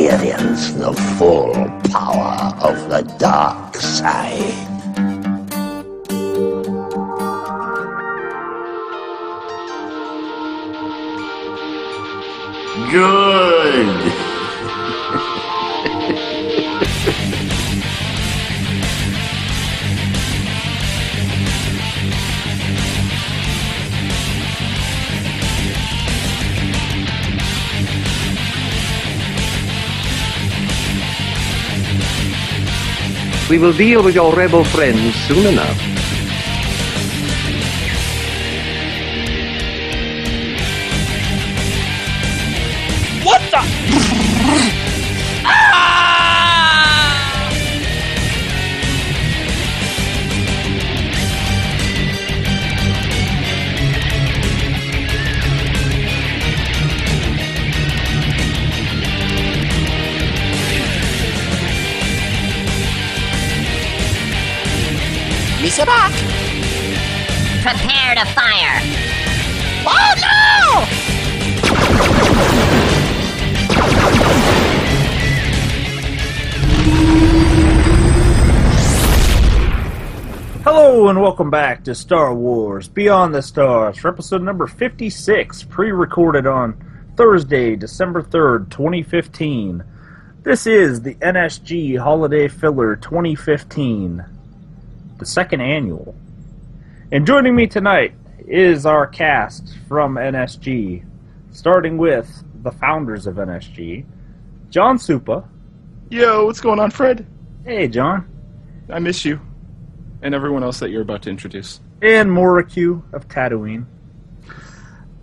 experience the full power of the dark side. Good! We will deal with your rebel friends soon enough. What the? Lisa back! Prepare to fire! Oh no! Hello and welcome back to Star Wars Beyond the Stars for episode number 56, pre-recorded on Thursday, December 3rd, 2015. This is the NSG Holiday Filler 2015. The second annual. And joining me tonight is our cast from NSG, starting with the founders of NSG, John Supa. Yo, what's going on, Fred? Hey, John. I miss you. And everyone else that you're about to introduce. And Moriku of Tatooine.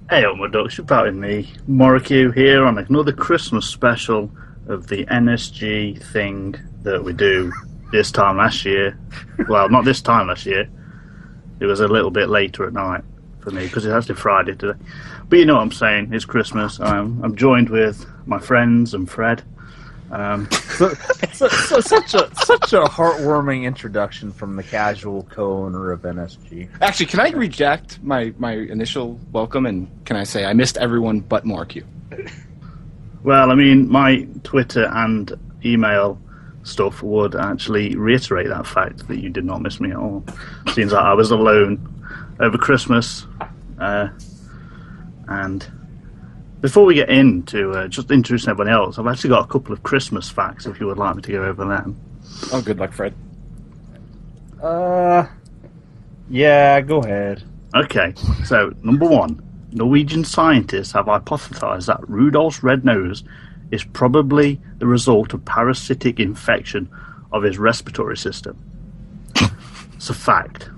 Hey, my ducks, about me. Moriku here on another Christmas special of the NSG thing that we do this time last year. Well, not this time last year. It was a little bit later at night for me because it's actually Friday today. But you know what I'm saying. It's Christmas. I'm joined with my friends and Fred. Such a heartwarming introduction from the casual co-owner of NSG. Actually, can I reject my initial welcome and can I say I missed everyone but Mark you? Well, I mean, my Twitter and email stuff would actually reiterate that fact that you did not miss me at all. Seems like I was alone over Christmas. And before we get into just introducing everybody else, I've actually got a couple of Christmas facts if you would like me to go over them. Oh, good luck, Fred. Yeah, go ahead. Okay, so number one, Norwegian scientists have hypothesized that Rudolph's red nose is probably the result of parasitic infection of his respiratory system. It's a fact.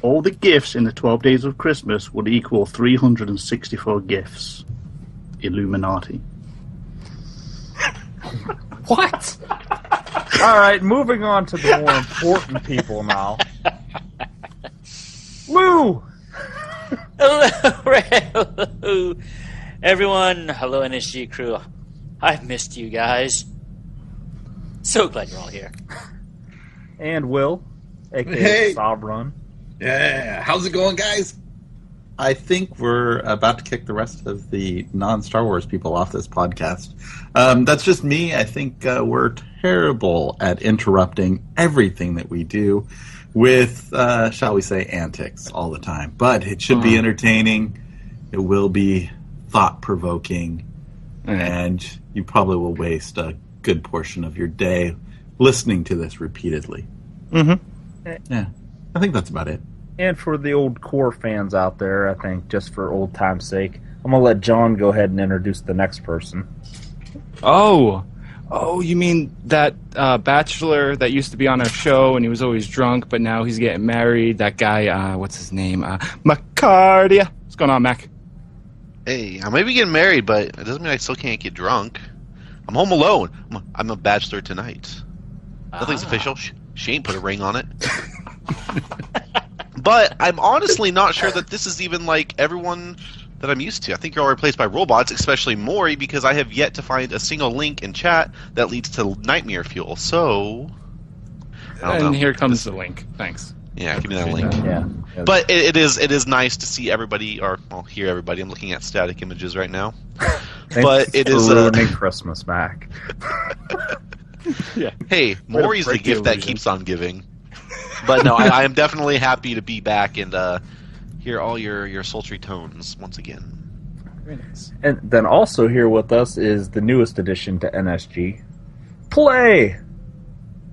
All the gifts in the 12 days of Christmas would equal 364 gifts. Illuminati. What? Alright, moving on to the more important people now. Lou! Hello, everyone. Hello, NSG crew. I've missed you guys. So glad you're all here. And Will, a.k.a. Hey. Sabron. Yeah, how's it going, guys? I think we're about to kick the rest of the non-Star Wars people off this podcast. That's just me. I think we're terrible at interrupting everything that we do with, shall we say, antics all the time. But it should be entertaining. It will be thought-provoking. And you probably will waste a good portion of your day listening to this repeatedly. Mm-hmm. Yeah, I think that's about it. And for the old core fans out there, I think just for old time's sake, I'm going to let John go ahead and introduce the next person. Oh, you mean that bachelor that used to be on our show and he was always drunk, but now he's getting married? That guy, what's his name? Macardia. What's going on, Mac? Hey, I may be getting married, but it doesn't mean I still can't get drunk. I'm home alone. I'm a bachelor tonight. Nothing's official. She ain't put a ring on it. But I'm honestly not sure that this is even like everyone that I'm used to. I think you're all replaced by robots, especially Maury, because I have yet to find a single link in chat that leads to nightmare fuel. So, I don't know. Here comes the link. Thanks. Yeah, give me that link. Yeah. But it is nice to see everybody, or well, hear everybody. I'm looking at static images right now. But it is ruining Christmas, Mac. Yeah. Hey, Maury's the break the gift that illusion. keeps on giving. But no, I am definitely happy to be back and hear all your sultry tones once again. Very nice. And then also here with us is the newest addition to NSG, Pallais.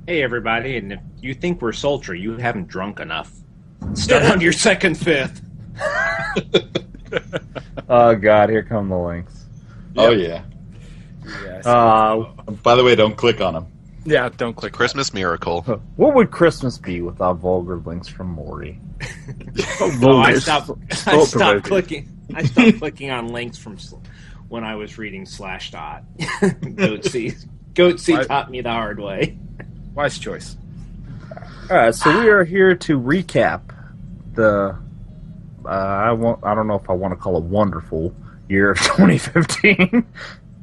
Hey, everybody, and if you think we're sultry, you haven't drunk enough. Start on your second fifth. Oh, God, here come the links. Oh, yeah. Yes. By the way, don't click on them. Yeah, don't click. Christmas miracle. What would Christmas be without vulgar links from Morty? No, I stopped clicking. I stopped clicking on links from when I was reading Slashdot. Goatsy taught me the hard way. Wise choice. All right, so we are here to recap the. I don't know if I want to call it wonderful year of 2015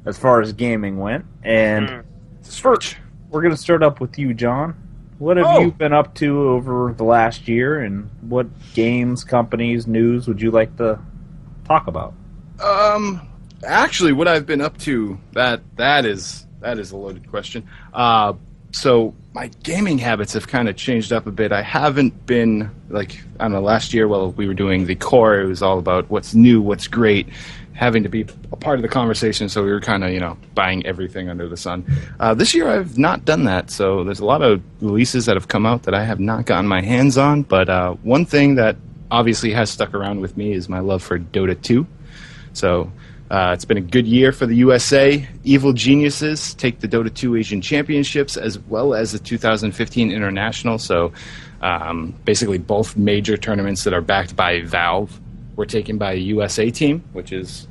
as far as gaming went, and first we're going to start up with you, John. What have you been up to over the last year, and what games, companies, news would you like to talk about? Actually, what I've been up to that is a loaded question. So my gaming habits have kind of changed up a bit. I haven't been last year while we were doing the core, it was all about what's new, what's great, having to be a part of the conversation. So we were kind of buying everything under the sun. This year I've not done that. So there's a lot of releases that have come out that I have not gotten my hands on. But one thing that obviously has stuck around with me is my love for Dota 2. So it's been a good year for the USA. Evil Geniuses take the Dota 2 Asian Championships as well as the 2015 International. So basically both major tournaments that are backed by Valve were taken by a USA team, which is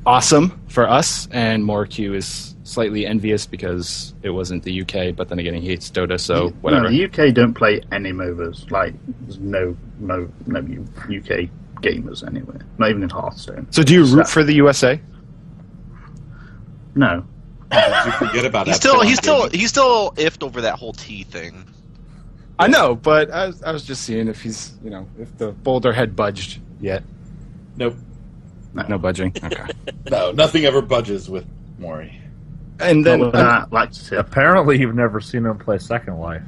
awesome for us. And MoreQ is slightly envious because it wasn't the UK, but then again, he hates Dota, so whatever. No, the UK don't play any MOBAs. There's no UK gamers anywhere. Not even in Hearthstone. So do you root for the USA? No. Did you forget about He's still iffed over that whole T thing. I know, but I was just seeing if he's, if the boulder had budged yet. Nope. No budging. Okay. No, nothing ever budges with Maury. And then apparently you've never seen him play Second Life.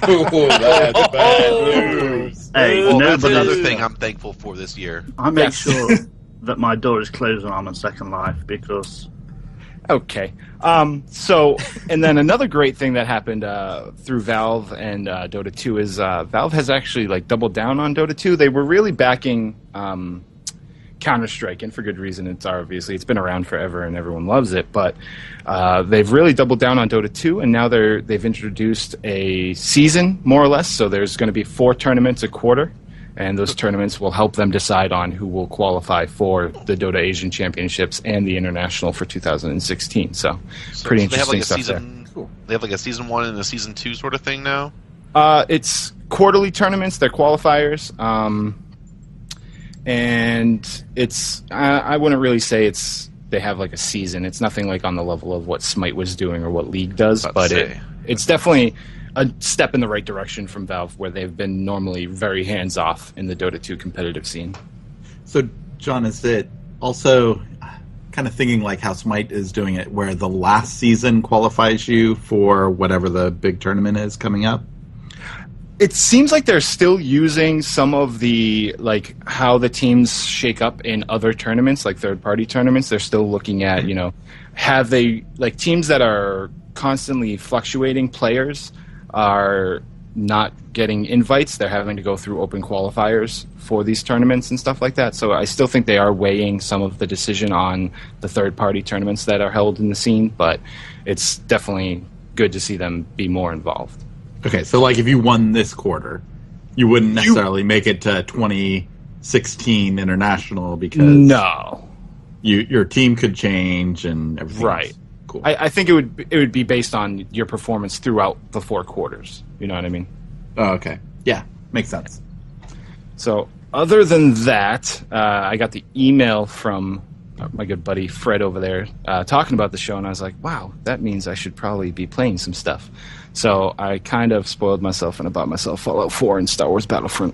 Ooh, that's bad news. Hey, Well, that's another thing I'm thankful for this year. I make sure that my door is closed when I'm on Second Life because... Okay. So, and then another great thing that happened through Valve and Dota 2 is Valve has actually doubled down on Dota 2. They were really backing Counter-Strike, and for good reason. It's been around forever and everyone loves it, but they've really doubled down on Dota 2, and now they've introduced a season, more or less. So there's going to be 4 tournaments a quarter, and those tournaments will help them decide on who will qualify for the Dota Asian Championships and the International for 2016. So pretty interesting stuff there. Cool. They have a season 1 and a season 2 sort of thing now? It's quarterly tournaments. They're qualifiers. And it's I wouldn't really say they have a season. It's nothing on the level of what Smite was doing or what League does, but it's definitely a step in the right direction from Valve, where they've been normally very hands-off in the Dota 2 competitive scene. So, John, is it also kind of thinking how Smite is doing it, where the last season qualifies you for whatever the big tournament is coming up? It seems like they're still using some of the, how the teams shake up in other tournaments, third-party tournaments. They're still looking at, have they, teams that are constantly fluctuating players are not getting invites. They're having to go through open qualifiers for these tournaments and stuff like that. So I still think they are weighing some of the decision on the third-party tournaments that are held in the scene, but it's definitely good to see them be more involved. Okay, so if you won this quarter, you wouldn't necessarily make it to 2016 International because your team could change and everything. Right. Cool. I think it would be based on your performance throughout the 4 quarters. You know what I mean? Oh, okay. Yeah, makes sense. So other than that, I got the email from my good buddy Fred over there talking about the show, and I was like, wow, that means I should probably be playing some stuff. So I kind of spoiled myself and I bought myself Fallout 4 and Star Wars Battlefront.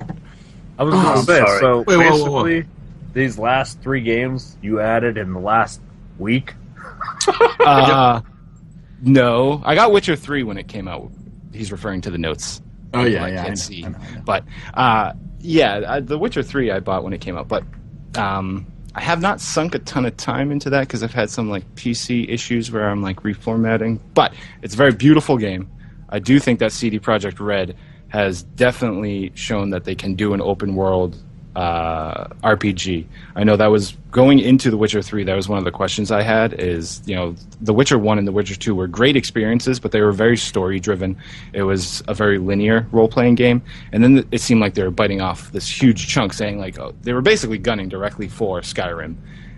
I was going to say, sorry. so Wait, basically, these last 3 games you added in the last Week? No. I got Witcher 3 when it came out. He's referring to the notes. Oh, yeah, I yeah. can't see. I know. But, The Witcher 3 I bought when it came out. But I have not sunk a ton of time into that because I've had some like PC issues where I'm like reformatting. But it's a very beautiful game. I do think that CD Projekt Red has definitely shown that they can do an open world RPG. I know that was going into The Witcher 3. That was one of the questions I had. Is The Witcher 1 and The Witcher 2 were great experiences, but they were very story driven. It was a very linear role playing game, and then it seemed like they were biting off this huge chunk, saying like they were basically gunning directly for Skyrim,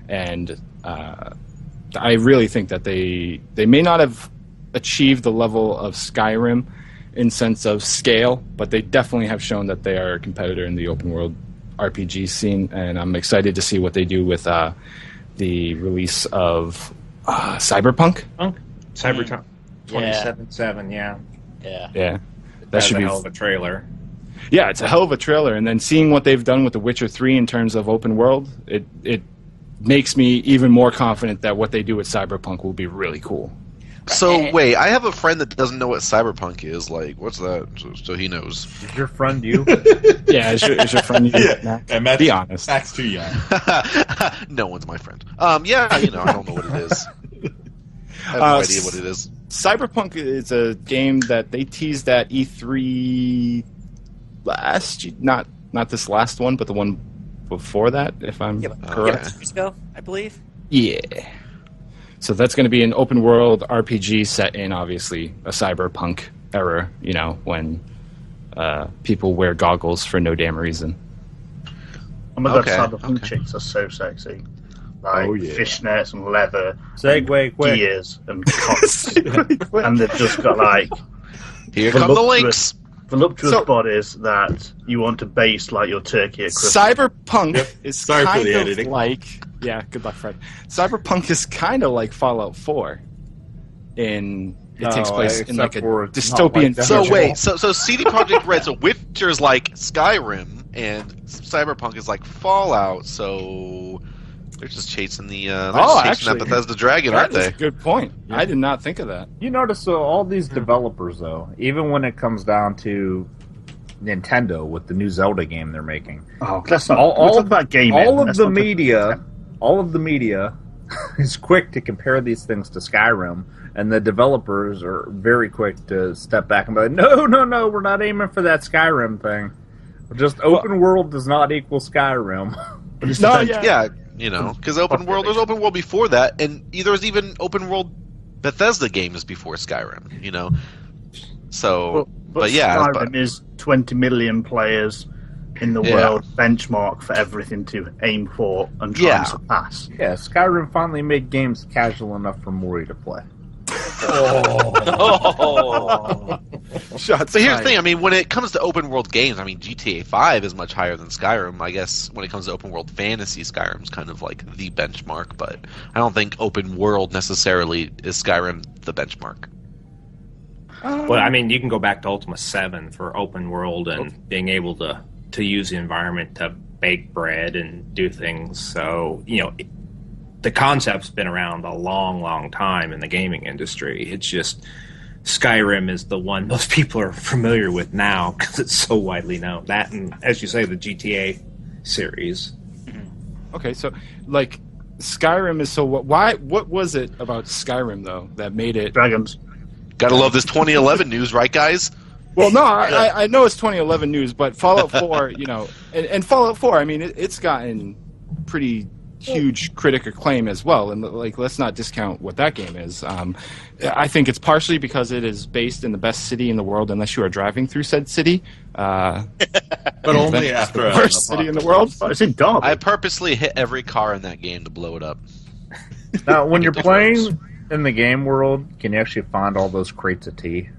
and I really think that they may not have achieved the level of Skyrim in sense of scale, but they definitely have shown that they are a competitor in the open world RPG scene, and I'm excited to see what they do with the release of Cyberpunk. Cyberpunk 2077, yeah. That should be a hell of a trailer. Yeah, it's a hell of a trailer, and then seeing what they've done with The Witcher 3 in terms of open world, it makes me even more confident that what they do with Cyberpunk will be really cool. So wait, I have a friend that doesn't know what Cyberpunk is. Like, what's that? So he knows. Is your friend you? Yeah, is your friend you? Yeah, and Matt's, be honest. Matt's too young. No one's my friend. Yeah, I don't know what it is. I have no idea what it is. Cyberpunk is a game that they teased at E3 not this last one, but the one before that, if I'm correct. 2 years ago, I believe. Yeah. So that's going to be an open world RPG set in, obviously, a cyberpunk era, when people wear goggles for no damn reason. Oh my god, cyberpunk chicks are so sexy. Like fishnets and leather, Segway quick. gears and cocks. And they've just got like here come the links. Voluptuous bodies that you want to base like your turkey at Christmas. Cyberpunk is Sorry for kind the of editing. like... Yeah, good luck, Fred. Cyberpunk is kind of like Fallout 4. It takes place in like a dystopian... Like So wait, so CD Projekt Red, so Witcher is like Skyrim, and Cyberpunk is like Fallout, so... They're just chasing that Bethesda dragon, aren't That is they? a good point. Yeah. I did not think of that. You notice all these developers, though, even when it comes down to Nintendo with the new Zelda game they're making. Oh, let's not talk about gaming. All of the media is quick to compare these things to Skyrim, and the developers are very quick to step back and be like, no, we're not aiming for that Skyrim thing. Just open world does not equal Skyrim. Because open world, there's open world before that, and there was even open world Bethesda games before Skyrim, So, but Skyrim is 20 million players in the world benchmark for everything to aim for and try and surpass. Yeah, Skyrim finally made games casual enough for Maury to play. Shots. But here's the thing. I mean, when it comes to open world games, I mean, GTA 5 is much higher than Skyrim. I guess when it comes to open world fantasy, Skyrim's kind of like the benchmark. But I don't think open world necessarily is Skyrim the benchmark. Well, I mean, you can go back to Ultima 7 for open world and being able to use the environment to bake bread and do things. So, the concept's been around a long, long time in the gaming industry. It's just Skyrim is the one most people are familiar with now because it's so widely known. That and, as you say, the GTA series. Okay, so, like, Skyrim is so... What was it about Skyrim, though, that made it... Dragons. Gotta love this 2011 news, right, guys? Well, no, I know it's 2011 news, but Fallout 4, and Fallout 4, I mean, it's gotten pretty huge critic acclaim as well, and like, let's not discount what that game is. I think it's partially because it is based in the best city in the world, unless you are driving through said city. But only after the worst city in the world. It's in Derby. I purposely hit every car in that game to blow it up. Now, when you're playing in the game world, can you actually find all those crates of tea?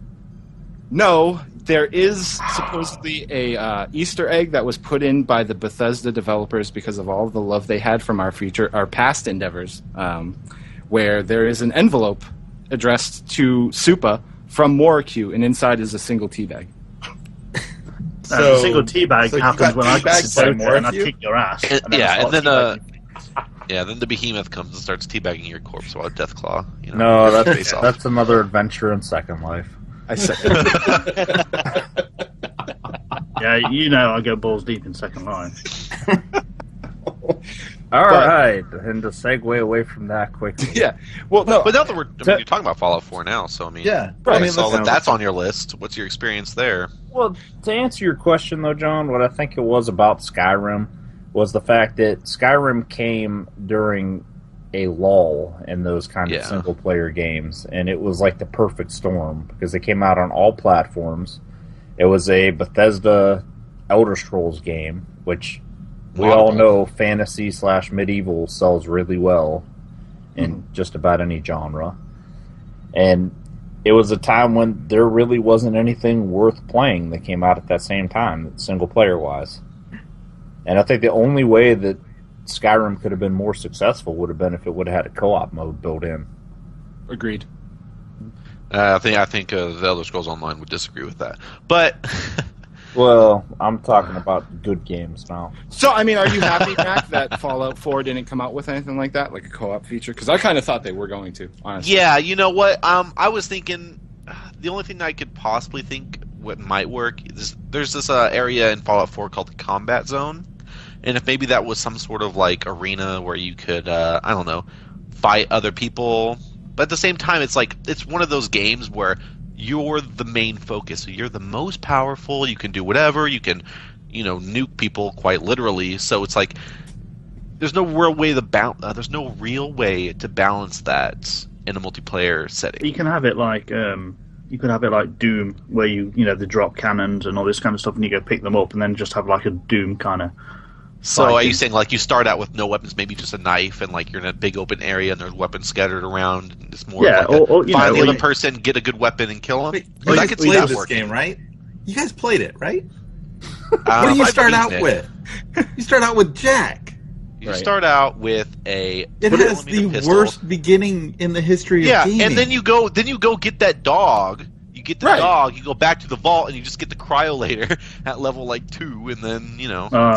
No, there is supposedly a Easter egg that was put in by the Bethesda developers because of all the love they had from our past endeavors, where there is an envelope addressed to Supa from Morrique, and inside is a single tea bag. A single tea bag happens when I get to and I kick your ass. And then Yeah, then the behemoth comes and starts teabagging your corpse while Deathclaw. No, face off. that's another adventure in Second Life. I said. Yeah, I go balls deep in Second Life. All right, and to segue away from that quickly. Yeah. Well, no. But now that you're talking about Fallout 4 now, so I mean, Yeah. I I mean, saw listen, that's on your list. What's your experience there? Well, to answer your question, though, John, what I think it was about Skyrim was the fact that Skyrim came during a lull in those kind of single-player games, and it was like the perfect storm because it came out on all platforms. It was a Bethesda Elder Scrolls game, which we all know fantasy/medieval sells really well in just about any genre. And it was a time when there really wasn't anything worth playing that came out at that same time, single-player wise. And I think the only way that Skyrim could have been more successful would have been if it would have had a co-op mode built in. Agreed. I think the Elder Scrolls Online would disagree with that, but well, I'm talking about good games now. So, I mean, are you happy, Mac, that Fallout 4 didn't come out with anything like that, like a co-op feature? Because I kind of thought they were going to, honestly. Yeah, you know what? I was thinking the only thing I could possibly think what might work is there's this area in Fallout 4 called the Combat Zone, and if maybe that was some sort of like arena where you could, I don't know, fight other people. But at the same time, it's like it's one of those games where you're the main focus. So you're the most powerful. You can do whatever. You can, nuke people quite literally. So it's like there's no real way to balance that in a multiplayer setting. You can have it like Doom, where they drop cannons and all this kind of stuff, and you go pick them up, and then just have like a Doom kind of. So are you saying like you start out with no weapons, maybe just a knife, and like you're in a big open area and there's weapons scattered around? And it's more like find the other person, get a good weapon, and kill them. You I guys could see played that this working. game, right? You guys played it, right? What do you start out with? You start out with Jack. You start out with a. It has the worst beginning in the history of gaming. And then you go get that dog. You get the dog. You go back to the vault, and you just get the cryo later at level like 2, and then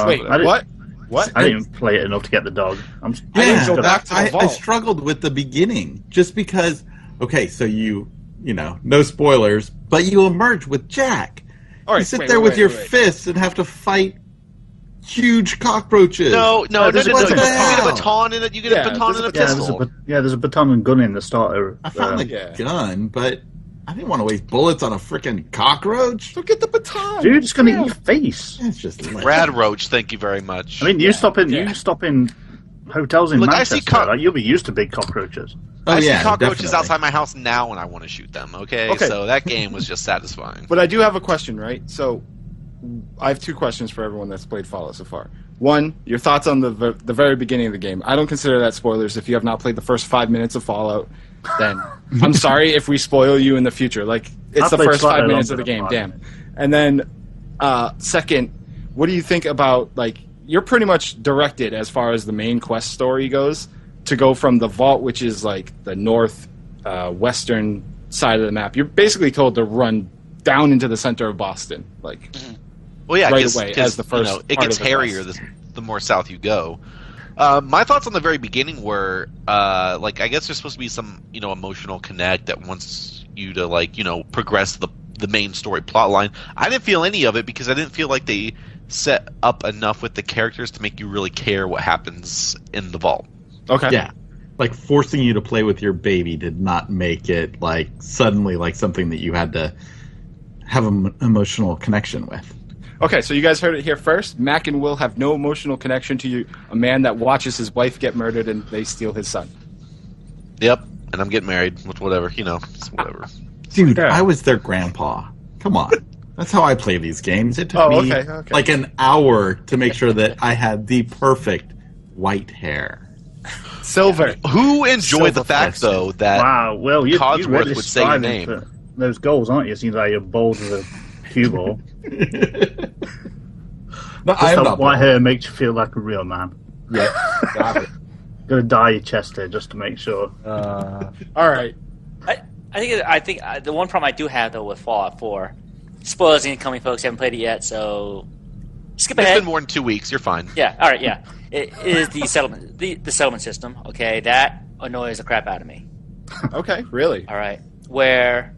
Wait, what? What? I didn't even play it enough to get the dog. I struggled with the beginning just because. Okay, so no spoilers, but you emerge with Jack. All right, you sit there with your fists and have to fight huge cockroaches. No. There's You get a baton and you get a baton and a pistol. There's a baton and gun in the starter. I found the gun, but I didn't want to waste bullets on a freaking cockroach. So get the baton. Dude, it's going to eat your face. It's just Rad Roach, thank you very much. I mean, you stop in hotels in Manchester. You'll be used to big cockroaches. I see cockroaches outside my house now and I want to shoot them, okay? Okay. So that game was just satisfying. But I do have a question, right? So I have 2 questions for everyone that's played Fallout so far. One, your thoughts on the very beginning of the game. I don't consider that spoilers. If you have not played the first 5 minutes of Fallout, then I'm sorry if we spoil you in the future. Like, it's the first 5 minutes of the game, damn. And then, second, what do you think about, like, you're pretty much directed as far as the main quest story goes to go from the vault, which is like the north western side of the map. You're basically told to run down into the center of Boston, like well, yeah, right away as the first. It gets hairier the more south you go. My thoughts on the very beginning were like I guess there's supposed to be some emotional connect that wants you to progress the main story plot line. I didn't feel any of it because I didn't feel like they set up enough with the characters to make you really care what happens in the vault. Okay. Yeah. Like forcing you to play with your baby did not make it like suddenly like something that you had to have an emotional connection with. Okay, so you guys heard it here first. Mac and Will have no emotional connection to a man that watches his wife get murdered and they steal his son. Yep, and I'm getting married with whatever, it's whatever. Dude, I was their grandpa. Come on. That's how I play these games. It took me like an hour to make sure that I had the perfect white hair. Silver. Who enjoyed the fact, though, that Codsworth really would say your name? Those goals, aren't you? Seems like you're bold as a cue ball. No, I'm not. White hair makes you feel like a real man. Yeah. Got it. Gotta dye your chest hair just to make sure. All right. I think the one problem I do have though with Fallout 4, spoilers incoming, folks. Haven't played it yet, so skip It's ahead. been more than 2 weeks. You're fine. Yeah. All right. Yeah. It is the settlement. The settlement system. Okay, that annoys the crap out of me. Okay, really? All right. Where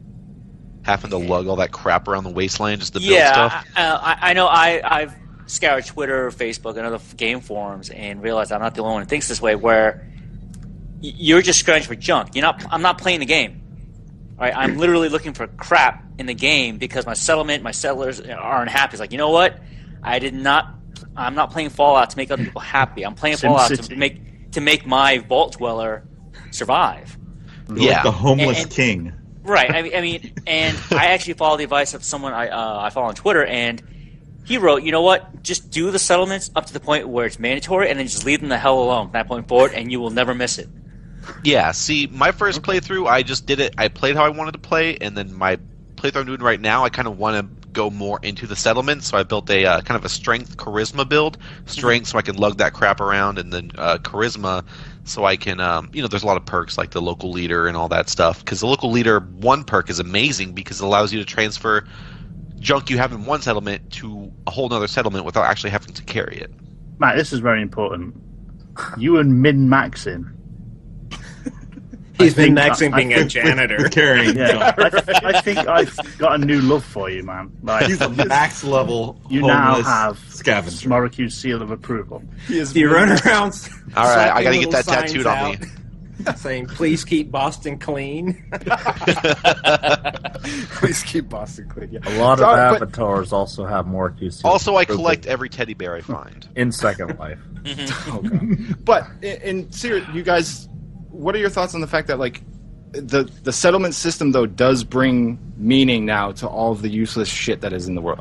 Having to lug all that crap around the wasteland just to build yeah, stuff. I know. I've scoured Twitter, Facebook, and other game forums, and realized I'm not the only one who thinks this way. Where you're just scrounging for junk. I'm not playing the game. All right. I'm literally looking for crap in the game because my settlers are unhappy. It's like, you know what? I'm not playing Fallout to make other people happy. I'm playing Fallout to make my vault dweller survive. Yeah. Like the homeless And- king. Right. I mean, and I actually follow the advice of someone I follow on Twitter, and he wrote, you know what? Just do the settlements up to the point where it's mandatory, and then just leave them the hell alone from that point forward, and you will never miss it. Yeah, see, my first playthrough, I just did it. I played how I wanted to play, and then my playthrough I'm doing right now, I kind of want to go more into the settlement, so I built a kind of a strength charisma build. Strength, so I can lug that crap around, and then charisma, so I can, there's a lot of perks like the local leader and all that stuff. Because the local leader, one perk is amazing because it allows you to transfer junk you have in one settlement to a whole other settlement without actually having to carry it. Matt, this is very important. You and min-maxing. He's been maxing being a With janitor. carrying. Yeah, I think I've got a new love for you, man. Like, He's a max level you now homeless have scavenger. Smoriku's seal of approval. Do you run around? All right, I slapping got to get little that signs tattooed on me. out saying, "Please keep Boston clean." Please keep Boston clean. Yeah. A lot So, of but- avatars also have more QC. Also, I collect every teddy bear I find. in Second Life. But in serious, you guys, what are your thoughts on the fact that like the settlement system though does bring meaning now to all of the useless shit that is in the world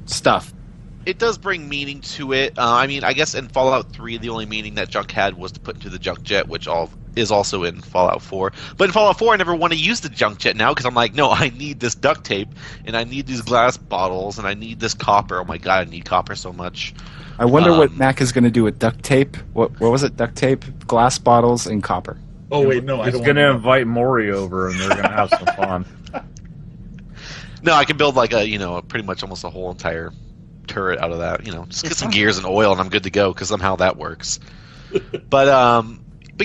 stuff? It does bring meaning to it. I mean, I guess in Fallout 3, the only meaning that junk had was to put into the junk jet, which is also in Fallout 4. But in Fallout 4, I never want to use the junk jet now because I'm like, no, I need this duct tape, and I need these glass bottles, and I need this copper. Oh my god, I need copper so much. I wonder what Mac is going to do with duct tape. What was it? Duct tape, glass bottles, and copper. Oh wait, no, I He's don't. going to invite Maury over, and they're going to have some fun. No, I can build like pretty much almost a whole entire turret out of that. Just get some gears and oil, and I'm good to go because somehow that works. But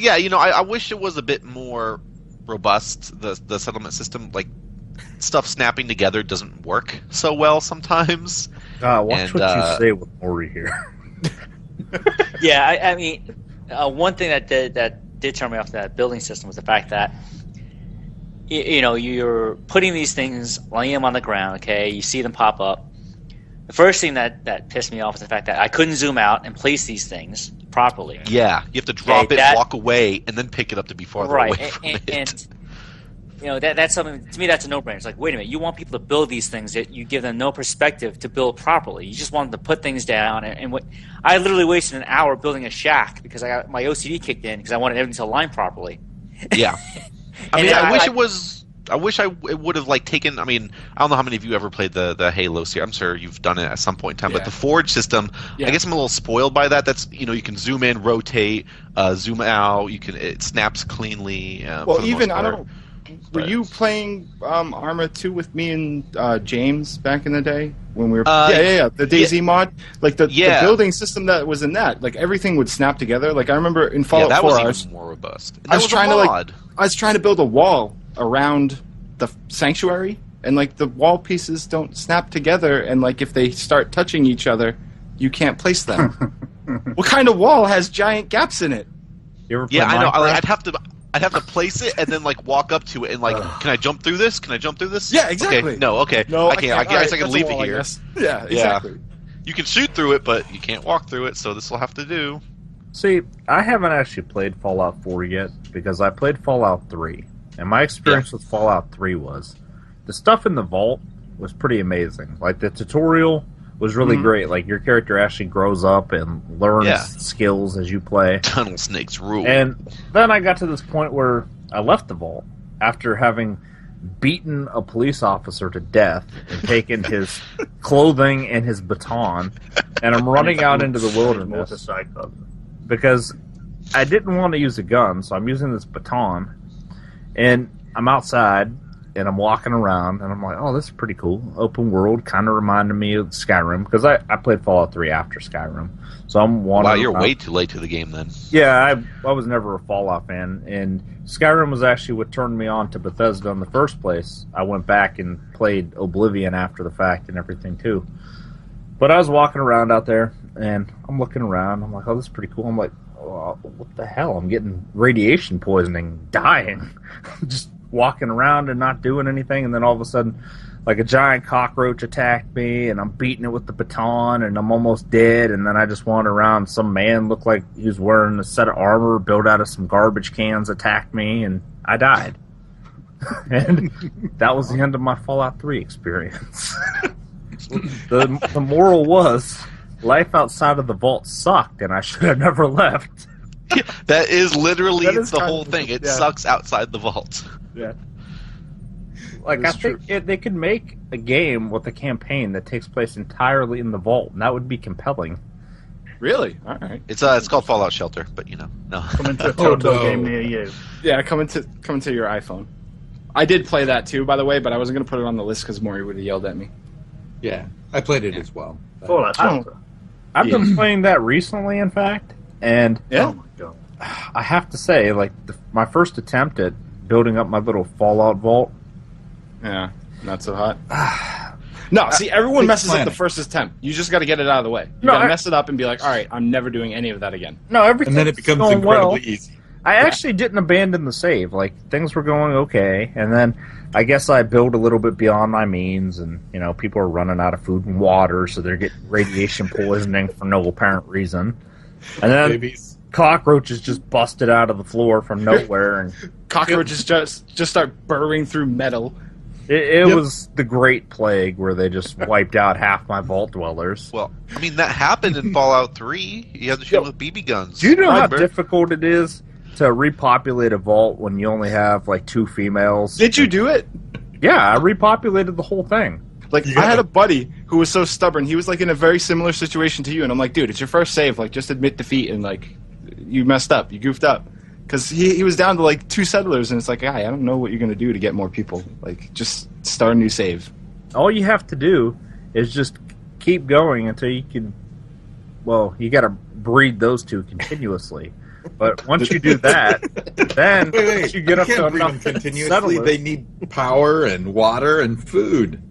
yeah, I wish it was a bit more robust. The settlement system, like stuff snapping together, doesn't work so well sometimes. Watch what you say with Maury here. Yeah, I mean, one thing that did turn me off that building system was the fact that you're putting these things, laying them on the ground. Okay, you see them pop up. The first thing that pissed me off is the fact that I couldn't zoom out and place these things properly. Yeah, you have to drop it, walk away, and then pick it up to be farther away from it. And that's something, to me, that's a no-brainer. It's like, wait a minute, you want people to build these things, that you give them no perspective to build properly. You just want them to put things down. I literally wasted an hour building a shack because I got my OCD kicked in because I wanted everything to align properly. Yeah. I mean, I wish it would have taken. I mean, I don't know how many of you ever played the Halo series. I'm sure you've done it at some point in time. Yeah. But the Forge system, I guess I'm a little spoiled by that. That's you can zoom in, rotate, zoom out. It snaps cleanly. Well, even I don't. Were you playing Arma 2 with me and James back in the day when we were? The DayZ mod, like the building system that was in that, like everything would snap together. Like I remember in Fallout 4, that was even more robust. I was trying to build a wall around the sanctuary, and like the wall pieces don't snap together, and like if they start touching each other, you can't place them. What kind of wall has giant gaps in it? You ever play I know. Minecraft? I'd have to place it and then walk up to it and can I jump through this? Can I jump through this? Yeah, exactly. Okay. No, okay. No, I can't. I guess I can leave it here. Yeah, exactly. You can shoot through it, but you can't walk through it. So this will have to do. See, I haven't actually played Fallout 4 yet because I played Fallout 3. And my experience with Fallout 3 was the stuff in the vault was pretty amazing. Like the tutorial was really great. Like your character actually grows up and learns skills as you play. Tunnel snakes rule. And then I got to this point where I left the vault after having beaten a police officer to death and taken his clothing and his baton, and I'm running out into the wilderness because I didn't want to use a gun, so I'm using this baton, and I'm outside, and I'm walking around, and I'm like, oh, this is pretty cool. Open world, kind of reminded me of Skyrim, because I played Fallout 3 after Skyrim. So I'm wandering Wow, you're around. way too late to the game then. Yeah, I was never a Fallout fan, and Skyrim was actually what turned me on to Bethesda in the first place. I went back and played Oblivion after the fact and everything, too. But I was walking around out there, and I'm looking around. I'm like, oh, this is pretty cool. I'm like, oh, what the hell? I'm getting radiation poisoning, dying. Just walking around and not doing anything, and then all of a sudden, like a giant cockroach attacked me, and I'm beating it with the baton, and I'm almost dead, and then I just wander around. Some man looked like he was wearing a set of armor built out of some garbage cans, attacked me, and I died. And that was the end of my Fallout 3 experience. The moral was, life outside of the vault sucked, and I should have never left. That is literally That is the kind whole of- thing. It yeah. sucks outside the vault. Yeah. Like, I think they could make a game with a campaign that takes place entirely in the vault, and that would be compelling. Really? All right. It's called Fallout Shelter, but no. Coming to a Telltale game near you. Yeah, coming to your iPhone. I did play that too, by the way, but I wasn't going to put it on the list because Maury would have yelled at me. Yeah, I played it as well. Fallout Shelter. I've been playing that recently, in fact, and Yeah. Oh my god. I have to say, like, my first attempt at building up my little Fallout vault, Yeah, not so hot. No, see, everyone Big messes up planet. the first attempt. You just got to get it out of the way. You No, got to I- mess it up and be like, all right, I'm never doing any of that again. no, everything And then it becomes going incredibly well. easy. I actually didn't abandon the save. Like, things were going okay, and then I guess I built a little bit beyond my means, and, you know, people are running out of food and water, so they're getting radiation poisoning for no apparent reason. And then Babies. cockroaches just busted out of the floor from nowhere, and Cockroaches just start burrowing through metal. it Yep. was the Great Plague, where they just wiped out half my vault dwellers. Well, I mean, that happened in Fallout 3. You had to shoot with BB guns. Do you know how Remember? difficult it is to repopulate a vault when you only have, like, 2 females? Did you do it? Yeah, I repopulated the whole thing. Like, Yeah. I had a buddy who was so stubborn. He was, like, in a very similar situation to you, and I'm like, dude, it's your first save. Like, just admit defeat, and, like, you messed up. You goofed up. Because he was down to, like, 2 settlers, and it's like, I don't know what you're going to do to get more people. Like, just start a new save. All you have to do is just keep going until you can. Well, you got to breed those 2 continuously. But once you do that, then once you get up to can't breed them enough continuously. settlers, They need power and water and food.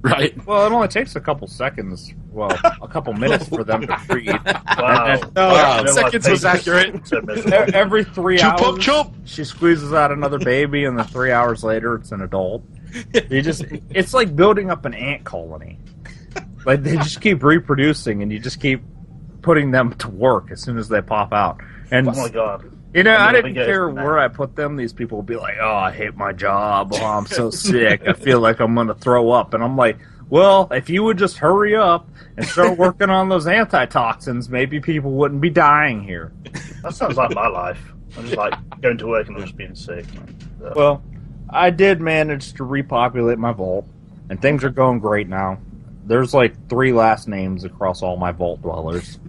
Right. well, it only takes a couple seconds, well, a couple minutes for them to breed. Wow. Wow. Seconds was accurate. Every 3 Chump, hours, chump. she squeezes out another baby, and then 3 hours later, it's an adult. It's like building up an ant colony. Like, they just keep reproducing, and you just keep putting them to work as soon as they pop out. And Oh my god. you know, I'm I gonna didn't get care it now. where I put them. These people would be like, "Oh, I hate my job. Oh, I'm so sick. I feel like I'm going to throw up." And I'm like, "Well, if you would just hurry up and start working on those antitoxins, maybe people wouldn't be dying here." That sounds like my life. I'm just like going to work and I'm just being sick. Well, I did manage to repopulate my vault, and things are going great now. There's like 3 last names across all my vault dwellers.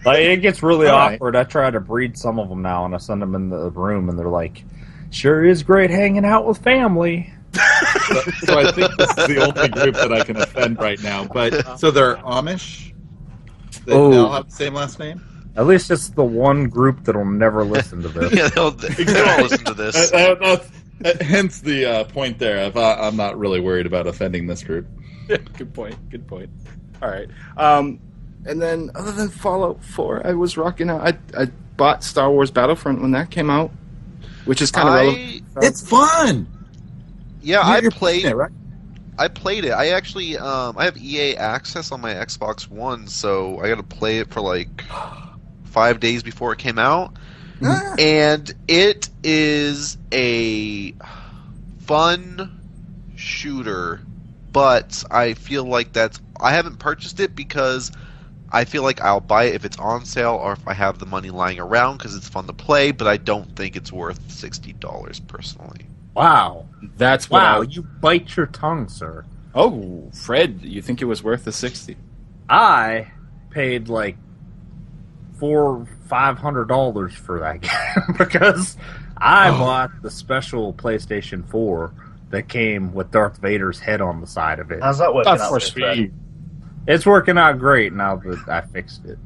Like, it gets really All right. awkward. I try to breed some of them now, and I send them in the room, and they're like, "Sure is great hanging out with family." So I think this is the only group that I can offend right now. But so they're Amish. They all have the same last name. At least it's the one group that'll never listen to this. Yeah, they'll all listen to this. Hence the point there. I'm not really worried about offending this group. Good point. Good point. All right. And then, other than Fallout 4, I was rocking out. I bought Star Wars Battlefront when that came out, which is kind of relevant. It's fun. Yeah, I You're played. it, right? I played it. I actually, I have EA access on my Xbox One, so I got to play it for like 5 days before it came out, and it is a fun shooter. But I feel like I haven't purchased it because I feel like I'll buy it if it's on sale or if I have the money lying around because it's fun to play. But I don't think it's worth $60 personally. Wow. That's what Wow, you bite your tongue, sir. Oh, Fred, you think it was worth the 60? I paid like $400-500 for that game because I bought the special PlayStation 4 that came with Darth Vader's head on the side of it. How's that working That's out? for there, Fred? sweet. It's working out great now that I fixed it.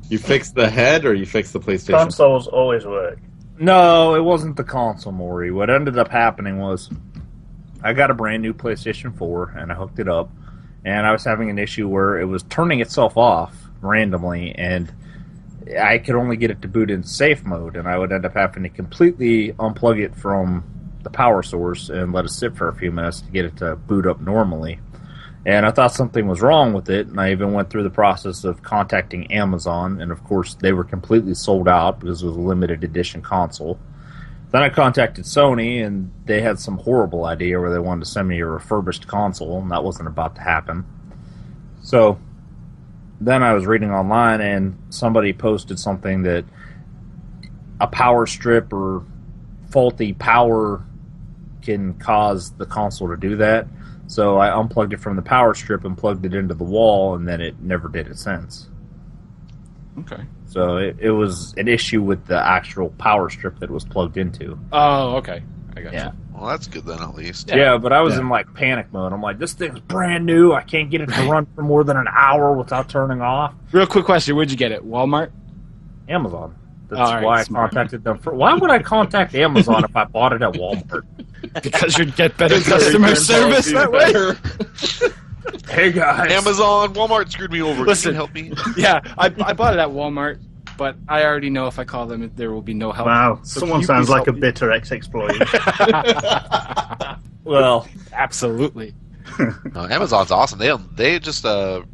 You fixed the head, or you fixed the PlayStation? Consoles always work. No, it wasn't the console, Maury. What ended up happening was I got a brand new PlayStation 4 and I hooked it up, and I was having an issue where it was turning itself off randomly, and I could only get it to boot in safe mode, and I would end up having to completely unplug it from the power source and let it sit for a few minutes to get it to boot up normally. And I thought something was wrong with it, and I even went through the process of contacting Amazon, and of course they were completely sold out because it was a limited edition console. Then I contacted Sony, and they had some horrible idea where they wanted to send me a refurbished console, and that wasn't about to happen. So then I was reading online, and somebody posted something that a power strip or faulty power can cause the console to do that. So I unplugged it from the power strip and plugged it into the wall, and then it never did it since. Okay. So it was an issue with the actual power strip that it was plugged into. Oh, okay. I got Yeah. you. Well, that's good then, at least. Yeah, but I was in like panic mode. I'm like, this thing's brand new. I can't get it to run for more than an hour without turning off. Real quick question: where'd you get it? Walmart? Amazon. That's All right, why I smart. contacted them. Why would I contact Amazon if I bought it at Walmart? Because you'd get better customer service that way. Hey guys, Amazon, Walmart screwed me over. Listen. Can you help me? Yeah, I bought it at Walmart, but I already know if I call them, there will be no help. Wow, So someone can you sounds please like a help me? bitter ex-employee. Well, Absolutely. No, Amazon's awesome. They just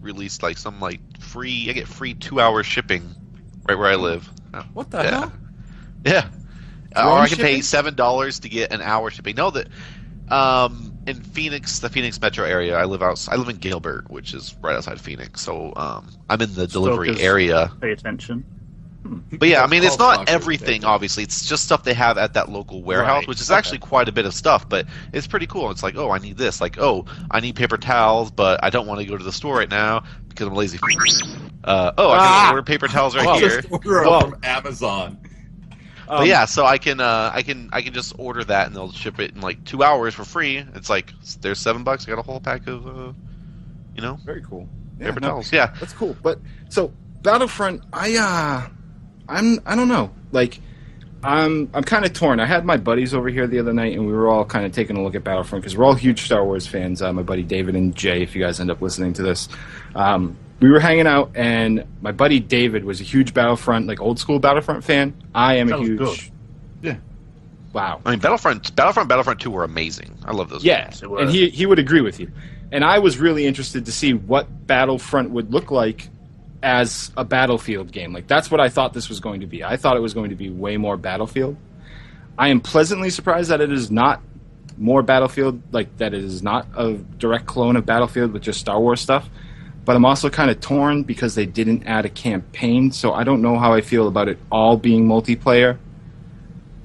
released like some like free. I get free 2-hour shipping right where I live. What the Yeah. hell? Yeah. Drone Or I can pay shipping? $7 to get an hour shipping. No, that in Phoenix, the Phoenix metro area, I live in Gilbert, which is right outside Phoenix. So I'm in the delivery Stalkers. area. Pay attention. But yeah, I mean, it's Call not Stalkers, everything. yeah. Obviously, it's just stuff they have at that local warehouse, Right. which is Okay. actually quite a bit of stuff. But it's pretty cool. It's like, oh, I need this. Like, oh, I need paper towels, but I don't want to go to the store right now because I'm lazy. I can order paper towels right Whoa. here. Just order Whoa. them from Amazon. But yeah, so I can just order that and they'll ship it in like 2 hours for free. It's like there's $7. I got a whole pack of Very cool. paper no, towels. Yeah. That's cool. But so Battlefront, I don't know. Like, I'm kind of torn. I had my buddies over here the other night, and we were all kind of taking a look at Battlefront because we're all huge Star Wars fans. My buddy David and Jay, if you guys end up listening to this, we were hanging out, and my buddy David was a huge Battlefront, like old school Battlefront fan. I am a Sounds huge. good. Yeah. Wow. I mean, Battlefront 2 were amazing. I love those. Yeah, games. They were. and he would agree with you. And I was really interested to see what Battlefront would look like as a Battlefield game. Like, that's what I thought this was going to be. I thought it was going to be way more Battlefield. I am pleasantly surprised that it is not more Battlefield, like that it is not a direct clone of Battlefield with just Star Wars stuff. But I'm also kind of torn because they didn't add a campaign, so I don't know how I feel about it all being multiplayer.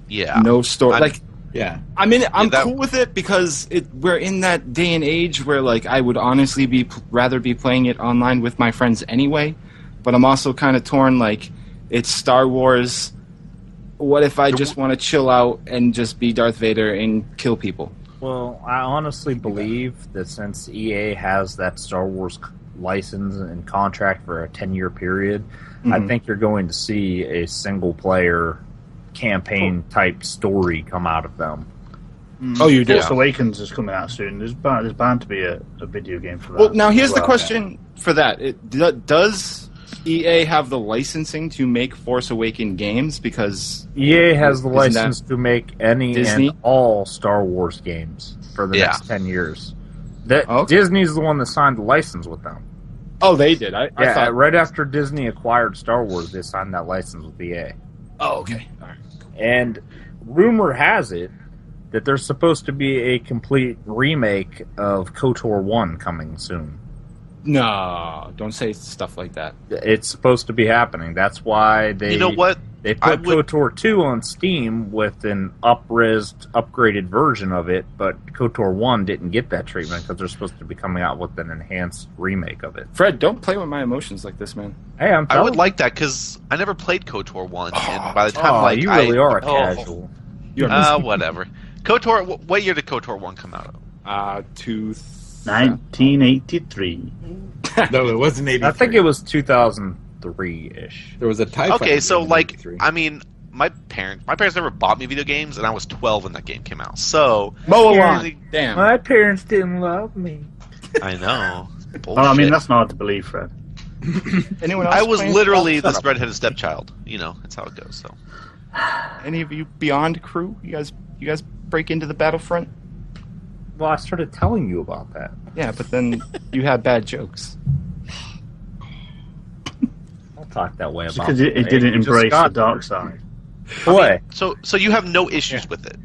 Yeah. No story. I'm- Like, Yeah. I'm that- cool with it because we're in that day and age where like I would honestly rather be playing it online with my friends anyway. But I'm also kind of torn. Like, it's Star Wars. What if I just want to chill out and just be Darth Vader and kill people? well, I honestly believe that since EA has that Star Wars license and contract for a 10-year period, I think you're going to see a single-player campaign-type story come out of them. Oh, you do. Force Awakens is coming out soon. There's bound to be a video game for that. Well, now here's as the well. question for that: does EA have the licensing to make Force Awaken games? Because EA has the Isn't license to make any Disney? and all Star Wars games for the Yeah. next 10 years. That Okay. Disney's the one that signed the license with them. oh, they did. I Yeah, thought. right after Disney acquired Star Wars, they signed that license with EA. Oh, okay. All right. And rumor has it that there's supposed to be a complete remake of KOTOR 1 coming soon. No, don't say stuff like that. It's supposed to be happening. That's why they You know what? they I put would- KOTOR 2 on Steam with an up-resed, upgraded version of it, but KOTOR 1 didn't get that treatment because they're supposed to be coming out with an enhanced remake of it. Fred, don't play with my emotions like this, man. Hey, I'm I telling would like that because I never played KOTOR 1, and by the you. time You really are a oh, casual. You're whatever. KOTOR. What year did KOTOR 1 come out? 1983. No, it wasn't 83. I think it was 2003-ish. There was a TIE Okay, Fighter so game in like, 83. I mean, my parents never bought me video games, and I was 12 when that game came out. So Mow a lawn. Damn. My parents didn't love me. I know. Well, I mean, Bullshit. that's not hard to believe, Fred. Anyone else? I was playing? literally Shut the up. redheaded stepchild. You know, that's how it goes. So Any of you Beyond crew? You guys break into the Battlefront? Well, I started telling you about that. Yeah, but then you had bad jokes. Don't talk that way about Because it it. didn't You just embrace the got dark side. Boy, so you have no issues with it.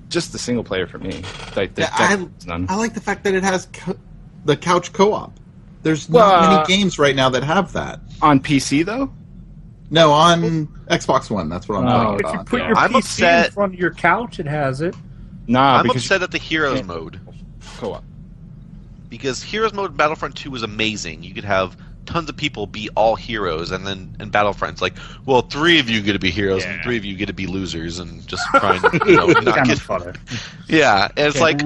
Just the single player for me. None. I like the fact that it has the couch co-op. There's Well, not many games right now that have that. On PC though? No, on Xbox One. That's what I'm talking if you about. put yeah. your I'm PC upset. in front of your couch, it has it. Nah, I'm because upset at the Heroes Yeah. mode co-op. because Heroes mode in Battlefront 2 was amazing. You could have tons of people be all heroes, and then in Battlefront it's like, well, 3 of you get to be heroes and 3 of you get to be losers and just try and not Cannon get. fodder. Yeah, and it's like,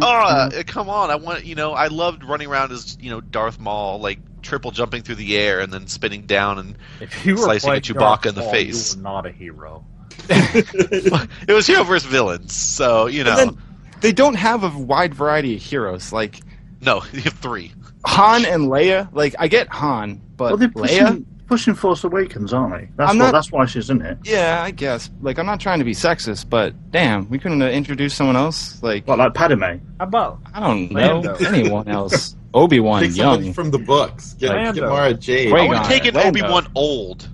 come on, I want, I loved running around as, Darth Maul, like triple jumping through the air and then spinning down and If you were slicing playing a Chewbacca Darth in the Maul, face. you were not a hero. It was hero versus villains, so And then they don't have a wide variety of heroes. Like no, you have 3. Han and Leia. Like I get Han, but Well, they're Leia. pushing Force Awakens, aren't they? That's why she's in it. Yeah, I guess. Like I'm not trying to be sexist, but damn, we couldn't introduce someone else. Like What, like Padme? How about I don't know Lando. anyone else. Obi-Wan Take somebody young. from the books. Get Lando. Mara Jade. I Wait, would on have taken Lando. Obi-Wan old.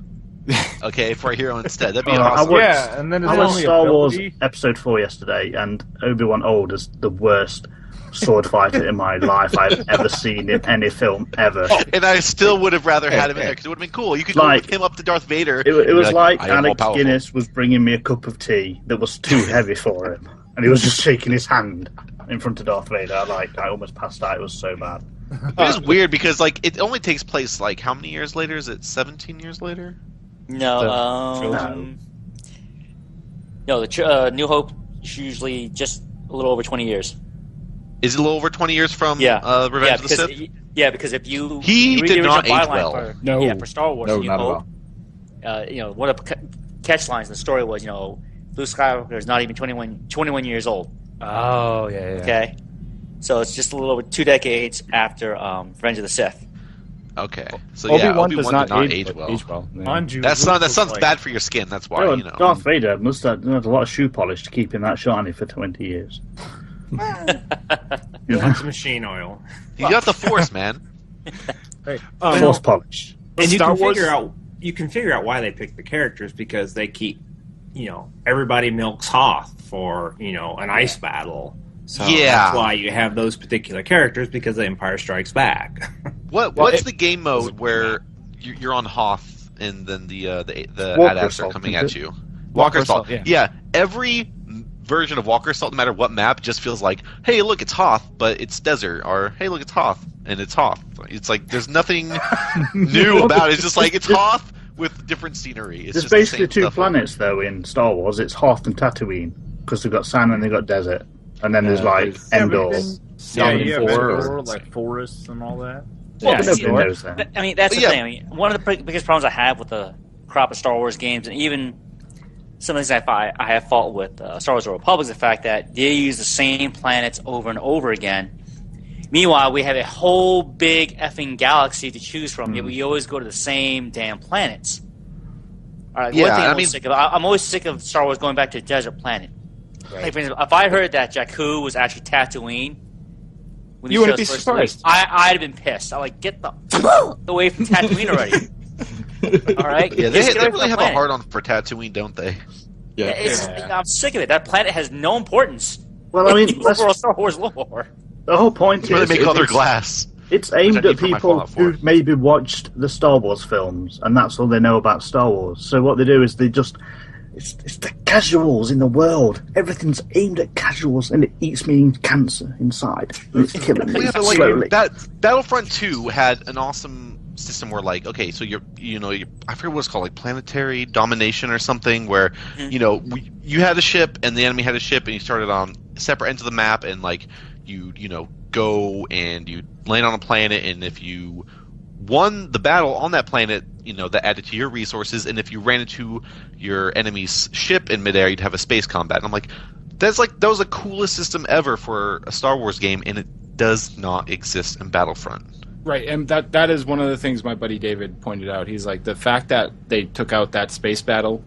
Okay, for a hero instead. That'd be I awesome. watched- yeah, and then his I watched only Star Wars ability. Episode 4 yesterday, and Obi-Wan Old is the worst sword fighter in my life I've ever seen in any film ever. And I still would have rather had him in there because it would have been cool. You could Like- go with him up to Darth Vader. It and was be like "I am more Alex powerful." Guinness was bringing me a cup of tea that was too heavy for him, and he was just shaking his hand in front of Darth Vader. I almost passed out. It was so bad. It is weird because it only takes place how many years later? Is it 17 years later? No, the New Hope is usually just a little over 20 years. Is it a little over 20 years from Revenge of the Sith? Because if you He you read did the not original age byline well. No. for Star Wars, No, New not at Hope, one of the catch lines in the story was, Luke Skywalker is not even 21 years old. Oh yeah. Okay, so it's just a little over 2 decades after Revenge of the Sith. Okay, so Obi-Wan Obi-Wan does did not not age well. Yeah. Mind you, That Luke was sounds like- bad for your skin. That's why, Darth Vader must have had a lot of shoe polish to keep him that shiny for 20 years. It's machine oil. You got the Force, man. Force polish. And you Star can Wars- figure out why they pick the characters because they keep, everybody milks Hoth for, an ice battle. So Yeah. that's why you have those particular characters because the Empire Strikes Back. What's the game mode where you're on Hoth and then the Walker AT-ATs are Assault, coming isn't at it? you? Walker Walker Assault. Assault, Yeah, every version of Walker Assault, no matter what map, just feels like, hey, look, it's Hoth, but it's desert, or hey, look, it's Hoth, and it's Hoth. It's like there's nothing new about it. It's just like it's Hoth with different scenery. It's There's just the basically same two stuff. planets, though, in Star Wars. It's Hoth and Tatooine, because they've got sand and they've got desert. And then there's, Endor. Yeah, Four. like forests and all that. Well, Yeah, but nobody see, knows that. I mean, that's the Yeah. thing. I mean, one of the biggest problems I have with the crop of Star Wars games, and even some of the things I have fault with Star Wars: The Republic, is the fact that they use the same planets over and over again. Meanwhile, we have a whole big effing galaxy to choose from, yet we always go to the same damn planets. All right, Yeah, one thing I I'm mean- sick of. I'm always sick of Star Wars going back to a desert planet. Like, for instance, if I heard that Jakku was actually Tatooine, when You the wouldn't show's be first surprised. released, I'd have been pissed. I'm like, get the away from Tatooine already. All right? Yeah, Just they get away from really the have a planet. hard on for Tatooine, don't they? I'm sick of it. That planet has no importance. Well, I mean, in overall Star Wars lore. the whole point That's where is they make all their it's- glass. It's I aimed need at for my people Fallout 4. who've maybe watched the Star Wars films, and that's all they know about Star Wars. So what they do is they just... It's the casuals in the world. Everything's aimed at casuals, and it eats me in cancer inside. And it's killing me Yeah, but like slowly. that Battlefront 2 had an awesome system where like, okay, so you're I forget what it's called, like planetary domination or something, where you had a ship and the enemy had a ship and you started on separate ends of the map, and like you go and you land on a planet, and if you won the battle on that planet, that added to your resources, and if you ran into your enemy's ship in midair, you'd have a space combat. And I'm like, that was the coolest system ever for a Star Wars game, and it does not exist in Battlefront. Right, and that is one of the things my buddy David pointed out. He's like, the fact that they took out that space battle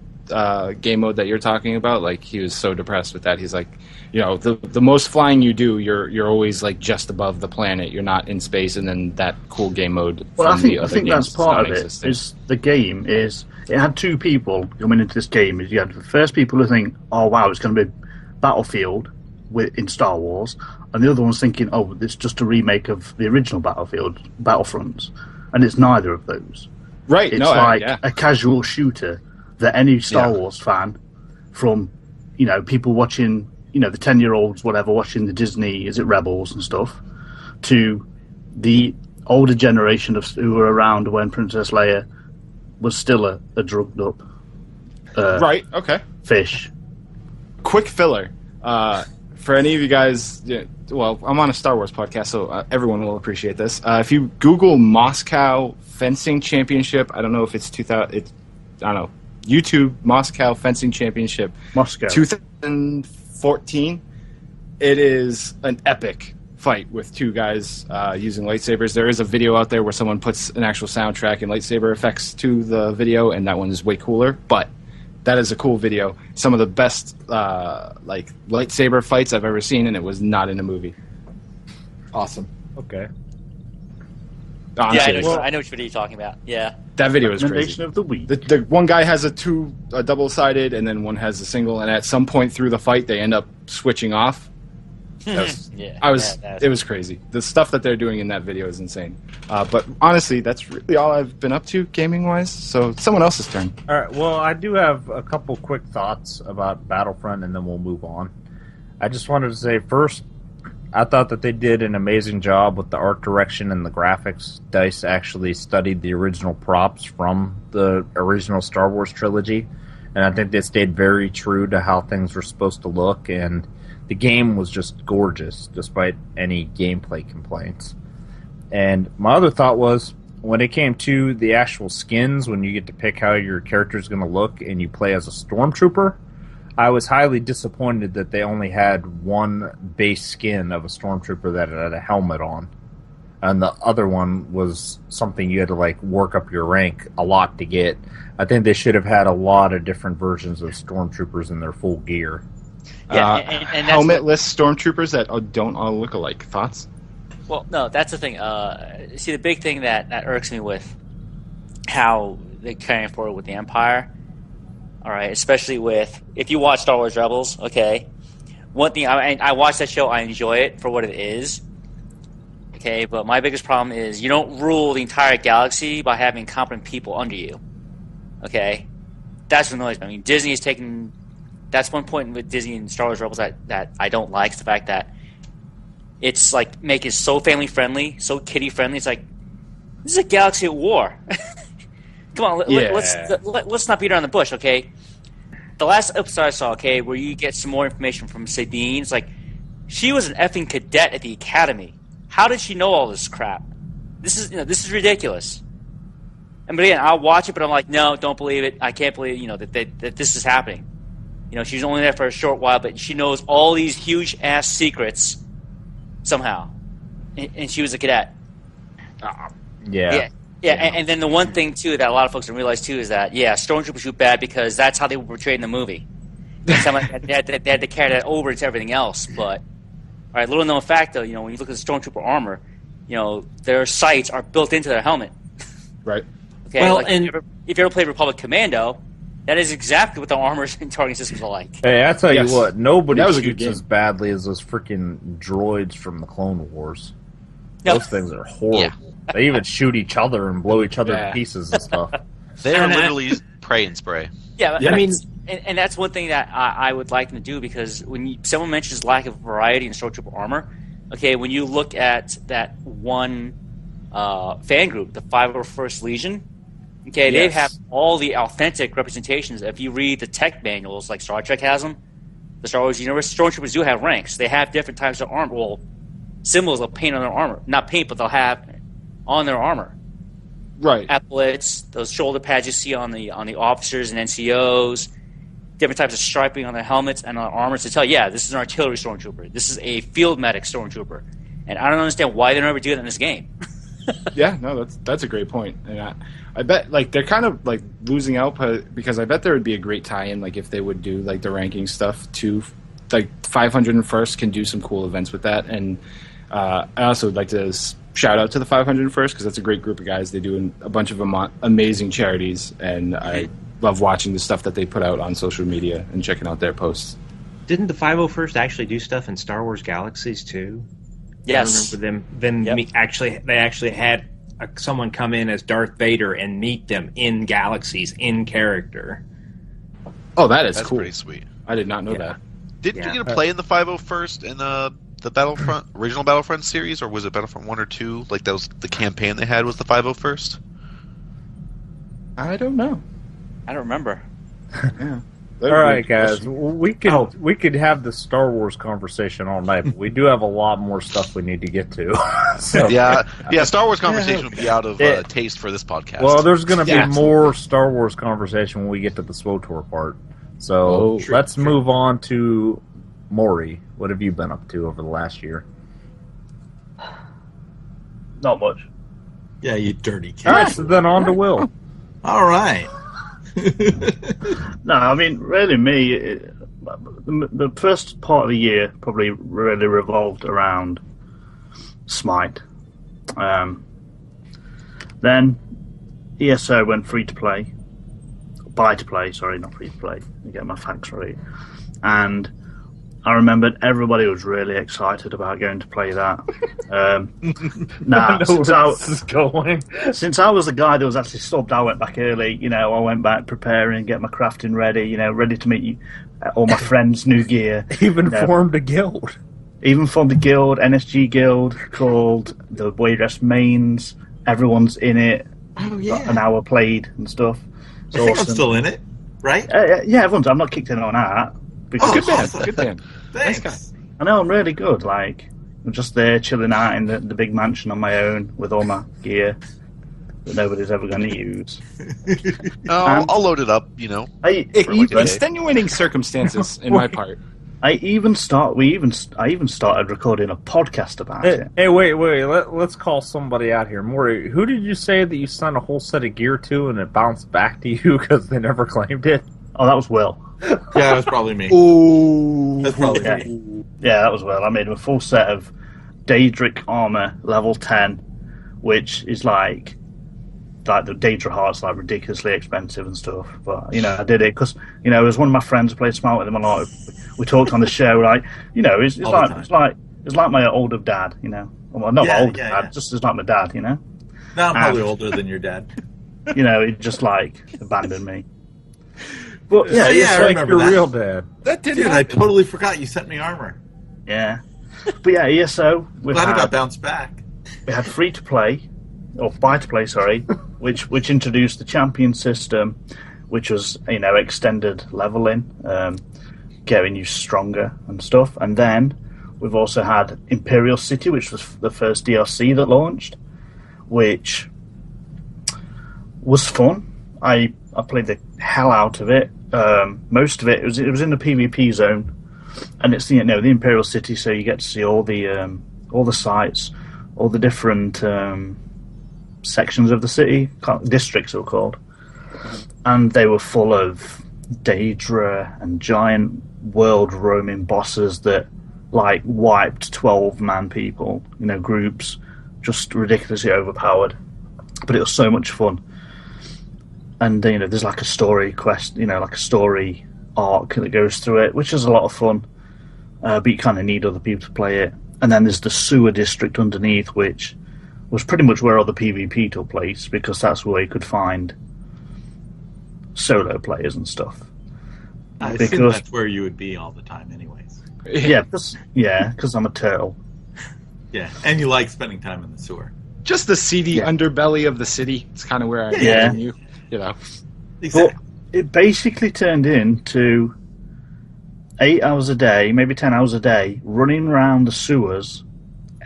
game mode that you're talking about, like, he was so depressed with that. He's like, the most flying you do, you're always like just above the planet. You're not in space, and then that cool game mode. Well, I think that's part of it. Is the game is it had two people coming into this game. Is you had the first people who think, oh wow, it's going to be Battlefield in Star Wars, and the other one's thinking, oh, it's just a remake of the original Battlefronts, and it's neither of those. Right? It's a casual shooter that any Star Wars fan, from people watching, the 10-year-olds, whatever, watching the Disney, is it Rebels and stuff, to the older generation of who were around when Princess Leia was still a drugged up fish. Quick filler. For any of you guys, well, I'm on a Star Wars podcast, so everyone will appreciate this. If you Google Moscow Fencing Championship, I don't know if it's 2000. I don't know. YouTube Moscow Fencing Championship, Moscow 2014. It is an epic fight with two guys using lightsabers. There is a video out there where someone puts an actual soundtrack and lightsaber effects to the video, and that one is way cooler. But that is a cool video. Some of the best lightsaber fights I've ever seen, and it was not in a movie. Awesome. Okay. Honestly, I know which video you're talking about. Yeah. That video is crazy. Of the week. The one guy has a double-sided, and then one has a single, and at some point through the fight, they end up switching off. It was crazy. The stuff that they're doing in that video is insane. But honestly, that's really all I've been up to gaming-wise, so it's someone else's turn. All right, well, I do have a couple quick thoughts about Battlefront, and then we'll move on. I just wanted to say, first, I thought that they did an amazing job with the art direction and the graphics. DICE actually studied the original props from the original Star Wars trilogy, and I think they stayed very true to how things were supposed to look, and the game was just gorgeous, despite any gameplay complaints. And my other thought was, when it came to the actual skins, when you get to pick how your character is going to look and you play as a stormtrooper, I was highly disappointed that they only had one base skin of a stormtrooper that had a helmet on. And the other one was something you had to work up your rank a lot to get. I think they should have had a lot of different versions of stormtroopers in their full gear. Yeah, and helmetless stormtroopers that don't all look alike. Thoughts? Well, no, that's the thing. See, the big thing that irks me with how they're carrying forward with the Empire, all right, especially with, if you watch Star Wars Rebels, okay, one thing, I watch that show, I enjoy it for what it is, okay, but my biggest problem is you don't rule the entire galaxy by having competent people under you, okay? That's what annoys me. I mean, Disney is taking... That's one point with Disney and Star Wars Rebels that I don't like, is the fact that it's make it so family friendly, so kiddie friendly. It's like, this is a galaxy at war. Come on, let's not beat around the bush, okay? The last episode I saw, okay, where you get some more information from Sabine, it's like, she was an effing cadet at the academy. How did she know all this crap? This is ridiculous. And but again, I'll watch it, but I'm like, no, don't believe it. I can't believe that this is happening. She's only there for a short while, but she knows all these huge-ass secrets somehow. And she was a cadet. Yeah. And then the one thing, too, that a lot of folks don't realize, too, is that, stormtroopers shoot bad because that's how they were portrayed in the movie. They had to carry that over to everything else. But, all right, little known fact, though, when you look at the stormtrooper armor, their sights are built into their helmet. Right. Okay, well, if you ever played Republic Commando, that is exactly what the armors and targeting systems are like. Hey, I tell you what, nobody shoots as badly as those freaking droids from the Clone Wars. No. Those things are horrible. Yeah. They even shoot each other and blow each other to pieces and stuff. They are literally spray and spray. Yeah, I mean, and that's one thing that I would like them to do, because when someone mentions lack of variety in stormtrooper armor, okay, when you look at that one fan group, the 501st Legion. Okay, they have all the authentic representations. If you read the tech manuals, like Star Trek has them, the Star Wars universe, stormtroopers do have ranks. They have different types of armor, well, symbols of paint on their armor. Not paint, but they'll have on their armor. Right. Epaulets, those shoulder pads you see on the officers and NCOs, different types of striping on their helmets and on armor to tell, this is an artillery stormtrooper. This is a field medic stormtrooper. And I don't understand why they never do it in this game. Yeah, no, that's a great point. And I bet like they're kind of like losing out because I bet there would be a great tie-in like if they would do like the ranking stuff too. Like 501st can do some cool events with that, and I also would like to shout out to the 501st because that's a great group of guys. They do a bunch of amazing charities, and I love watching the stuff that they put out on social media and checking out their posts. Didn't the 501st actually do stuff in Star Wars Galaxies too? Yes. I remember them. They actually had someone come in as Darth Vader and meet them in Galaxies in character. Oh, that's cool. That's pretty sweet. I did not know that. Didn't you get to play in the 501st in the Battlefront original Battlefront series, or was it Battlefront 1 or 2? Like that was the campaign they had was the 501st. I don't know. I don't remember. Yeah. All right, guys. We could have the Star Wars conversation all night, but we do have a lot more stuff we need to get to. So. Yeah. Star Wars conversation would be out of taste for this podcast. Well, there's going to be more Star Wars conversation when we get to the SWTOR part. So let's move on to Maury. What have you been up to over the last year? Not much. Yeah, you dirty kid. All right, so then on to Will. All right. No, I mean, really, the first part of the year probably really revolved around Smite. Then ESO went free to play, buy to play. Sorry, not free to play. I get my facts right. And I remembered everybody was really excited about going to play that. Since I was the guy that was actually subbed, I went back early. I went back preparing, get my crafting ready. Ready to meet all my friends' new gear. Even formed a guild. NSG guild called the Wayrest Mains. Everyone's in it. Oh yeah. An hour played and stuff. It's I think awesome. I'm still in it, right? Yeah, everyone's. I'm not kicked in on that. Good man. Thanks. Nice. I know I'm really good. Like I'm just there chilling out in the big mansion on my own with all my gear that nobody's ever going to use. I'll load it up. Extenuating circumstances in my part. I even started recording a podcast about it. Hey, wait. Let's call somebody out here. Maury, who did you say that you sent a whole set of gear to and it bounced back to you because they never claimed it? Oh, that was Will. Yeah, that was probably me. Ooh. That's probably me. Yeah, that was Will. I made him a full set of Daedric armor, level 10, which is like the Daedra heart's like ridiculously expensive and stuff. But I did it because it was one of my friends who played Smart with him a lot. We talked on the show, like it's like my older dad. Well, not my older dad, just as like my dad. No, I'm probably older than your dad. He just like abandoned me. But I remember your real dad. That did. Dude, I totally forgot you sent me armor. Yeah, but ESO. Glad it got bounced back. We had free to play, or buy to play, sorry, which introduced the champion system, which was extended leveling, getting you stronger and stuff. And then we've also had Imperial City, which was the first DLC that launched, which was fun. I played the hell out of it. Most of it was in the PvP zone, and it's the Imperial City, so you get to see all the sites, all the different sections of the city, districts they were called, and they were full of Daedra and giant world roaming bosses that like wiped 12-man people, groups, just ridiculously overpowered. But it was so much fun. And there's like a story quest, like a story arc that goes through it, which is a lot of fun. But you kind of need other people to play it. And then there's the sewer district underneath, which was pretty much where all the PvP took place, because that's where you could find solo players and stuff. I assume that's where you would be all the time, anyways. Yeah, because I'm a turtle. Yeah, and you like spending time in the sewer. Just the seedy underbelly of the city. It's kind of where I am you know. But it basically turned into 8 hours a day, maybe 10 hours a day, running around the sewers,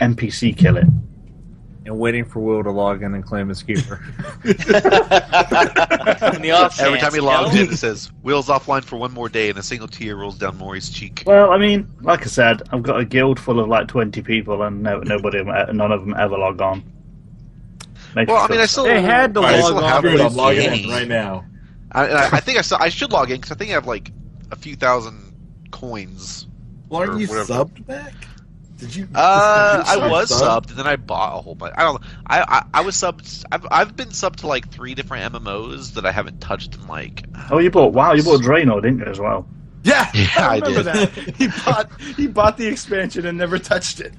NPC killing. And waiting for Will to log in and claim his keeper. Every time he logs in, it says, Will's offline for one more day, and a single tear rolls down Maury's cheek. Well, I mean, like I said, I've got a guild full of like 20 people, and none of them ever log on. Well, I mean, I still... They had to log on. I'm logging in right now. I think I should log in, because I think I have like a few thousand coins. Well, aren't you subbed back? Did you? I was subbed, and then I bought a whole bunch. I don't know. I was subbed. I've been subbed to like 3 different MMOs that I haven't touched in like. Oh, you bought Draenor, didn't you, as well? Yeah, I did. remember that. He bought the expansion and never touched it.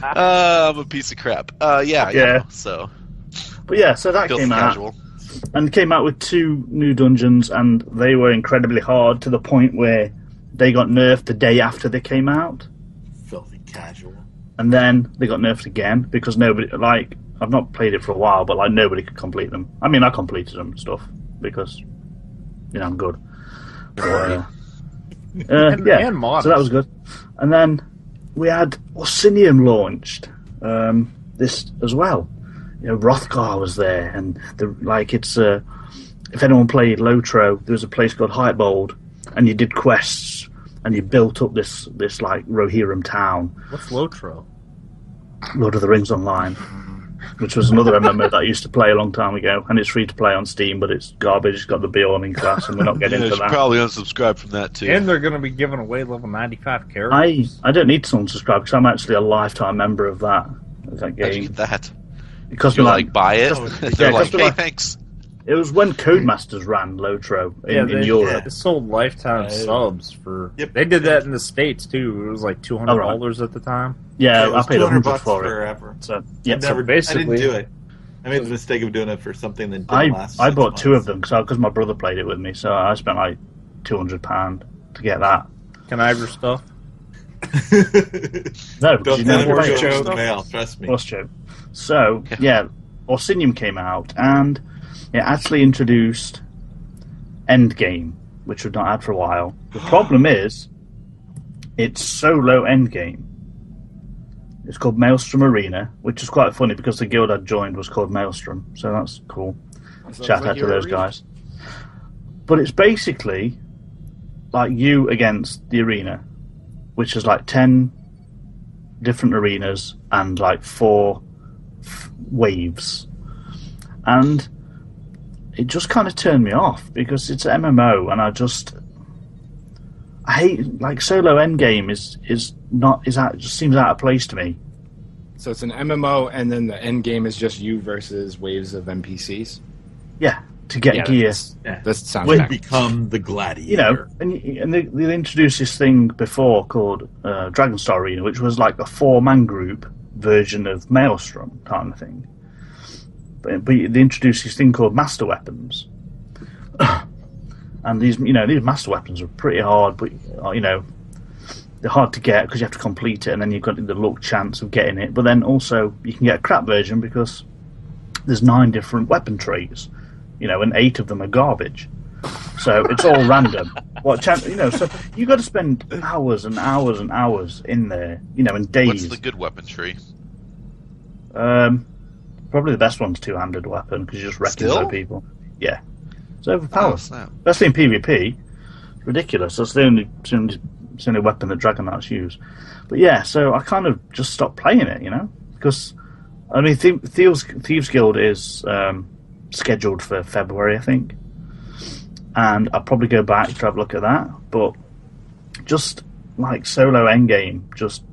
I'm a piece of crap. Yeah. So. But yeah, so that came out, and came out with 2 new dungeons, and they were incredibly hard to the point where they got nerfed the day after they came out. Filthy casual. And then they got nerfed again because nobody, like, I've not played it for a while, but like nobody could complete them. I mean, I completed them and stuff because, you know, I'm good. But, yeah, so that was good. And then we had Orsinium launched this as well. You know, Hrothgar was there, and if anyone played Lotro, there was a place called Heightbold, and you did quests, and you built up this like Rohirrim town. What's Lotro? Lord of the Rings Online, which was another MMO that I used to play a long time ago, and it's free to play on Steam, but it's garbage. It's got the Bjorn in class, and we're not getting into that. Probably unsubscribe from that too. And they're going to be giving away level 95 characters. I don't need to unsubscribe because I'm actually a lifetime member of that game. How'd you get that? Because you like buy it? They're like, hey, thanks. It was when Codemasters ran Lotro in Europe. They sold lifetime subs for. Yep. They did that in the States too. It was like $200 at the time. Yeah, I paid $100 for it. Forever. So basically, I didn't do it. I made the mistake of doing it for something that didn't last. I bought 2 of them because my brother played it with me. So I spent like £200 to get that. Can I have your stuff? No, don't never show the mail. Trust me. So yeah, Orsinium came out and it actually introduced endgame, which we've not had for a while. The problem is, it's solo endgame. It's called Maelstrom Arena, which is quite funny because the guild I joined was called Maelstrom, so that's cool. Shout out to those guys. But it's basically like you against the arena, which is like 10 different arenas and like 4 waves. And it just kind of turned me off because it's an MMO, and I hate like solo endgame is just seems out of place to me. So it's an MMO, and then the end game is just you versus waves of NPCs. Yeah, to get gear. That sounds. When become the gladiator. You know, and they introduced this thing before called Dragonstar Arena, which was like a 4-man group version of Maelstrom kind of thing. But they introduced this thing called Master Weapons. And these master weapons are pretty hard, but they're hard to get because you have to complete it, and then you've got the luck chance of getting it. But then also you can get a crap version because there's 9 different weapon traits, and 8 of them are garbage. So it's all random. What chance? So you got to spend hours and hours and hours in there, and days. What's the good weapon tree? Probably the best one's 2-handed weapon because you're just wrecking other people. Yeah. It's overpowered. Especially in PvP. It's ridiculous. That's the only weapon that Dragon Knights use. But yeah, so I kind of just stopped playing it, because I mean, Thieves Guild is scheduled for February, I think, and I'll probably go back to have a look at that. But just like solo endgame, just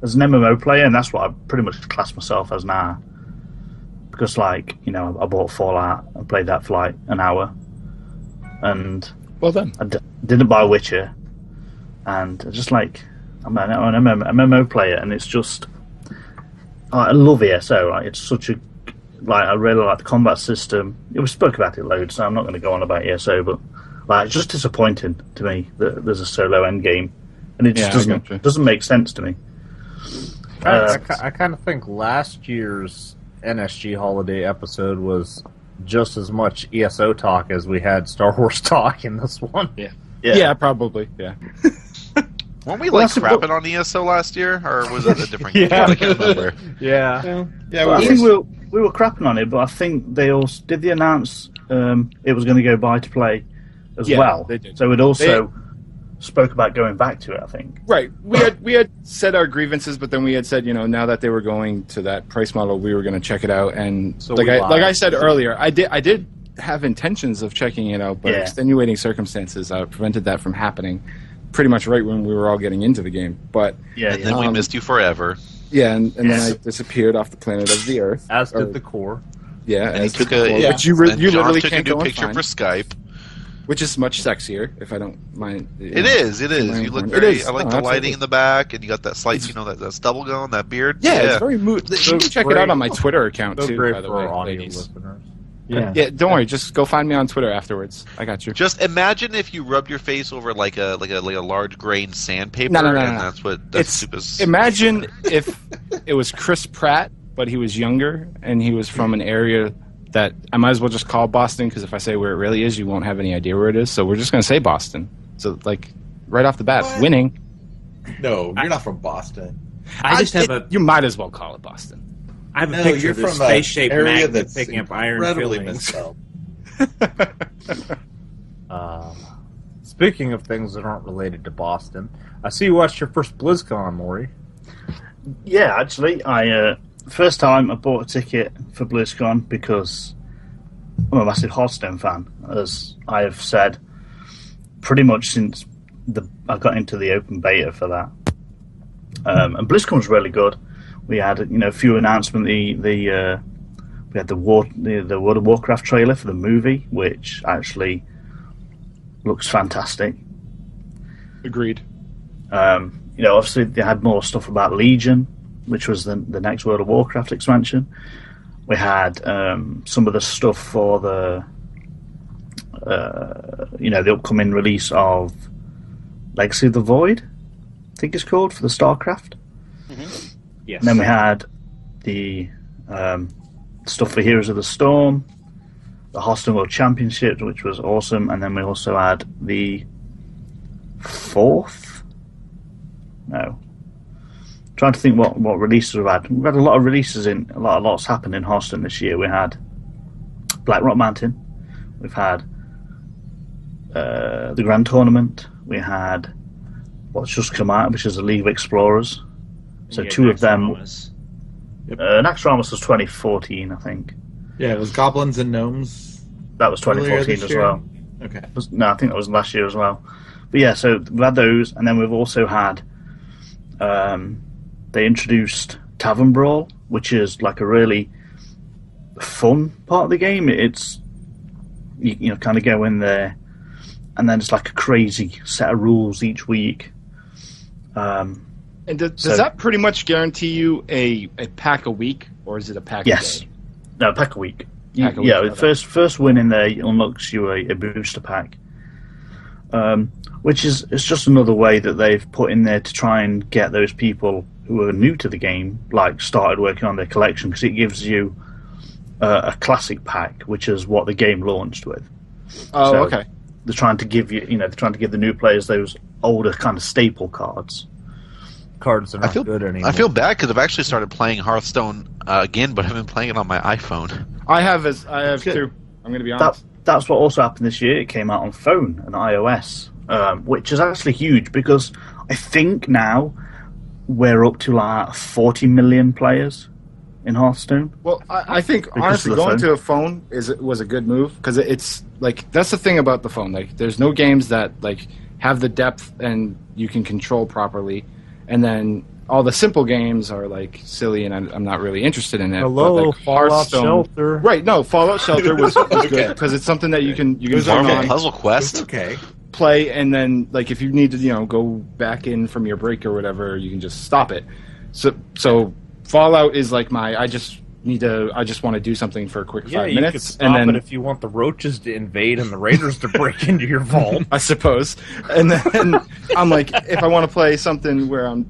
as an MMO player, and that's what I pretty much class myself as now. Because I bought Fallout and played that for like an hour. And well done. I didn't buy Witcher, and just like I'm an MMO player, and it's just I love ESO. Like it's such a I really like the combat system. We spoke about it loads, so I'm not going to go on about ESO, but it's just disappointing to me that there's a solo end game, and it just doesn't make sense to me. I kind of think last year's NSG holiday episode was just as much ESO talk as we had Star Wars talk in this one. Yeah, probably. Yeah. Weren't we crapping on ESO last year, or was it a different game? Yeah. I can't remember. Yeah. I think we were crapping on it, but I think they also did announce it was going to go buy to play as well. They did. So it also spoke about going back to it, I think. Right. We had said our grievances, but then we had said, now that they were going to that price model, we were going to check it out. And So like I said earlier, I did have intentions of checking it out, but extenuating circumstances prevented that from happening. Pretty much right when we were all getting into the game, but and then we missed you forever. Yeah, and then I disappeared off the planet of the Earth. As did the core. Yeah, and he took which you literally took can't a new go and picture find. for Skype. Which is much sexier, if I don't mind. It is. You look very. I like the lighting in the back, and you got that slight, that stubble going, that beard. Yeah, it's very mood. You can check it out on my Twitter account So too. great By the for way, our audio ladies. listeners. Yeah, don't worry. Just go find me on Twitter afterwards. I got you. Just imagine if you rubbed your face over like a large grain sandpaper, No. and that's super. Imagine if it was Chris Pratt, but he was younger and he was from an area that I might as well just call Boston, because if I say where it really is, you won't have any idea where it is. So we're just gonna say Boston. So right off the bat, winning. No, you're not from Boston. You might as well call it Boston. I have a picture of this space-shaped area magnet that's picking up iron incredibly fillings. misspelled. Speaking of things that aren't related to Boston, I see you watched your first BlizzCon, Maury. Yeah, actually, first time I bought a ticket for BlizzCon because I'm a massive Hearthstone fan, as I have said pretty much since I got into the open beta for that. And BlizzCon was really good. We had a few announcements. We had the World of Warcraft trailer for the movie, which actually looks fantastic. Agreed. Obviously they had more stuff about Legion, which was the next World of Warcraft expansion. We had some of the stuff for the upcoming release of Legacy of the Void, I think it's called, for the StarCraft. Mm-hmm. Yes. And then we had the stuff for Heroes of the Storm, the Hearthstone World Championship, which was awesome, and then we also had the trying to think what releases we've had. We've had a lot of releases lots happened in Hearthstone this year. We had Blackrock Mountain, we've had the Grand Tournament, we had what's just come out, which is the League of Explorers. So two of them. Naxxramas was 2014, I think. Yeah, it was Goblins and Gnomes. That was 2014 as well. Okay. No, I think that was last year as well. But yeah, so we've had those, and then we've also had. They introduced Tavern Brawl, which is like a really fun part of the game. It's you kind of go in there, and then it's like a crazy set of rules each week. And does that pretty much guarantee you a pack a week, or is it a pack a day? No, pack a week. Okay. First win in there unlocks you a booster pack, which is it's just another way that they've put in there to try and get those people who are new to the game, started working on their collection, because it gives you a classic pack, which is what the game launched with. Oh, so okay. They're trying to give the new players those older kind of staple cards. Cards that aren't good anymore. I feel bad because I've actually started playing Hearthstone again, but I've been playing it on my iPhone. I have too. I'm going to be honest. That's what also happened this year. It came out on phone and iOS, which is actually huge because I think now we're up to 40 million players in Hearthstone. Well, I think honestly going to a phone was a good move, because it's that's the thing about the phone. There's no games that have the depth and you can control properly, and then all the simple games are silly, and I'm not really interested in it. Hello, but, Fallout Shelter. Right? No, Fallout Shelter was good because it's something that you can turn on, Puzzle Quest. Okay. play, and then if you need to go back in from your break or whatever, you can just stop it. So Fallout is I just want to do something for a quick 5 minutes. You could stop it if you want the roaches to invade and the raiders to break into your vault. I suppose. And then I'm if I want to play something where I'm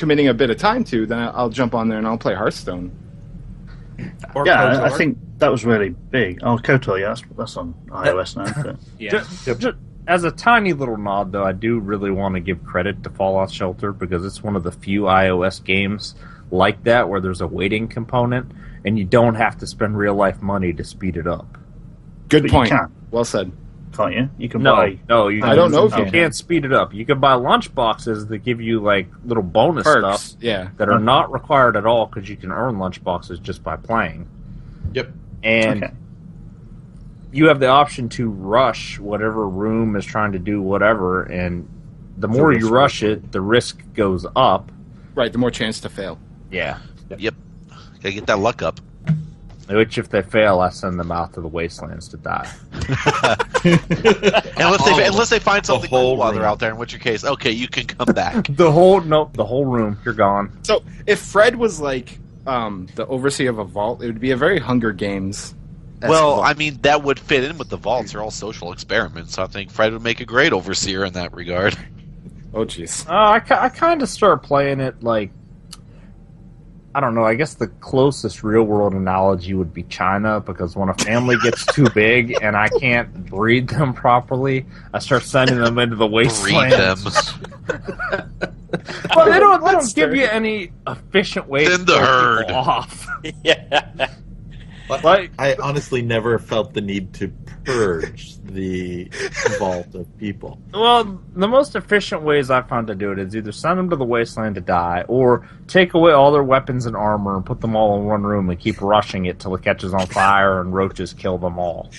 committing a bit of time to, then I'll jump on there and I'll play Hearthstone. Or Yeah, KOTOR. I think that was really big. Oh, KOTOR, yeah, that's on iOS now. But... Yeah. Just as a tiny little nod, though, I do really want to give credit to Fallout Shelter because it's one of the few iOS games like that where there's a waiting component and you don't have to spend real life money to speed it up. Good But point. you can. Well said. Can't you? You can No, buy... no, you I don't know if you can't speed it up. You can buy lunch boxes that give you like little bonus Perks, stuff yeah. that are not required at all because you can earn lunch boxes just by playing. Yep. And you have the option to rush whatever room is trying to do whatever, and the more you rush it, the risk goes up. Right, the more chance to fail. Yeah. Yep. Gotta get that luck up. Which, if they fail, I send them out to the wastelands to die. Unless they find something cool while they're room. out there, in which case, okay, you can come back. The whole room, you're gone. So, if Fred was like the overseer of a vault, it would be a very Hunger Games. Well, I mean, that would fit in with the vaults. They're all social experiments, so I think Fred would make a great overseer in that regard. Oh, jeez. I kind of start playing it like, I don't know, I guess the closest real-world analogy would be China, because when a family gets too big and I can't breed them properly, I start sending them into the wasteland. Well, they don't give you any efficient way Thin to the kill herd. people off. Yeah. But I honestly never felt the need to purge the vault of people. Well, the most efficient ways I've found to do it is either send them to the wasteland to die, or take away all their weapons and armor and put them all in one room and keep rushing it till it catches on fire and roaches kill them all.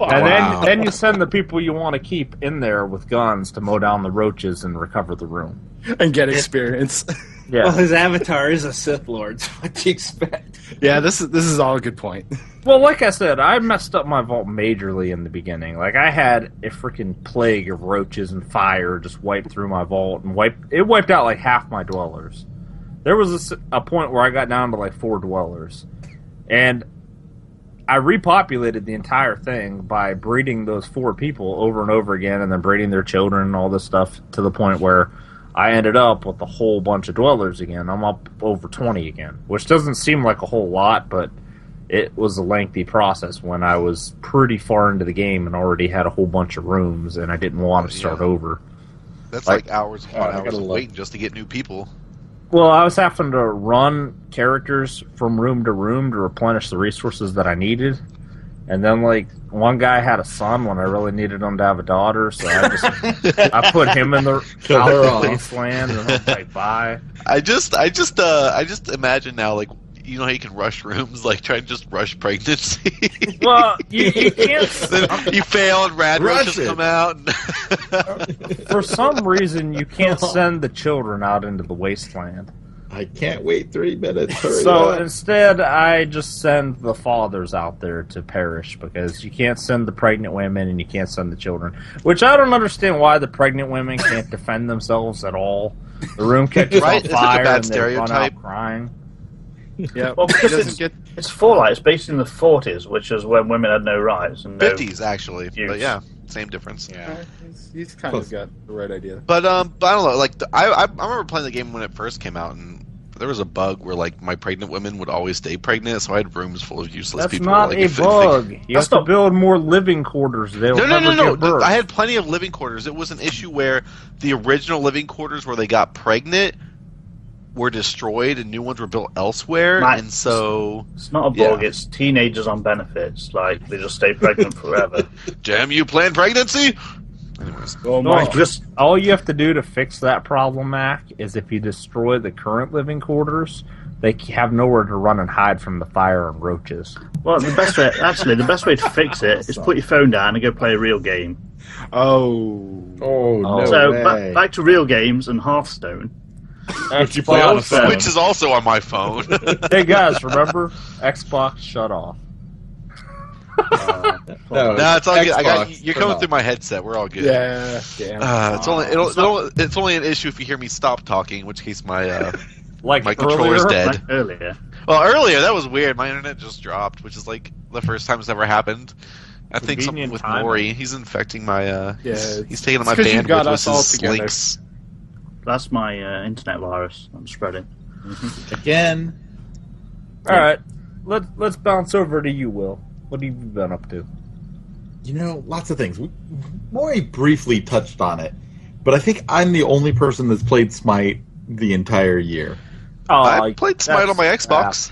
And then you send the people you want to keep in there with guns to mow down the roaches and recover the room. And get experience. Yeah. Well, his avatar is a Sith Lord, so what do you expect? Yeah, this is all a good point. Well, like I said, I messed up my vault majorly in the beginning. Like, I had a freaking plague of roaches and fire just wiped through my vault, and wiped out like half my dwellers. There was a point where I got down to like 4 dwellers, and I repopulated the entire thing by breeding those 4 people over and over again, and then breeding their children and all this stuff to the point where I ended up with a whole bunch of dwellers again. I'm up over 20 again, which doesn't seem like a whole lot, but it was a lengthy process when I was pretty far into the game and already had a whole bunch of rooms, and I didn't want to start over. That's like hours upon hours of look. waiting just to get new people. Well, I was having to run characters from room to replenish the resources that I needed. And then, like, one guy had a son when I really needed him to have a daughter, so I put him in the wasteland and I'm like, bye. I just imagine now, like, you know how you can rush rooms, like try and just rush pregnancy. Well, you can't. Then you fail and rad roaches come out. And for some reason, you can't send the children out into the wasteland. I can't wait 3 minutes. Hurry So up. instead, I just send the fathers out there to perish, because you can't send the pregnant women and you can't send the children. Which I don't understand why the pregnant women can't defend themselves at all. The room catches Right? on Is that a fire bad and they run stereotype? out crying. Yeah, Well, because it's Fallout. It's based in the 40s, which is when women had no rights. And no 50s actually, use. but yeah, same difference. Yeah, he's kind of got the right idea. But I don't know. Like I remember playing the game when it first came out, and there was a bug where like my pregnant women would always stay pregnant, so I had rooms full of useless That's people. not like, a bug. You have to build more living quarters. They'll No. never give birth. I had plenty of living quarters. It was an issue where the original living quarters where they got pregnant were destroyed and new ones were built elsewhere, Matt, and so it's not a bug. It's teenagers on benefits. Like they just stay pregnant forever. Damn you, planned pregnancy. Anyways, All you have to do to fix that problem, Mac, is if you destroy the current living quarters, they have nowhere to run and hide from the fire and roaches. Well, the best way to fix it is put your phone down and go play a real game. No So way. back to real games and Hearthstone. Which you play on a phone. Which is also on my phone. Hey guys, remember? Xbox shut off. No, it's all good. Xbox, You're turn coming off. through my headset. We're all good. Yeah, damn. It's only an issue if you hear me stop talking, in which case my Like my controller's earlier? dead. Like earlier. Well, earlier that was weird. My internet just dropped, which is like the first time it's ever happened. I think something Convenient with timing. Maury. He's infecting my. Yeah, he's taking my it's 'cause you got bandwidth with us all his together. links. That's my internet virus I'm spreading. Again. All right, let's bounce over to you, Will. What have you been up to? You know, lots of things. Maury briefly touched on it, but I think I'm the only person that's played Smite the entire year. Oh, I played Smite on my Xbox.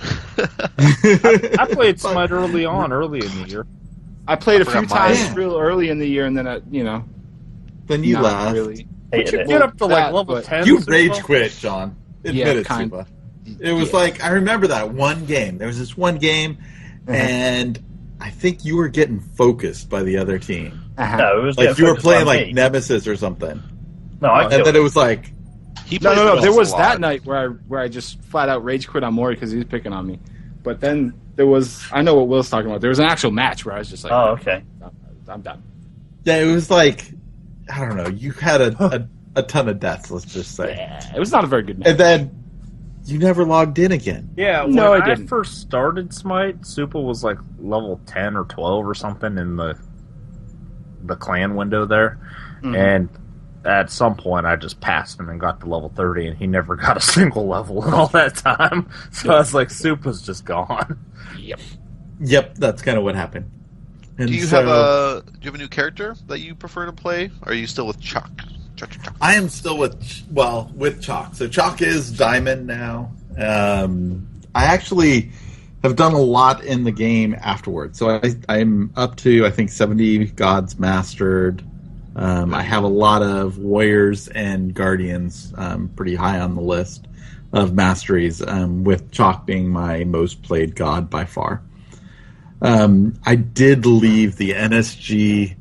I played Smite early in the year. I played a few times Yeah. real early in the year, and then Then you not left. really. Did you get up to like level 10? You Super? rage quit, John. Admit it, kind Suba. It was like, I remember that one game. There was this one game, and I think you were getting focused by the other team. No, it was Like you were playing by like me. Nemesis or something. No, I And killed then him. it was like, No. There was that night where I just flat out rage quit on Maury because he was picking on me. But then there was, I know what Will's talking about. There was an actual match where I was just like, Oh, okay. I'm done. yeah, it was like, I don't know. You had a ton of deaths, let's just say. Yeah, it was not a very good match. And then you never logged in again. Yeah, when No, I I didn't. first started Smite, Supa was like level 10 or 12 or something in the clan window there. And at some point I just passed him and got to level 30, and he never got a single level in all that time. So I was like, Supa's just gone. Yep, that's kind of what happened. And Do you have a new character that you prefer to play? Or are you still with Chuck? Chuck. I am still with Chalk. So Chalk is Diamond now. I actually have done a lot in the game afterwards. So I'm up to, I think, 70 gods mastered. I have a lot of warriors and guardians pretty high on the list of masteries, with Chalk being my most played god by far. I did leave the NSG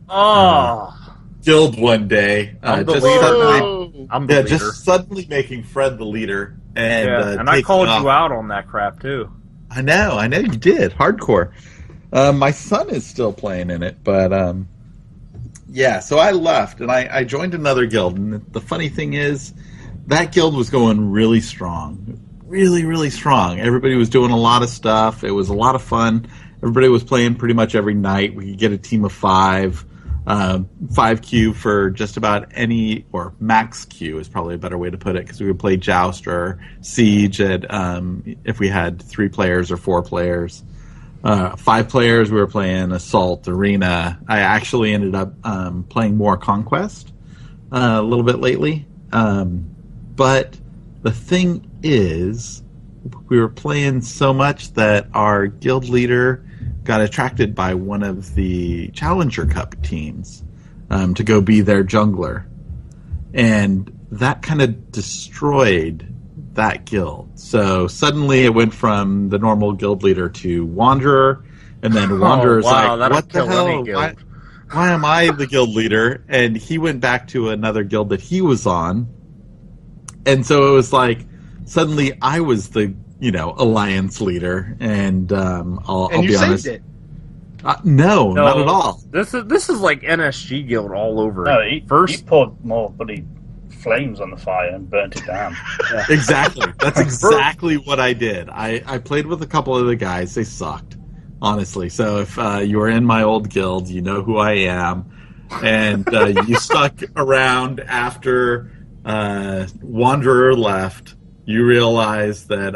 guild one day. I'm the just leader suddenly, now. I'm the leader. just suddenly making Fred the leader. And, and I called taking you off. out on that crap too. I know you did. Hardcore. My son is still playing in it, but yeah, so I left and I joined another guild. And the funny thing is, that guild was going really strong. Really, really strong. Everybody was doing a lot of stuff. It was a lot of fun. Everybody was playing pretty much every night. We could get a team of 5. 5Q for just about any, or max Q is probably a better way to put it, because we would play Joust or Siege at, if we had 3 players or 4 players. 5 players, we were playing Assault, Arena. I actually ended up playing more Conquest a little bit lately. But the thing is, we were playing so much that our guild leader got attracted by one of the Challenger Cup teams to go be their jungler. And that kind of destroyed that guild. So suddenly it went from the normal guild leader to Wanderer, and then Wanderer's like, what the hell? Why am I the guild leader? And he went back to another guild that he was on. And so it was like, suddenly I was the, alliance leader, and I'll be honest. Saved it. No, not at all. This is like NSG Guild all over. No, he poured more bloody flames on the fire and burnt it down. Exactly. That's exactly what I did. I played with a couple of the guys. They sucked, honestly. So if you were in my old guild, you know who I am. And you stuck around after Wanderer left. You realize that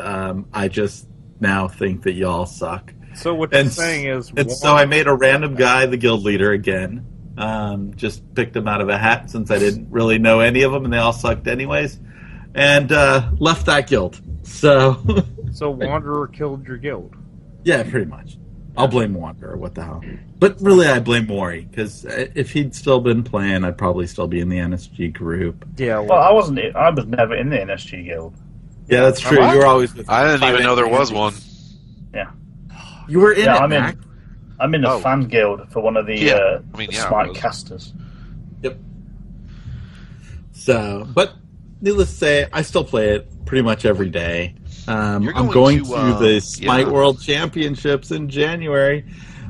I just now think that y'all suck. So what you're saying is... So I made a random guy the guild leader again. Just picked him out of a hat since I didn't really know any of them, and they all sucked anyways. And left that guild. So So Wanderer killed your guild? Yeah, pretty much. I'll blame Wanderer, what the hell. But really, I blame Maury, because if he'd still been playing, I'd probably still be in the NSG group. Yeah, well, I was never in the NSG guild. Yeah, that's true. You were always with I didn't even know there was one. Yeah. You were in it, Mac. I'm in the fan guild for one of the Smite casters. Yep. So, but needless to say, I still play it pretty much every day. I'm going to the Smite World Championships in January.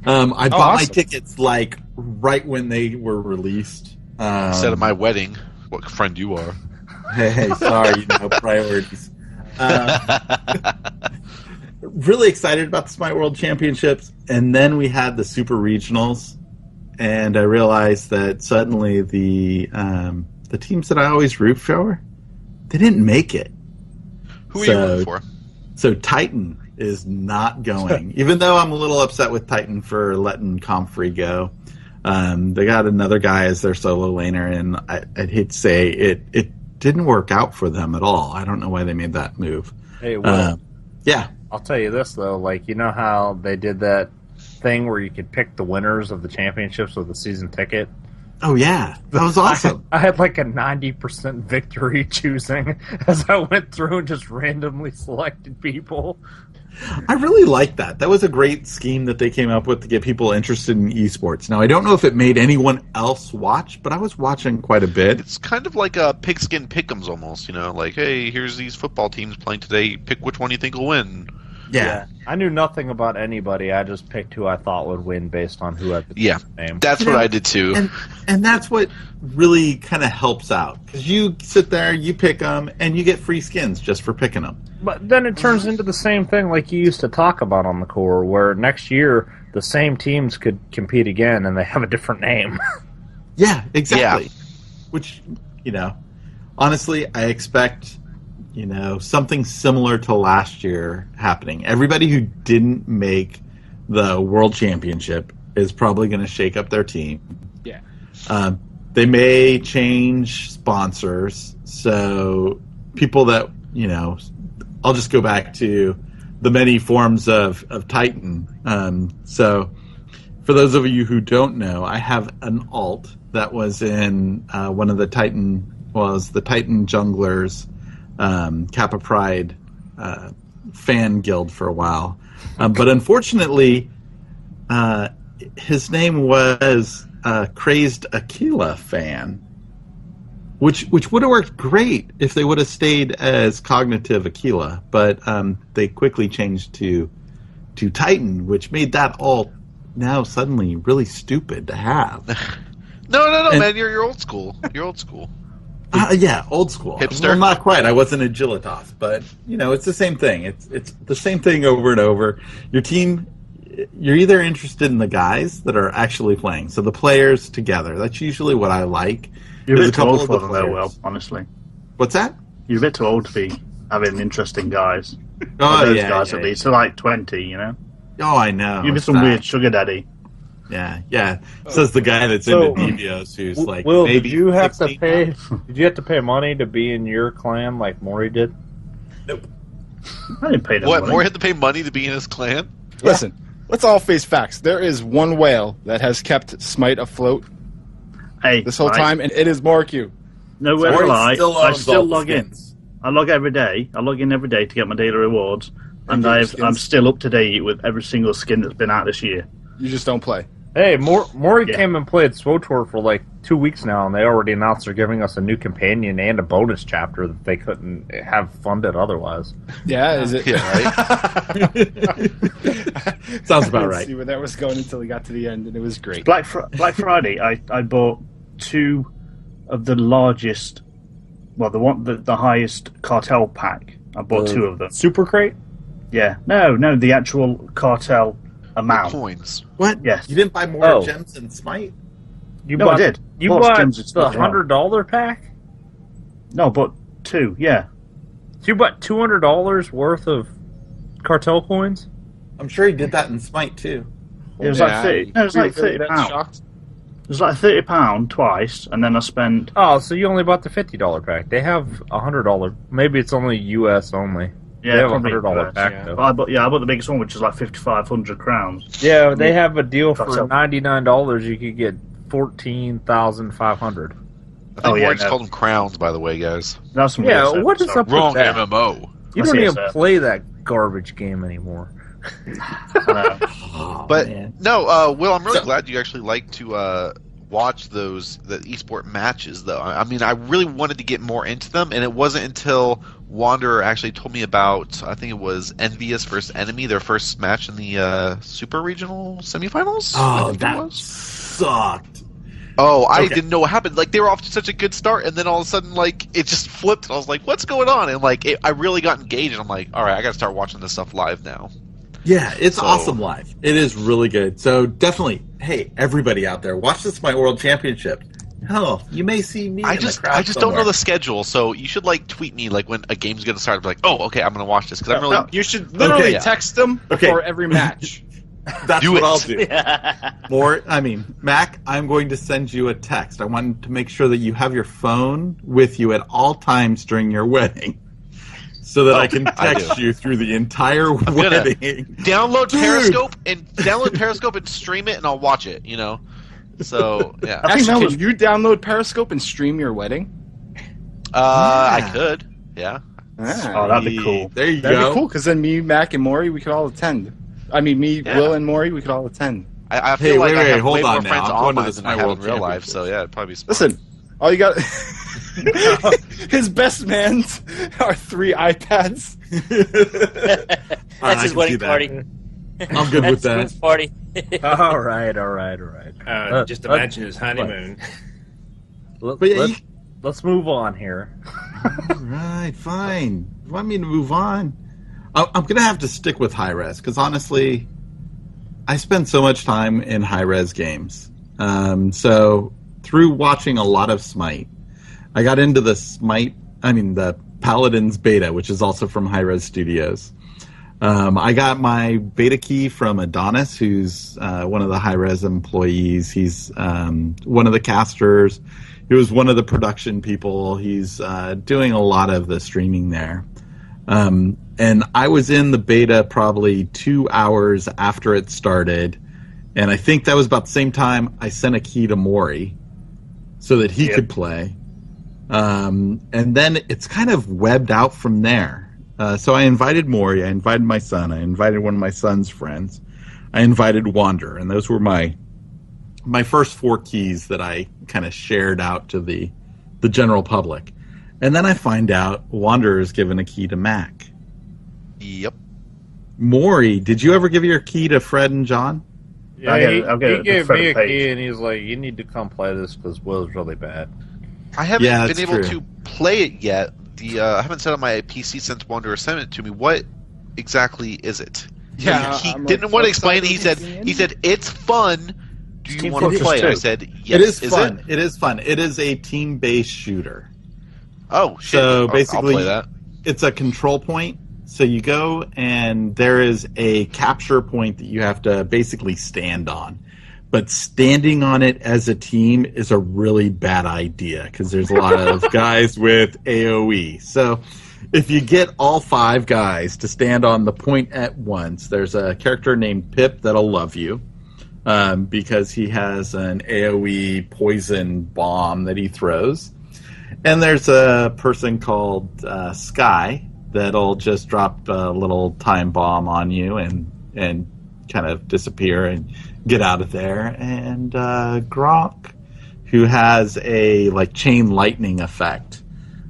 I bought my tickets like right when they were released. Instead of my wedding, what friend you are. Hey, sorry, priorities. Really excited about the Smite World Championships, and then we had the Super Regionals, and I realized that suddenly the teams that I always root for they didn't make it. Who are you rooting for? So Titan is not going, even though I'm a little upset with Titan for letting Comfrey go. They got another guy as their solo laner, and I'd hate to say it didn't work out for them at all. I don't know why they made that move. Hey, Will. Yeah. I'll tell you this, though. Like, you know how they did that thing where you could pick the winners of the championships with a season ticket? Oh, yeah. That was awesome. I had like a 90% victory choosing as I went through and just randomly selected people. I really like that. That was a great scheme that they came up with to get people interested in esports. Now, I don't know if it made anyone else watch, but I was watching quite a bit. It's kind of like a pigskin pick'ems almost, like, hey, here's these football teams playing today. Pick which one you think will win. Yeah. I knew nothing about anybody. I just picked who I thought would win based on who had the name. That's what I did too. And that's what really kind of helps out. Because you sit there, you pick them, and you get free skins just for picking them. But then it turns into the same thing like you used to talk about on the core, where next year the same teams could compete again and they have a different name. Yeah, exactly. Yeah. Which, honestly, I expect, something similar to last year happening. Everybody who didn't make the World Championship is probably going to shake up their team. Yeah. They may change sponsors, so people that, I'll just go back to the many forms of Titan. So for those of you who don't know, I have an alt that was in one of the Titan Junglers Kappa Pride fan guild for a while. But unfortunately, his name was Crazed Aquila fan. Which would have worked great if they would have stayed as Cognitive Aquila, but they quickly changed to Titan, which made that all now suddenly really stupid to have. No, man, you're old school. You're old school. Yeah, old school. Hipster? Well, not quite. I wasn't a Agilitas, but it's the same thing. It's the same thing over and over. Your team, you're either interested in the guys that are actually playing, so the players together. That's usually what I like. You're a bit too old for them, though, Will, honestly. What's that? You're a bit too old to be having interesting guys. Oh, those yeah. guys, Yeah, at least. They're like 20, Oh, I know. You'd be some weird sugar daddy. Yeah. Says the guy that's into Devios who's like, Will, maybe did you have to 16 pay? now? Did you have to pay money to be in your clan like Maury did? Nope. I didn't pay that What, money. Moore had to pay money to be in his clan? Listen, let's all face facts. There is one whale that has kept Smite afloat this whole time, and it is Marq. No way to lie. I still log in. skins. I log every day. I log in every day to get my daily rewards, and I'm still up to date with every single skin that's been out this year. You just don't play. Hey, Maury came and played SWTOR for like 2 weeks now, and they already announced they're giving us a new companion and a bonus chapter that they couldn't have funded otherwise. Yeah, is it? Sounds about I didn't right. see where that was going until we got to the end, and it was great. Black Friday, I bought 2 of the largest, the highest cartel pack. I bought 2 of them. Super crate? Yeah, no, the actual cartel amount. Coins. What? Yes. You didn't buy more gems than Smite? I did. You Lots of bought gems the and stuff. $100 pack? No, but 2. Yeah. So you bought $200 worth of cartel coins? I'm sure he did that in Smite too. It was like 30. No, it was like £30. Shocked? It was like £30 twice, and then I spent. Oh, so you only bought the $50 pack. They have $100. Maybe it's only US only. Yeah, they have a probably $100 US, pack yeah. though. But I bought the biggest one, which is like 5,500 crowns. Yeah, they have a deal for Cartel. $99. You could get 14,500. I think Moore just called them crowns, by the way, guys. That's some Yeah, weird stuff, what is so- up Wrong with that? MMO. You don't even play that garbage game anymore. But no, Will, I'm really glad you actually like to watch the esport matches, though. I mean, I really wanted to get more into them, and it wasn't until Wanderer actually told me about, I think it was Envious versus Enemy, their first match in the Super Regional semifinals. Oh, that sucked. Oh, I didn't know what happened. Like, they were off to such a good start, and then all of a sudden, like, it just flipped, and I was like, what's going on? And, like, I really got engaged, and I'm like, all right, I got to start watching this stuff live now. Yeah, it's awesome live. It is really good. So definitely, hey, everybody out there, watch the Smite World Championship. Hell, you may see me. I in just the crowd don't know somewhere. the schedule, so you should tweet me when a game's gonna start. Be like, oh, okay, I'm gonna watch this because I'm really. No, you should literally Okay. text them before every match. That's Do what it. I'll do. Mac, I'm going to send you a text. I want to make sure that you have your phone with you at all times during your wedding, so that I can text you through the entire wedding. Download Dude. Periscope and stream it, and I'll watch it. So yeah. Actually, can you download Periscope and stream your wedding? I could. Yeah. Oh, that'd be cool. There you That'd go. be cool because then me, Mac, and Maury, we could all attend. I mean, Will, and Maury, we could all attend. I feel like I have hold way more on now. friends I'm going to online this than I have in World real life. Championships. So yeah, it'd probably be smart. Listen, all you got. His best mans are 3 iPads. That's his wedding party. I'm good with That's his that. party. All right. Just imagine his honeymoon. Let's move on here. All right, fine. You want me to move on? I'm going to have to stick with high-res, because honestly, I spend so much time in high-res games. So, through watching a lot of Smite, I got into the Paladins beta, which is also from High-Res Studios. I got my beta key from Adonis, who's one of the High-Res employees. He's one of the casters. He was one of the production people. He's doing a lot of the streaming there. And I was in the beta probably 2 hours after it started. And I think that was about the same time I sent a key to Maury so that he could play. And then it's kind of webbed out from there. So I invited Maury, I invited my son, I invited one of my son's friends, I invited Wander, and those were my first 4 keys that I kind of shared out to the general public. And then I find out Wander is given a key to Mac. Yep. Maury, did you ever give your key to Fred and John? Yeah, I'll get he gave Fred me a Page. key, and he's like, "You need to come play this because Will's really bad." I haven't Yeah, been that's able true. to play it yet. I haven't set up my PC since Wanderer sent it to me. What exactly is it? Yeah, he I'm didn't like, want to what's explain. that He said it's fun. Do you Team want to Fortress play it? 2. I said yes. It is fun. It? It is fun. It is a team-based shooter. Oh, shit. So I'll basically, play that. it's a control point. So you go and there is a capture point that you have to basically stand on. But standing on it as a team is a really bad idea because there's a lot of guys with AoE. So if you get all 5 guys to stand on the point at once, there's a character named Pip that'll love you because he has an AoE poison bomb that he throws. And there's a person called Sky that'll just drop a little time bomb on you and kind of disappear and get out of there. And Gronk, who has a chain lightning effect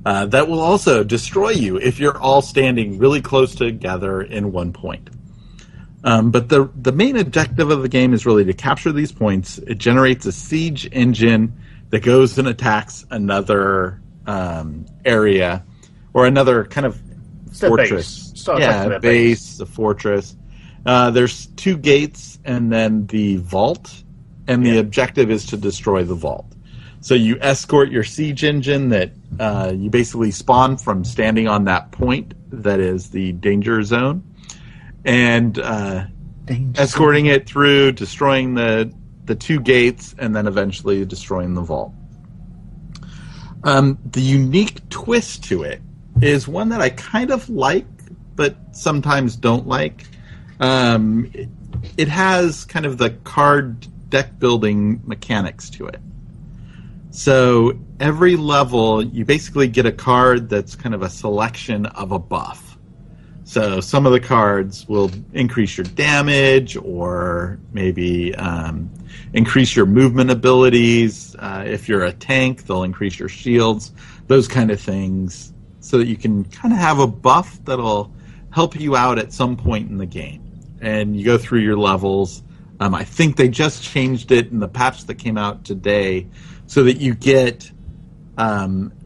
that will also destroy you if you're all standing really close together in one point. But the main objective of the game is really to capture these points. It generates a siege engine that goes and attacks another area or another kind of fortress. Base, a fortress. There's 2 gates and then the vault, and the objective is to destroy the vault. So you escort your siege engine that you basically spawn from standing on that point that is the danger zone, and escorting it through, destroying the 2 gates, and then eventually destroying the vault. The unique twist to it is one that I kind of like, but sometimes don't like. It has kind of the card deck building mechanics to it. So every level, you basically get a card that's kind of a selection of a buff. So some of the cards will increase your damage or maybe increase your movement abilities. If you're a tank, they'll increase your shields, those kind of things, so that you can kind of have a buff that'll help you out at some point in the game. And you go through your levels. I think they just changed it in the patch that came out today so that you get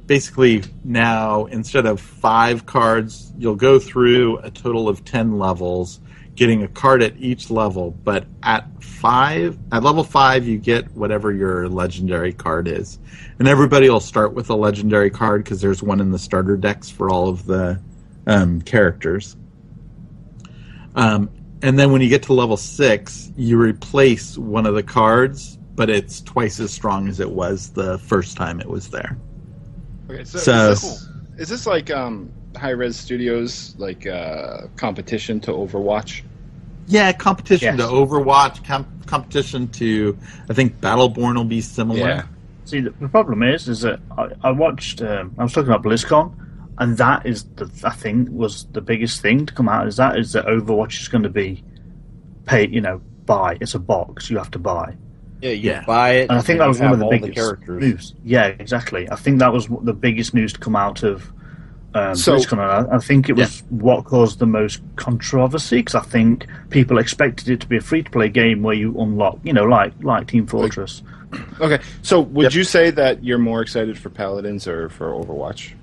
basically now, instead of 5 cards, you'll go through a total of 10 levels, getting a card at each level. But at level 5, you get whatever your legendary card is, and everybody will start with a legendary card because there's one in the starter decks for all of the characters. And then when you get to level 6, you replace one of the cards, but it's twice as strong as it was the first time it was there. Okay, so is this like High-Res Studios, like competition to Overwatch? Yeah, competition to Overwatch, competition to, I think Battleborn will be similar. Yeah. See, the problem is that I watched, I was talking about BlizzCon, and that is, I think, was the biggest thing to come out, is that Overwatch is going to be buy. It's a box you have to buy. Yeah, you buy it, and I think that was one of the biggest characters. news. Yeah, exactly. I think that was the biggest news to come out of BlizzCon. I think it was what caused the most controversy, because I think people expected it to be a free-to-play game where you unlock, like Team Fortress. Okay, so would you say that you're more excited for Paladins or for Overwatch?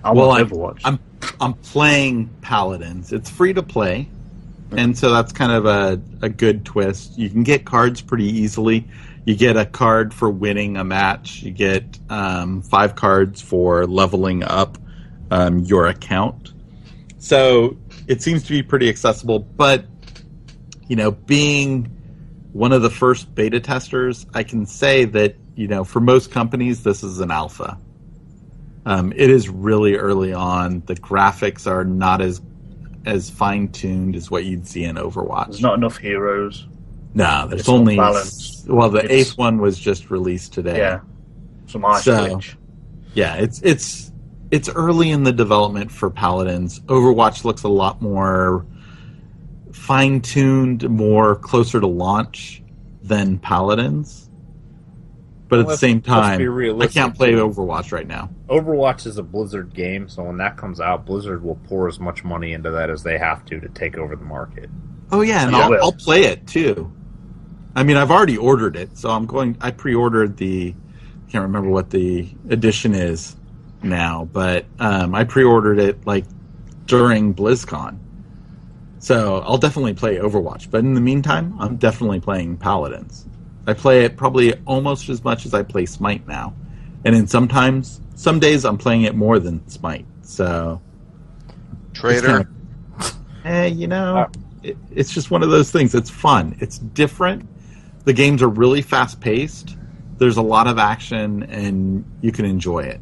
Overwatch. I'm playing Paladins. It's free to play, and so that's kind of a good twist. You can get cards pretty easily. You get a card for winning a match. You get 5 cards for leveling up your account. So it seems to be pretty accessible. But being one of the first beta testers, I can say that for most companies, this is an alpha. It is really early on. The graphics are not as fine-tuned as what you'd see in Overwatch. There's not enough heroes. No, there's only... Well, the 8th one was just released today. Yeah. Some ice glitch. Yeah, it's early in the development for Paladins. Overwatch looks a lot more fine-tuned, more closer to launch than Paladins. But at the same time, I can't play Overwatch right now. Overwatch is a Blizzard game, so when that comes out, Blizzard will pour as much money into that as they have to take over the market. Oh yeah, and I'll play it too. I mean, I've already ordered it, so I pre-ordered I can't remember what the edition is now, but I pre-ordered it during BlizzCon. So I'll definitely play Overwatch. But in the meantime, I'm definitely playing Paladins. I play it probably almost as much as I play Smite now. And then some days I'm playing it more than Smite. So Traitor. It's just one of those things. It's fun. It's different. The games are really fast-paced. There's a lot of action, and you can enjoy it.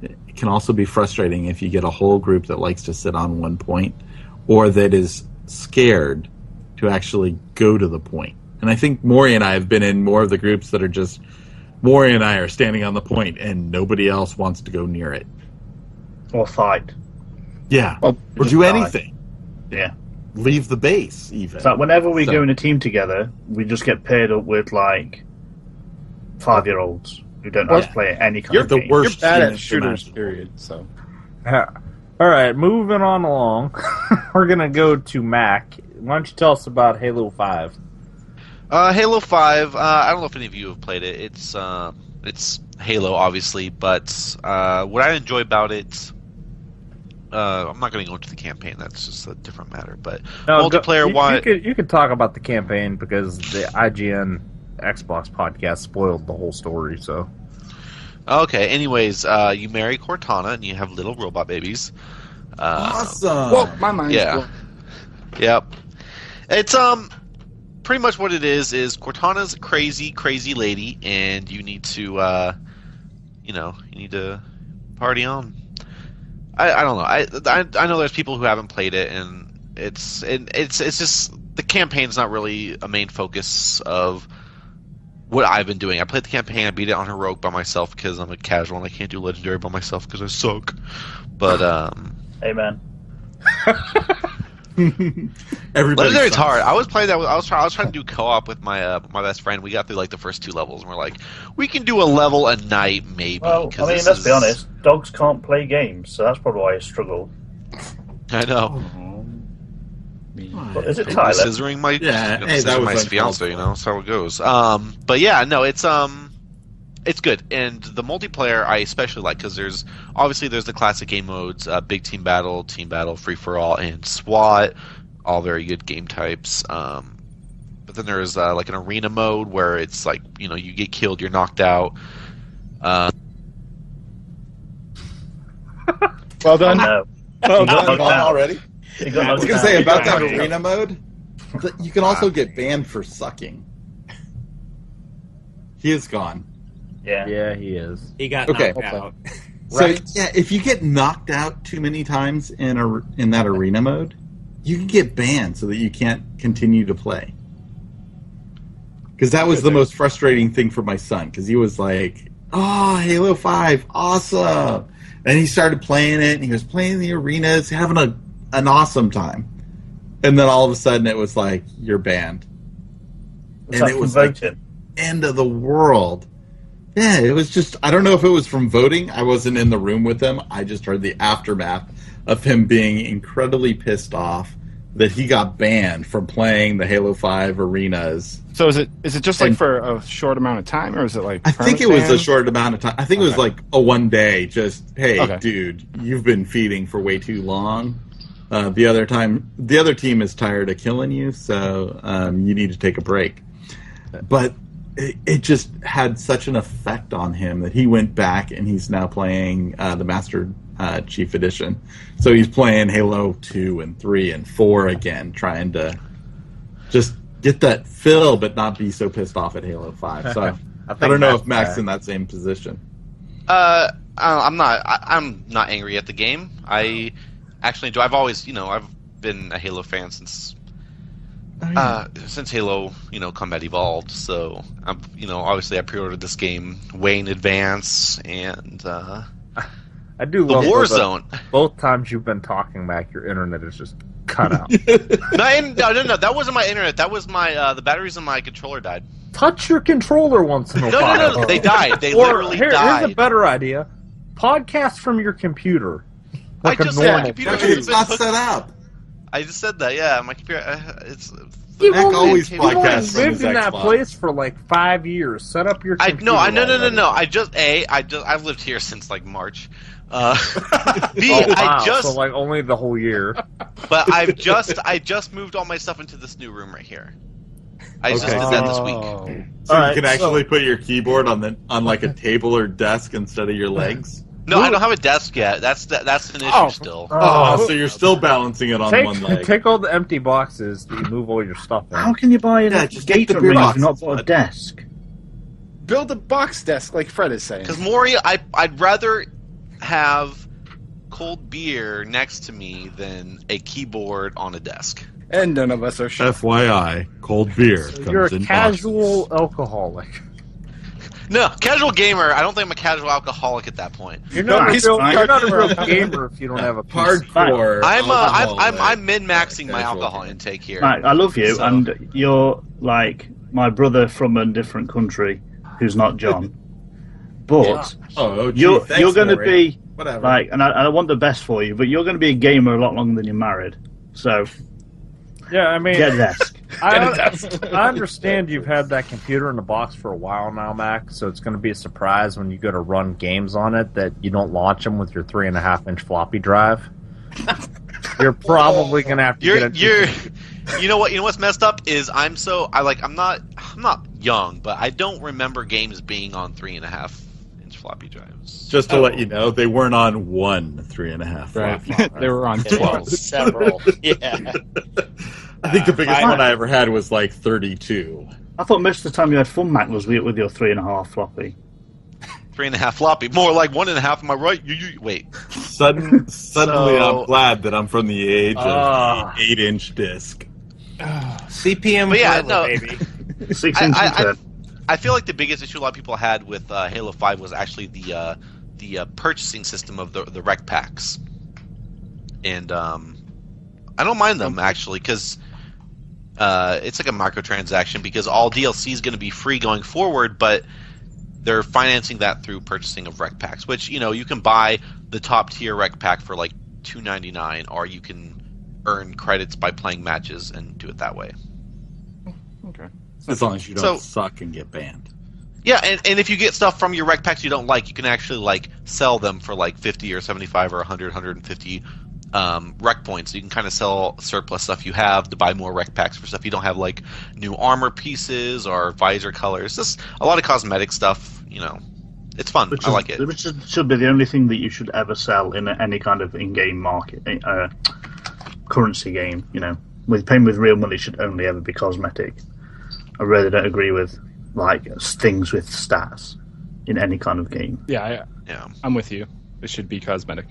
It can also be frustrating if you get a whole group that likes to sit on one point or that is scared to actually go to the point. And I think Maury and I have been in more of the groups that are just... Maury and I are standing on the point, and nobody else wants to go near it. Or fight. Yeah. Or do anything. Yeah. Leave the base, even. So whenever we go in a team together, we just get paired up with, 5-year-olds who don't know how to play any kind of game. You're bad at shooters, period. So. All right, moving on along. We're going to go to Mac. Why don't you tell us about Halo 5? Halo 5, I don't know if any of you have played it. It's Halo, obviously, but what I enjoy about it, I'm not going to go into the campaign. That's just a different matter. But multiplayer-wise... You could talk about the campaign because the IGN Xbox podcast spoiled the whole story, so... Okay, anyways, you marry Cortana and you have little robot babies. Awesome! Well, my mind's blown. Yep. It's, pretty much what it is Cortana's a crazy, crazy lady, and you need to, you need to party on. I don't know. I know there's people who haven't played it, and it's just the campaign's not really a main focus of what I've been doing. I played the campaign, I beat it on heroic by myself because I'm a casual and I can't do legendary by myself because I suck. But Amen. Legendary's hard. I was playing that. I was trying to do co-op with my my best friend. We got through the first 2 levels, and we're like, we can do a level a night, maybe. Well, I mean, let's be honest. Dogs can't play games, so that's probably why I struggled. I know. But is it Tyler? Scissoring my fiance. That's how it goes. But yeah, no, it's good, and the multiplayer I especially like because there's the classic game modes: big team battle, free for all, and SWAT. all very good game types. But then there's like an arena mode where it's like, you know, you get killed, you're knocked out. Well done. Well done already. I I was going to say about that arena mode, you can also get banned for sucking. He is gone. Yeah, he is. He got knocked out. So yeah, if you get knocked out too many times in that arena mode, you can get banned so that you can't continue to play. Because that was the most frustrating thing for my son. Because he was like, "Oh, Halo 5, awesome!" And he started playing it, and he was playing the arenas, having an awesome time. And then all of a sudden, it was like, "You're banned," and it was like end of the world. Yeah, it was just, I don't know if it was from voting. I wasn't in the room with him. I just heard the aftermath of him being incredibly pissed off that he got banned from playing the Halo 5 arenas. So is it just like for a short amount of time, or is it like? I think it was a short amount of time. I think it was like a one day. Just hey, dude, you've been feeding for way too long. The other team is tired of killing you, so you need to take a break. But it just had such an effect on him that he went back and he's now playing the Master Chief Edition. So he's playing Halo 2 and 3 and 4 again, trying to just get that fill but not be so pissed off at Halo 5. So I don't know if Mac's in that same position. I'm not angry at the game. I actually enjoy. I've always, I've been a Halo fan since Halo, Combat Evolved. So obviously I pre-ordered this game way in advance, and I do the love Warzone. Both times you've been talking, Mac, your internet is just cut out. No, that wasn't my internet. That was my the batteries in my controller died. Touch your controller once in a while. No, they died. They literally died. Here's a better idea: podcast from your computer. Like I just said, my computer it's not set up. I just said that. Yeah, my computer. It's. You've always only podcasts from lived his in that Xbox. place for like 5 years. Set up your computer. No. I've lived here since like March. So like only the whole year. But I just moved all my stuff into this new room right here. I just did that this week. So you can actually put your keyboard on like a table or desk instead of your legs. No, I don't have a desk yet. That's an issue still. So you're still balancing it on one leg. Take all the empty boxes that you move all your stuff in. How can you buy a just get the gator ring if box, you've not bought a desk? Build a box desk, like Fred is saying. Because Maury, I'd rather have cold beer next to me than a keyboard on a desk. And none of us are sure. FYI, cold beer comes You're a in casual alcoholic. No, casual gamer. I don't think I'm a casual alcoholic at that point. You're not a real gamer if you don't have a hardcore. I'm min-maxing my alcohol intake here. Mike, I love you, and you're like my brother from a different country who's not John. But you're going to be like, and I want the best for you, but you're going to be a gamer a lot longer than you're married. So, yeah, I mean, get a desk. I understand you've had that computer in the box for a while now, Mac, so it's going to be a surprise when you go to run games on it that you don't launch them with your 3.5-inch floppy drive. You're probably going to have to You know what's messed up is I'm not young, but I don't remember games being on 3.5-inch floppy drives. Just to let you know, they weren't on one 3.5. Right. They were on 12. Several. Yeah. I think the biggest one I ever had was like 32. I thought most of the time you had fun, Mac, was with your 3.5 floppy. 3.5 floppy, more like 1.5. Am I right? Wait. Suddenly, I'm glad that I'm from the age of the 8-inch disc. CPM, but yeah, forever, no. 6 inches. I feel like the biggest issue a lot of people had with Halo 5 was actually the purchasing system of the rec packs, and I don't mind them actually because it's like a microtransaction because all DLC is going to be free going forward, but they're financing that through purchasing of rec packs, which you can buy the top tier rec pack for like $2.99, or you can earn credits by playing matches and do it that way. Okay. As long as you don't suck and get banned. Yeah, and if you get stuff from your rec packs you don't like, you can actually like sell them for like 50 or 75 or 100, 150 rec points. You can kind of sell surplus stuff you have to buy more rec packs for stuff you don't have, like new armor pieces or visor colors. Just a lot of cosmetic stuff. It's fun. I like it. Which should be the only thing that you should ever sell in any kind of in-game market currency game. With paying with real money should only ever be cosmetic. I really don't agree with things with stats in any kind of game. Yeah, I'm with you. It should be cosmetic.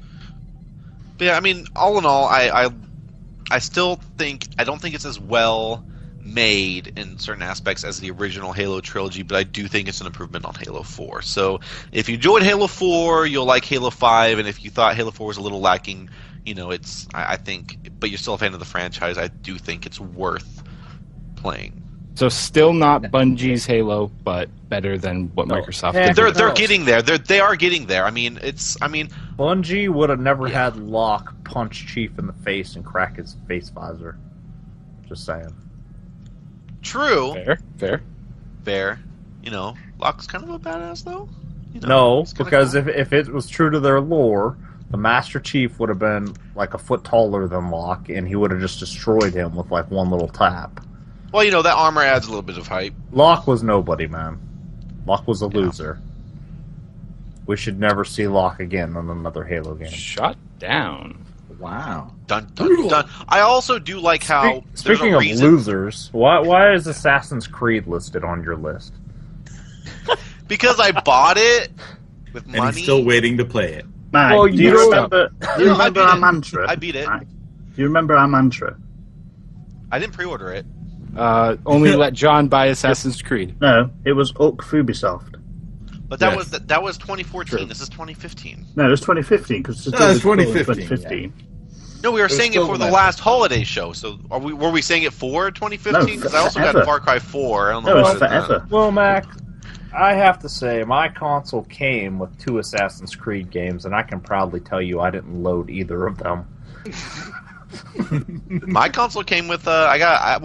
But yeah, I mean, all in all, I still think I don't think it's as well made in certain aspects as the original Halo trilogy, but I do think it's an improvement on Halo 4. So if you enjoyed Halo 4, you'll like Halo 5, and if you thought Halo 4 was a little lacking, I think, but you're still a fan of the franchise, I do think it's worth playing. So still not Bungie's Halo, but better than what Microsoft did. They're getting there. They are getting there. Bungie would have never had Locke punch Chief in the face and crack his face visor. Just saying. True. Fair. Locke's kind of a badass, though. No, because cool. if it was true to their lore, the Master Chief would have been like a foot taller than Locke, and he would have just destroyed him with like one little tap. Well, that armor adds a little bit of hype. Locke was nobody, man. Locke was a loser. We should never see Locke again in another Halo game. Shut down. Wow. Dun, dun, dun. I also do like how... Speaking of losers, why is Assassin's Creed listed on your list? Because I bought it with money. And he's still waiting to play it. Mike, well, do you remember our mantra? I beat it. Mike, do you remember our mantra? I didn't pre-order it. Only let John buy Assassin's Creed. No, it was Uk Ubisoft. But that was 2014. True. This is 2015. No, it was 2015 because it's 2015. No, we were saying it for the last holiday show. So were we saying it for 2015? Because I also got Far Cry 4. I don't know. No, it's forever. Well, Mac, I have to say my console came with 2 Assassin's Creed games, and I can proudly tell you I didn't load either of them. My console came with I got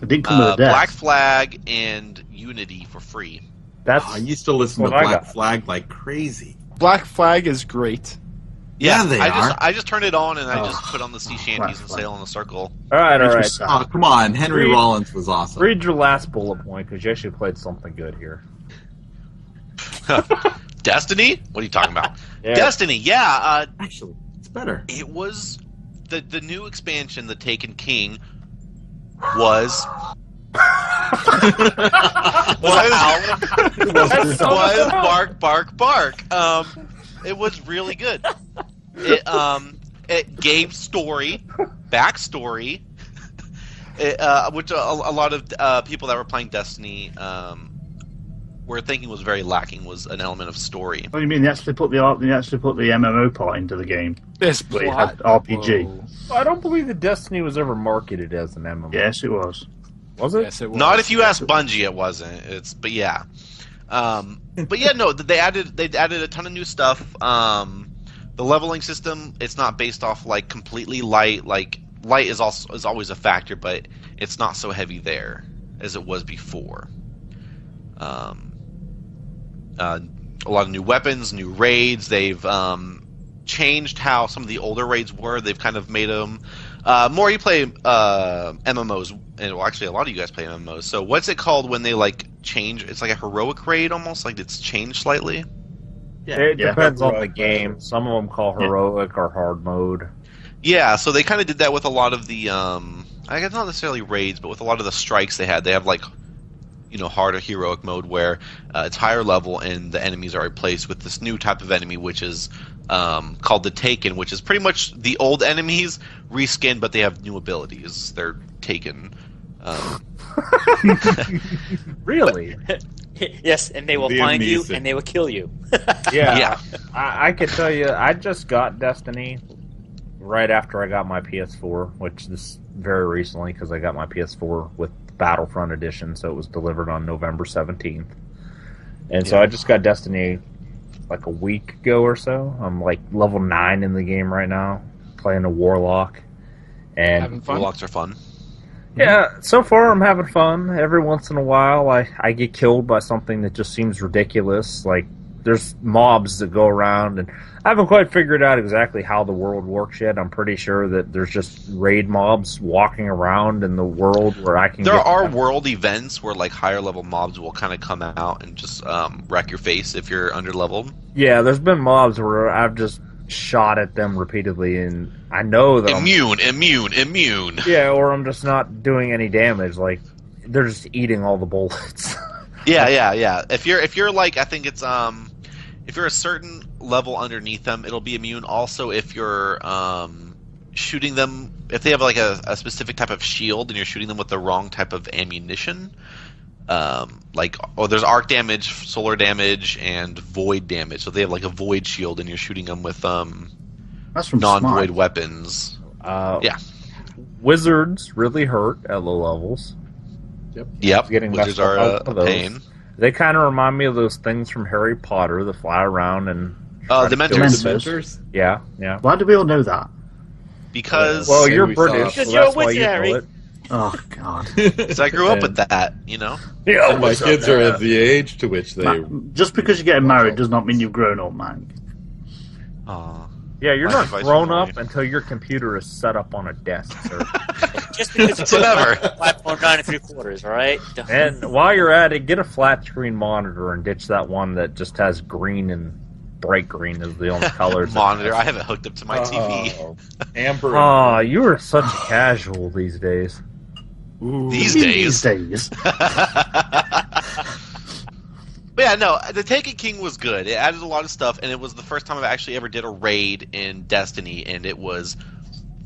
it didn't come with a Black Flag and Unity for free. I used to listen to Black Flag like crazy. Black Flag is great. Yeah, they are. I just turned it on and I just put on the sea shanties and sail in a circle. All right. Oh, come on, Henry Rollins was awesome. Read your last bullet point because you actually played something good here. Destiny? What are you talking about? Yeah. Destiny, yeah. Actually, it's better. It was the new expansion, the Taken King, was bark bark. It was really good. It gave backstory, which a lot of people that were playing Destiny were thinking was very lacking, was an element of story. What do you mean? They actually put the MMO part into the game. This plot. It had RPG. Whoa. I don't believe that Destiny was ever marketed as an MMO. Yes, it was. Was it? Yes, it was. Not if you ask Bungie, it wasn't. But yeah. But yeah, no, they added a ton of new stuff. The leveling system, it's not based off like completely light. Like light is always a factor, but it's not so heavy there as it was before. A lot of new weapons, new raids. They've changed how some of the older raids were. They've kind of made them more. You play MMOs, and well, actually, a lot of you guys play MMOs. So, what's it called when they like change? It's like a heroic raid, almost like it's changed slightly. Yeah, it depends on the game. Some of them call heroic or hard mode. Yeah, so they kind of did that with a lot of the. I guess not necessarily raids, but with a lot of the strikes they had. They have like, harder heroic mode where it's higher level and the enemies are replaced with this new type of enemy, which is called the Taken, which is pretty much the old enemies reskinned, but they have new abilities. They're Taken. Really? Yes, and they will find you and they will kill you. Yeah. I can tell you, I just got Destiny right after I got my PS4, which is very recently because I got my PS4 with Battlefront Edition, so it was delivered on November 17th. And so I just got Destiny like a week ago or so. I'm like level 9 in the game right now, playing a Warlock. And having fun? Warlocks are fun. Yeah, so far I'm having fun. Every once in a while I get killed by something that just seems ridiculous. Like there's mobs that go around, and I haven't quite figured out exactly how the world works yet. I'm pretty sure that there's just raid mobs walking around in the world where I can. There are world events where like higher level mobs will kind of come out and just wreck your face if you're under leveled. Yeah, there's been mobs where I've just shot at them repeatedly, and I know that immune. Yeah, or I'm just not doing any damage. Like they're just eating all the bullets. Yeah. If you're like, I think it's if you're a certain level underneath them, it'll be immune. Also, if you're shooting them, if they have like a specific type of shield and you're shooting them with the wrong type of ammunition, there's arc damage, solar damage, and void damage. So they have like a void shield and you're shooting them with that's from non-void Smart. weapons. Yeah. Wizards really hurt at low levels. Yep. Getting Wizards messed are up a with those. pain. They kind of remind me of those things from Harry Potter that fly around and Dementors. Yeah. Why do we all know that? Because you're British, Because so you're a that's why wizard, you know Harry. it. Oh God! So I grew up with that, you know. Yeah, And my kids are at the age to which they. Just because you're getting married does not mean you've grown up, man. Yeah, you're My not advice grown for up Molly. until your computer is set up on a desk, sir. Just because it's Whatever. 5.9 3/4, all right? And while you're at it, get a flat screen monitor and ditch that one that just has green and bright green as the only colors. Monitor. I have it hooked up to my TV. Amber. Oh, you are such a casual these days. These days. But yeah, no, the Taken King was good. It added a lot of stuff, and it was the first time I actually ever did a raid in Destiny, and it was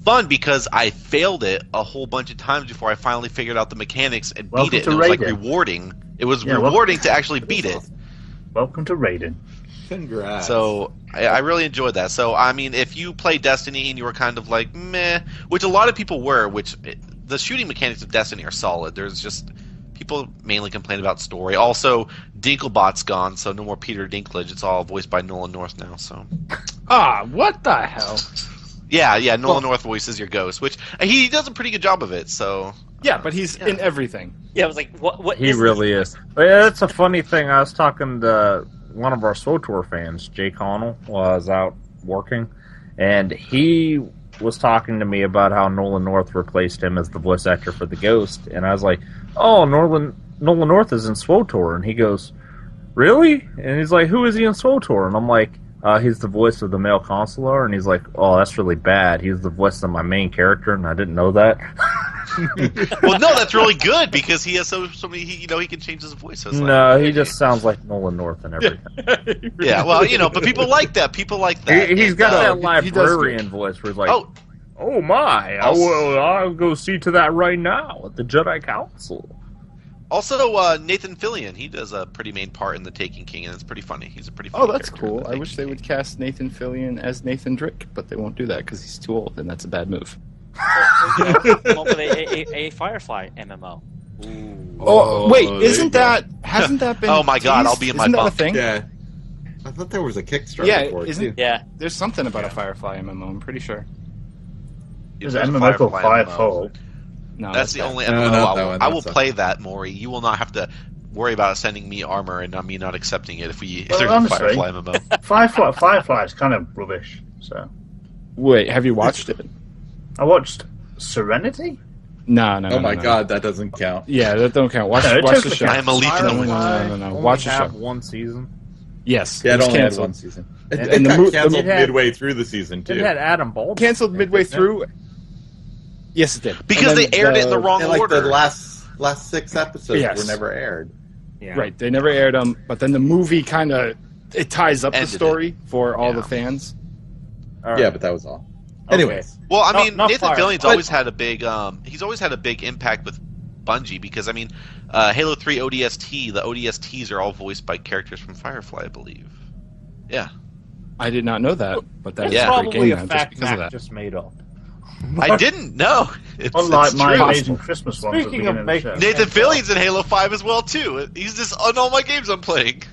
fun because I failed it a whole bunch of times before I finally figured out the mechanics and beat it. And it was like rewarding. It was rewarding to actually beat it. Welcome to raiding. Congrats. So I really enjoyed that. So I mean, if you play Destiny and you were kind of like meh, which a lot of people were, the shooting mechanics of Destiny are solid. There's just people mainly complain about story. Also, Dinklebot's gone, so no more Peter Dinklage. It's all voiced by Nolan North now. So What the hell? yeah, Nolan North voices your ghost, which he does a pretty good job of it. So Yeah, but he's in everything. Yeah, I was like, what He is really this? is. But yeah, that's a funny thing. I was talking to one of our SWTOR fans, Jay Connell, while I was out working, and he was talking to me about how Nolan North replaced him as the voice actor for the Ghost, and I was like, "Oh, Nolan North is in SWTOR," and he goes, "Really?" And he's like, "Who is he in SWTOR?" And I'm like, "He's the voice of the male consular," and he's like, "Oh, that's really bad. He's the voice of my main character, and I didn't know that." well, no, that's really good because he has so many. He can change his voice. So it's No, he just sounds like Nolan North and everything. Yeah, well, but people like that. People like that. He's got that he does librarian voice where he's like, Oh. "Oh my, I'll go see to that right now at the Jedi Council." Also, Nathan Fillion, he does a pretty main part in The Taken King, and it's pretty funny. He's a pretty funny Oh, that's character in cool. The I Taken wish they King. would cast Nathan Fillion as Nathan Drake, but they won't do that because he's too old, and that's a bad move. Come up with a Firefly MMO. Oh, wait, there isn't you go. that hasn't that been? Oh my God, I'll teased? be in my Isn't that a bunk. thing? Yeah. I thought there was a Kickstarter Yeah, for it, isn't- too. Yeah. There's something about a Firefly MMO. I'm pretty sure. There's an MMO called Firefly MMO. Firefall. No, That's the only No, MMO not that one, I will that's play that, Maury. You will not have to worry about sending me armor and me not accepting it if Well, there's honestly- a Firefly MMO. Firefly is kind of rubbish. So Wait, have you watched it? I watched Serenity. No. Oh my no. god, that doesn't count. Yeah, that don't count. Watch No, it the totally show. counts. I am a leap in the No, wind. no. Only Watch the have show. one season. Yes, Yeah, it it was only had canceled. one season. It, And it the got mo- canceled it had- midway through the season, too. It had Adam Baldwin. Canceled midway didn't it? through. Yes, it did. Because And they then aired it in the wrong And, like, order. the last 6 episodes Yes. were never aired. Yeah. Right, they never aired them, but then the movie kind of it ties up the Ended story for all Yeah. the fans. All right. Yeah, but that was all. Okay. Anyways. Well, I Not- mean, not Nathan Fire. Fillion's But- always had a big. He's always had a big impact with Bungie because I mean, Halo 3 ODST. The ODSTs are all voiced by characters from Firefly, I believe. Yeah, I did not know that, but That's that's Yeah. a great probably game a now, just fact because of Mac that. just made up. I didn't know. It's Unlike my true. Amazing Christmas ones at the Speaking of beginning of the show. Nathan Fillion's in Halo 5 as well too. He's just on all my games I'm playing.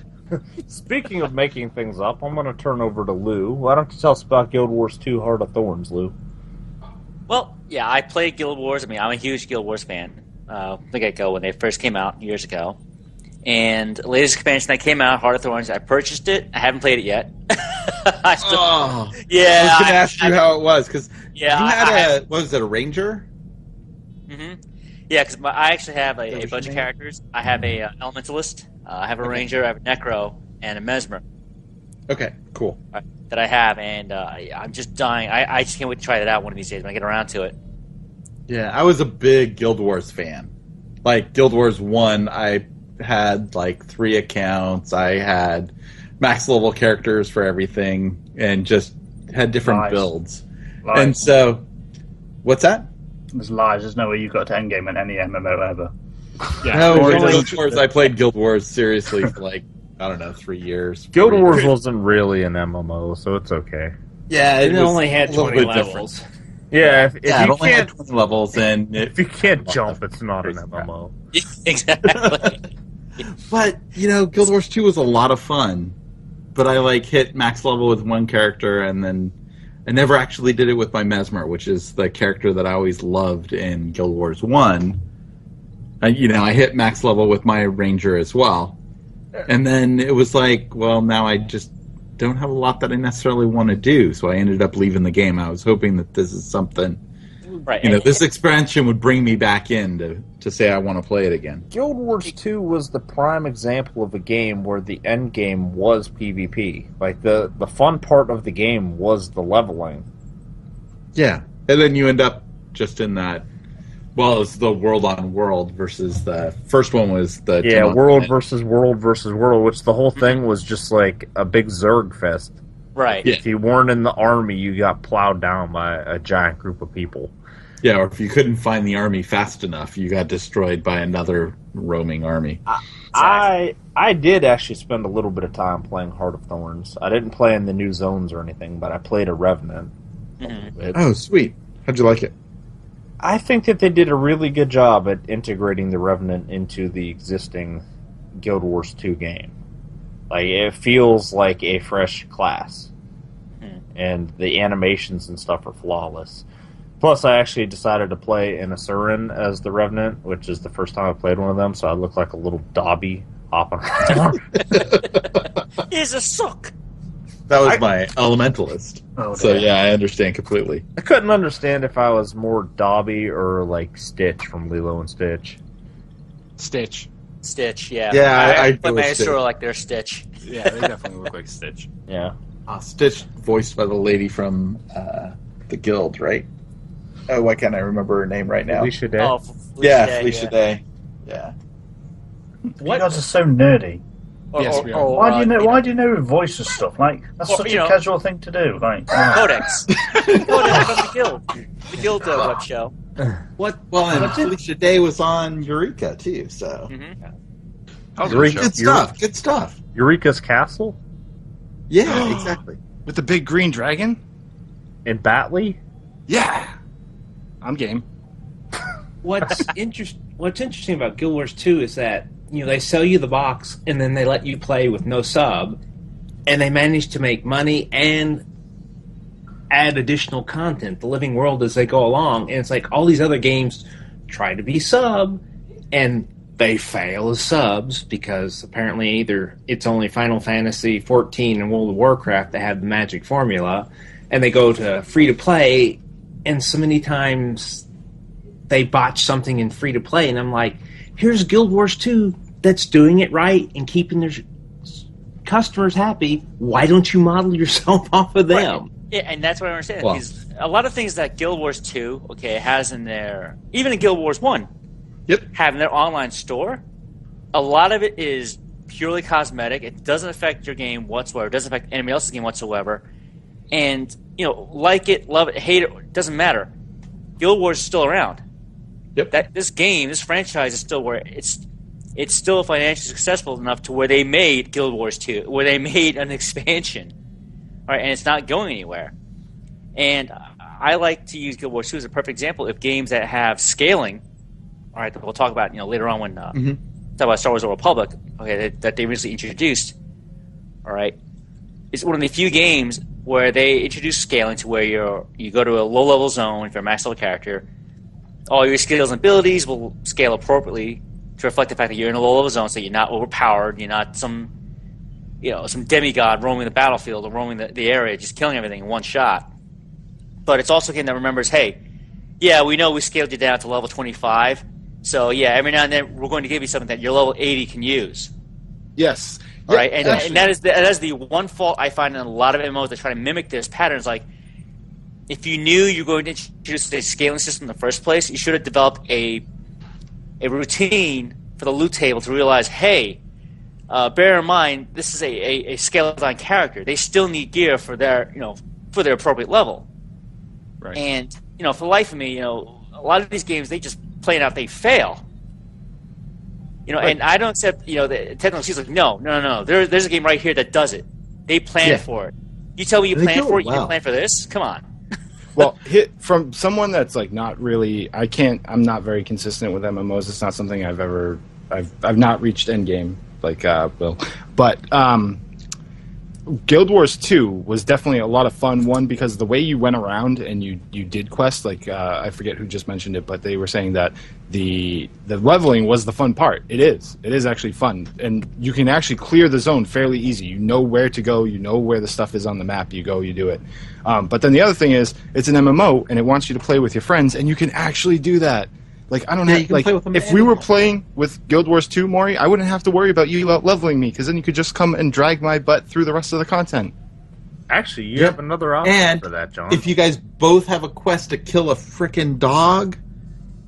Speaking of making things up, I'm going to turn over to Lou. Why don't you tell us about Guild Wars 2 Heart of Thorns, Lou? Well, yeah, I played Guild Wars. I mean, I'm a huge Guild Wars fan. The get-go when they first came out years ago. And the latest expansion that came out, Heart of Thorns, I purchased it. I haven't played it yet. I still, I was yeah, going to ask you how it was because Yeah, you I had what was it, a ranger? Yeah, because I actually have a bunch of characters. I have a elementalist, I have a ranger, I have a necro, and a mesmer. Okay, cool. That I have, and I'm just dying. I just can't wait to try that out one of these days when I get around to it. Yeah, I was a big Guild Wars fan. Like Guild Wars 1, I had like 3 accounts. I had max level characters for everything and just had different builds. And so, what's that? There's lies. There's no way you got to endgame in any MMO ever. Yeah, no, Guild Wars, I played Guild Wars seriously for like, I don't know, 3 years. Guild Wars wasn't really an MMO, so it's okay. Yeah, it only had a little 20 bit levels. different. Yeah, if Yeah, you it only had can't 20 levels, and if you can't jump, it's not an MMO. Exactly. But you know, Guild Wars 2 was a lot of fun. But I like hit max level with one character, and then I never actually did it with my Mesmer, which is the character that I always loved in Guild Wars 1. You know, I hit max level with my Ranger as well. And then it was like, well, now I just don't have a lot that I necessarily want to do, so I ended up leaving the game. I was hoping that this is something, right? You know, this expansion would bring me back in to say I want to play it again. Guild Wars 2 was the prime example of a game where the end game was PvP. Like, the fun part of the game was the leveling. Yeah, and then you end up just in that. Well, it's the world on world versus the first one was the world versus world versus world, which the whole thing was just like a big Zerg fest. Right. If you weren't in the army, you got plowed down by a giant group of people. Yeah, or if you couldn't find the army fast enough, you got destroyed by another roaming army. I did actually spend a little bit of time playing Heart of Thorns. I didn't play in the new zones or anything, but I played a Revenant. Oh, sweet. How'd you like it? I think that they did a really good job at integrating the Revenant into the existing Guild Wars 2 game. Like, it feels like a fresh class. And the animations and stuff are flawless. Plus, I actually decided to play an Asuran as the Revenant, which is the first time I played one of them, so I look like a little Dobby hopping around. He's a sook! That was my Elementalist. Oh, so, damn. yeah, I understand completely. I couldn't understand if I was more Dobby or, like, Stitch from Lilo and Stitch. Stitch. Stitch, yeah. Yeah, I put go my with Stitch. Asura like they're Stitch. Yeah, they definitely look like Stitch. Yeah. Stitch, voiced by the lady from the Guild, right? Oh, why can't I remember her name right now? Felicia Day. Oh, Felicia Day. Yeah. What? You guys are so nerdy. Yes, we are. Why do you know voice and stuff? Like, that's such a casual thing to do. Like, Codex. Codex from the Guild. The Guild web show. What? Well, and Felicia Day was on Eureka too. So Eureka, good stuff. Eureka's Castle Yeah, exactly. With the big green dragon? in Batley. Yeah. I'm game. What's interesting about Guild Wars 2 is that, you know, they sell you the box and then they let you play with no sub, and they manage to make money and add additional content, the living world, as they go along. And it's like all these other games try to be sub, and they fail as subs because apparently either it's only Final Fantasy 14 and World of Warcraft that have the magic formula, and they go to free to play, and so many times they botch something in free to play, and I'm like, here's Guild Wars 2 that's doing it right and keeping their customers happy. Why don't you model yourself off of them? Right. Yeah, and that's what I understand. Well, Because a lot of things that Guild Wars 2, has in there, even in Guild Wars 1, having their online store, a lot of it is purely cosmetic. It doesn't affect your game whatsoever. It doesn't affect anybody else's game whatsoever. And, like it, love it, hate it, doesn't matter. Guild Wars is still around. Yep. This franchise is still where it's still financially successful enough to where they made Guild Wars 2, where they made an expansion. All right, and it's not going anywhere. And I like to use Guild Wars 2 as a perfect example of games that have scaling. All right, that we'll talk about later on when talk about Star Wars: The Old Republic. That they recently introduced. All right, it's one of the few games where they introduce scaling to where you go to a low level zone if you're a max level character. All your skills and abilities will scale appropriately to reflect the fact that you're in a low-level zone, so you're not overpowered, you're not some demigod roaming the battlefield or roaming the area, just killing everything in one shot. But it's also a game that remembers, hey, yeah, we know we scaled you down to level 25, so yeah, every now and then we're going to give you something that your level 80 can use. Yes. All right, and that is the one fault I find in a lot of MMOs that try to mimic this pattern. Is like, if you knew you were going to introduce a scaling system in the first place, you should have developed a routine for the loot table to realize, hey, bear in mind this is a scaled down character. They still need gear for their appropriate level. Right. And for the life of me, a lot of these games they just play it out, they fail. Right. And I don't accept, the technology is like, no. There's a game right here that does it. They plan for it. You tell me you plan for it, you can plan for this? Come on. Well, from someone that's like not really, I'm not very consistent with MMOs. It's not something I've not reached endgame like Will. But Guild Wars 2 was definitely a lot of fun. One, because the way you went around and you did quests, like I forget who just mentioned it, but they were saying that the leveling was the fun part. It is actually fun, and you can actually clear the zone fairly easy. You know where to go, you know where the stuff is on the map, you go, you do it. But then the other thing is, it's an MMO, and it wants you to play with your friends, and you can actually do that. Like, I don't have, like, if we were playing with Guild Wars 2, Maury, I wouldn't have to worry about you out-leveling me, because then you could just come and drag my butt through the rest of the content. Actually, you have another option for that, John. If you guys both have a quest to kill a frickin' dog,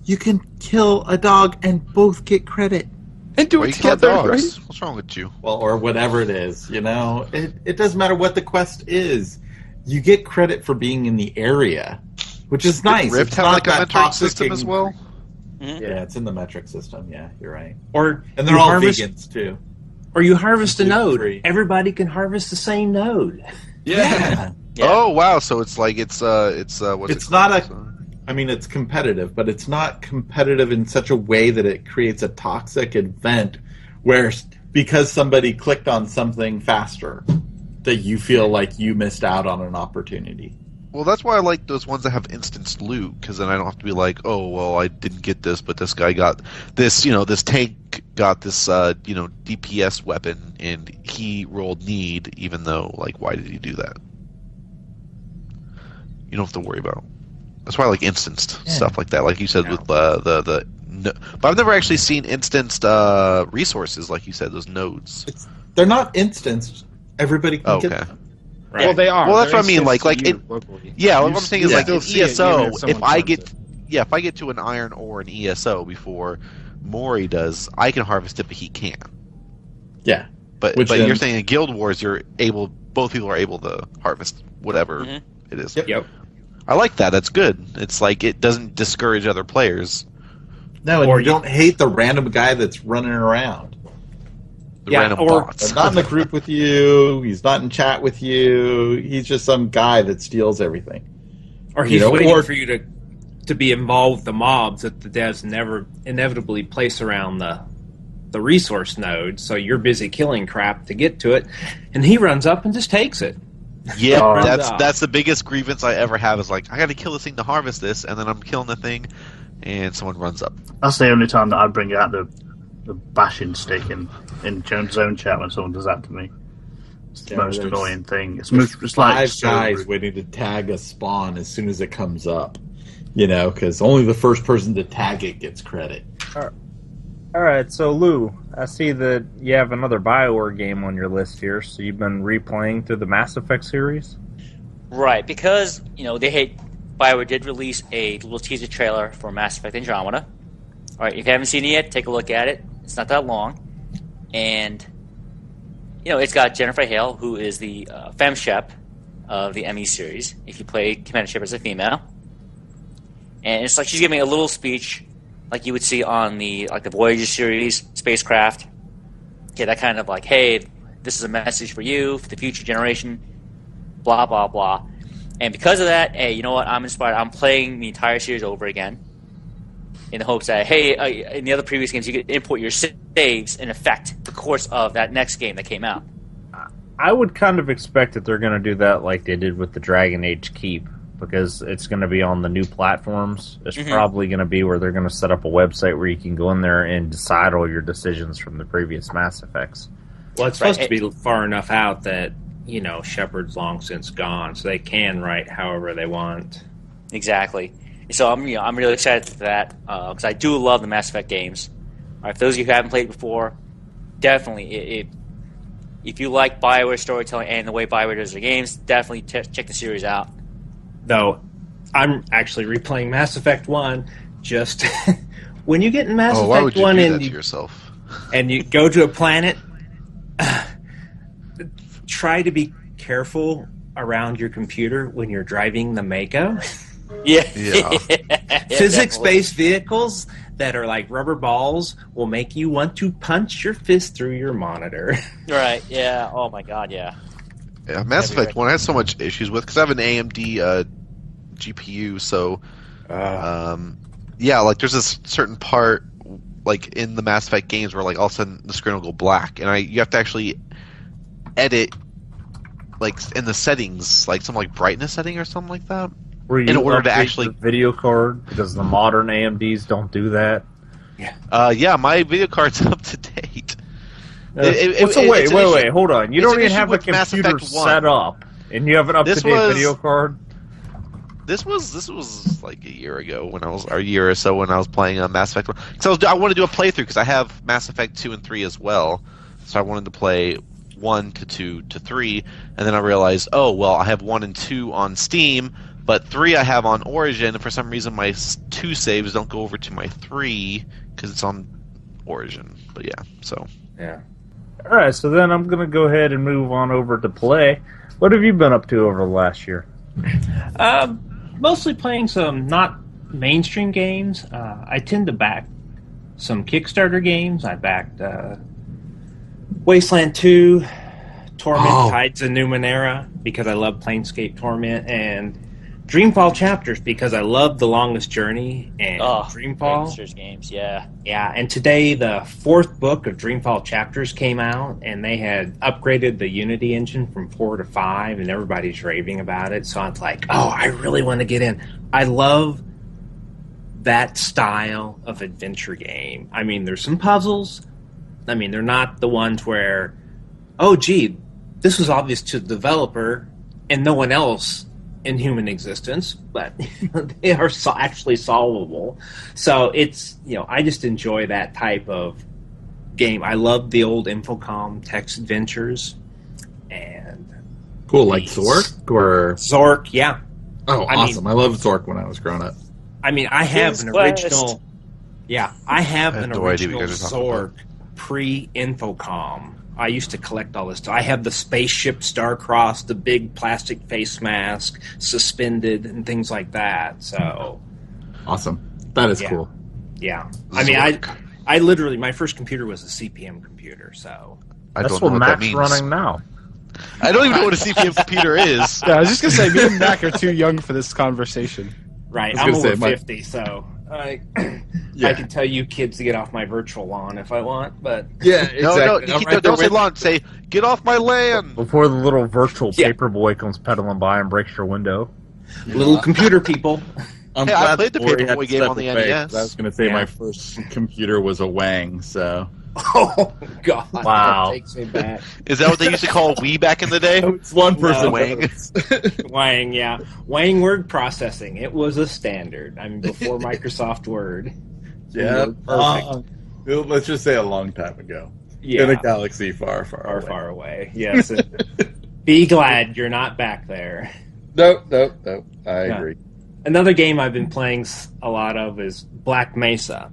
you can kill a dog and both get credit. And do it together, right? What's wrong with you? Well, or whatever it is, It doesn't matter what the quest is. You get credit for being in the area, which is nice. Rift it's have not like a that metric toxic system as well? Mm-hmm. Yeah, it's in the metric system. Yeah, you're right. And they're all vegans too. Or you harvest a node. Everybody can harvest the same node. Yeah. Oh wow! So it's like it's it's competitive, but it's not competitive in such a way that it creates a toxic event where because somebody clicked on something faster that you feel like you missed out on an opportunity. Well, that's why I like those ones that have instanced loot, because then I don't have to be like, oh, well, I didn't get this, but this guy got this, this tank got this, DPS weapon, and he rolled need, even though, like, why did he do that? You don't have to worry about. That's why I like instanced stuff like that, like you said with but I've never actually seen instanced resources, like you said, those nodes. They're not instanced. Everybody can get them. Right. Well, they are. Well, that's They're what I mean. Like, what I'm saying is, like, in ESO, if I get to an iron ore in ESO before Maury does, I can harvest it, but he can't. Yeah. But you're saying in Guild Wars, both people are able to harvest whatever it is. Yep. I like that. That's good. It's like it doesn't discourage other players. No, and you don't hate the random guy that's running around. Random bots. He's not in the group with you. He's not in chat with you. He's just some guy that steals everything. Or he's waiting for you to be involved with the mobs that the devs never inevitably place around the resource node. So you're busy killing crap to get to it, and he runs up and just takes it. Yeah, that's the biggest grievance I ever have. Is like, I got to kill this thing to harvest this, and then I'm killing the thing, and someone runs up. That's the only time that I bring out the bashing stick in zone chat when someone does that to me. It's the most annoying thing. It's like five guys waiting to tag a spawn as soon as it comes up. Because only the first person to tag it gets credit. All right, so Lou, I see that you have another BioWare game on your list here. So you've been replaying through the Mass Effect series, right? Because BioWare did release a little teaser trailer for Mass Effect Andromeda. All right, if you haven't seen it yet, take a look at it. It's not that long. And, it's got Jennifer Hale, who is the femme shep of the ME series, if you play Commander Shep as a female. And it's like she's giving a little speech like you would see on the Voyager series, spacecraft. Okay, that kind of like, hey, this is a message for you, for the future generation, blah, blah, blah. And because of that, hey, you know what, I'm inspired. I'm playing the entire series over again, in the hopes that, hey, in the other previous games, you could import your saves and affect the course of that next game that came out. I would kind of expect that they're going to do that like they did with the Dragon Age Keep, because it's going to be on the new platforms. It's Mhm. probably going to be where they're going to set up a website where you can go in there and decide all your decisions from the previous Mass Effects. Well, it's supposed to be far enough out that, Shepard's long since gone, so they can write however they want. Exactly. So I'm really excited for that because I do love the Mass Effect games. All right, for those of you who haven't played before, definitely if you like BioWare storytelling and the way BioWare does their games, definitely check the series out. Though I'm actually replaying Mass Effect 1 just when you get in Mass why Effect would you 1 do and that to yourself? and you go to a planet, try to be careful around your computer when you're driving the Mako. Yeah. Physics-based vehicles that are like rubber balls will make you want to punch your fist through your monitor. Right, yeah. Oh my god, yeah. Yeah, Mass Effect 1 I have so much issues with because I have an AMD GPU, so like there's this certain part like in the Mass Effect games where like all of a sudden the screen will go black, and you have to actually edit like in the settings, like some like brightness setting or something like that. In order to actually video card, because the modern AMDs don't do that. Yeah, my video card's up to date. Wait, hold on. You it's don't an even issue have a with Mass computer Effect 1. set up, and you have an up-to-date video card? This was like a year ago or a year or so when I was playing Mass Effect 1. So I wanted to do a playthrough because I have Mass Effect 2 and 3 as well. So I wanted to play 1 to 2 to 3, and then I realized, I have 1 and 2 on Steam, but 3 I have on Origin, and for some reason my 2 saves don't go over to my 3 because it's on Origin. But yeah, so. Yeah. Alright, so then I'm going to go ahead and move on over to Pallais. What have you been up to over the last year? Mostly playing some not mainstream games. I tend to back some Kickstarter games. I backed Wasteland 2, Torment Tides of Numenera, because I love Planescape Torment, and Dreamfall Chapters, because I love The Longest Journey and Dreamfall. Games, yeah. Yeah, and today the 4th book of Dreamfall Chapters came out, and they had upgraded the Unity engine from 4 to 5, and everybody's raving about it, so it's like, I really want to get in. I love that style of adventure game. I mean, there's some puzzles. I mean, they're not the ones where, this was obvious to the developer and no one else in human existence, but they are actually solvable. So it's, I just enjoy that type of game. I love the old Infocom text adventures. And cool, like Zork? Or Zork, yeah. Oh, awesome. I loved Zork when I was growing up. I mean, I have an original... Yeah, I have an no idea original what you guys are talking Zork pre-Infocom. I used to collect all this stuff. I have the spaceship Starcross, the big plastic face mask, suspended, and things like that. So awesome. That is cool. Yeah. I mean, I literally, my first computer was a CPM computer, so... That's what Mac's running now. I don't even know what a CPM computer is. Yeah, I was just going to say, me and Mac are too young for this conversation. Right, I'm over 50, so... I can tell you kids to get off my virtual lawn if I want, but... Yeah, exactly. No, don't say lawn. Say, get off my land! Before the little virtual paperboy comes pedaling by and breaks your window. Little computer people. I played the Paperboy game on the NES. I was going to say my first computer was a Wang, so... Oh, God. Wow. That takes me back. Is that what they used to call Wii back in the day? It's one person. Wang. Wang, yeah. Wang word processing. It was a standard. I mean, before Microsoft Word. Yeah. Perfect. Let's just say a long time ago. Yeah. In a galaxy far, far away. Far away. Yes. Be glad you're not back there. Nope. I agree. Another game I've been playing a lot of is Black Mesa.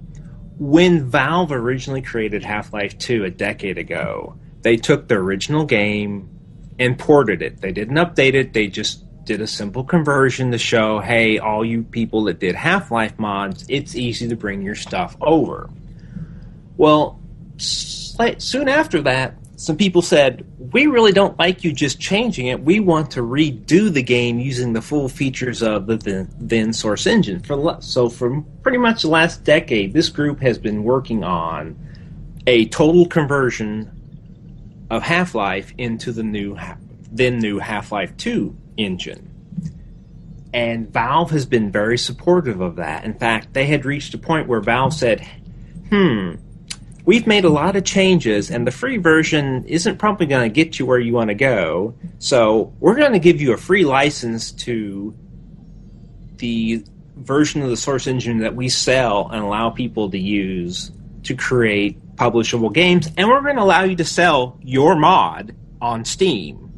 When Valve originally created Half-Life 2 a decade ago, they took the original game and ported it. They didn't update it. They just did a simple conversion to show, hey, all you people that did Half-Life mods, it's easy to bring your stuff over. Well, soon after that, some people said, we really don't like you just changing it. We want to redo the game using the full features of the then Source engine. So for pretty much the last decade, this group has been working on a total conversion of Half-Life into the new Half-Life 2 engine. And Valve has been very supportive of that. In fact, they had reached a point where Valve said, we've made a lot of changes, and the free version isn't probably going to get you where you want to go. So we're going to give you a free license to the version of the source engine that we sell and allow people to use to create publishable games. And we're going to allow you to sell your mod on Steam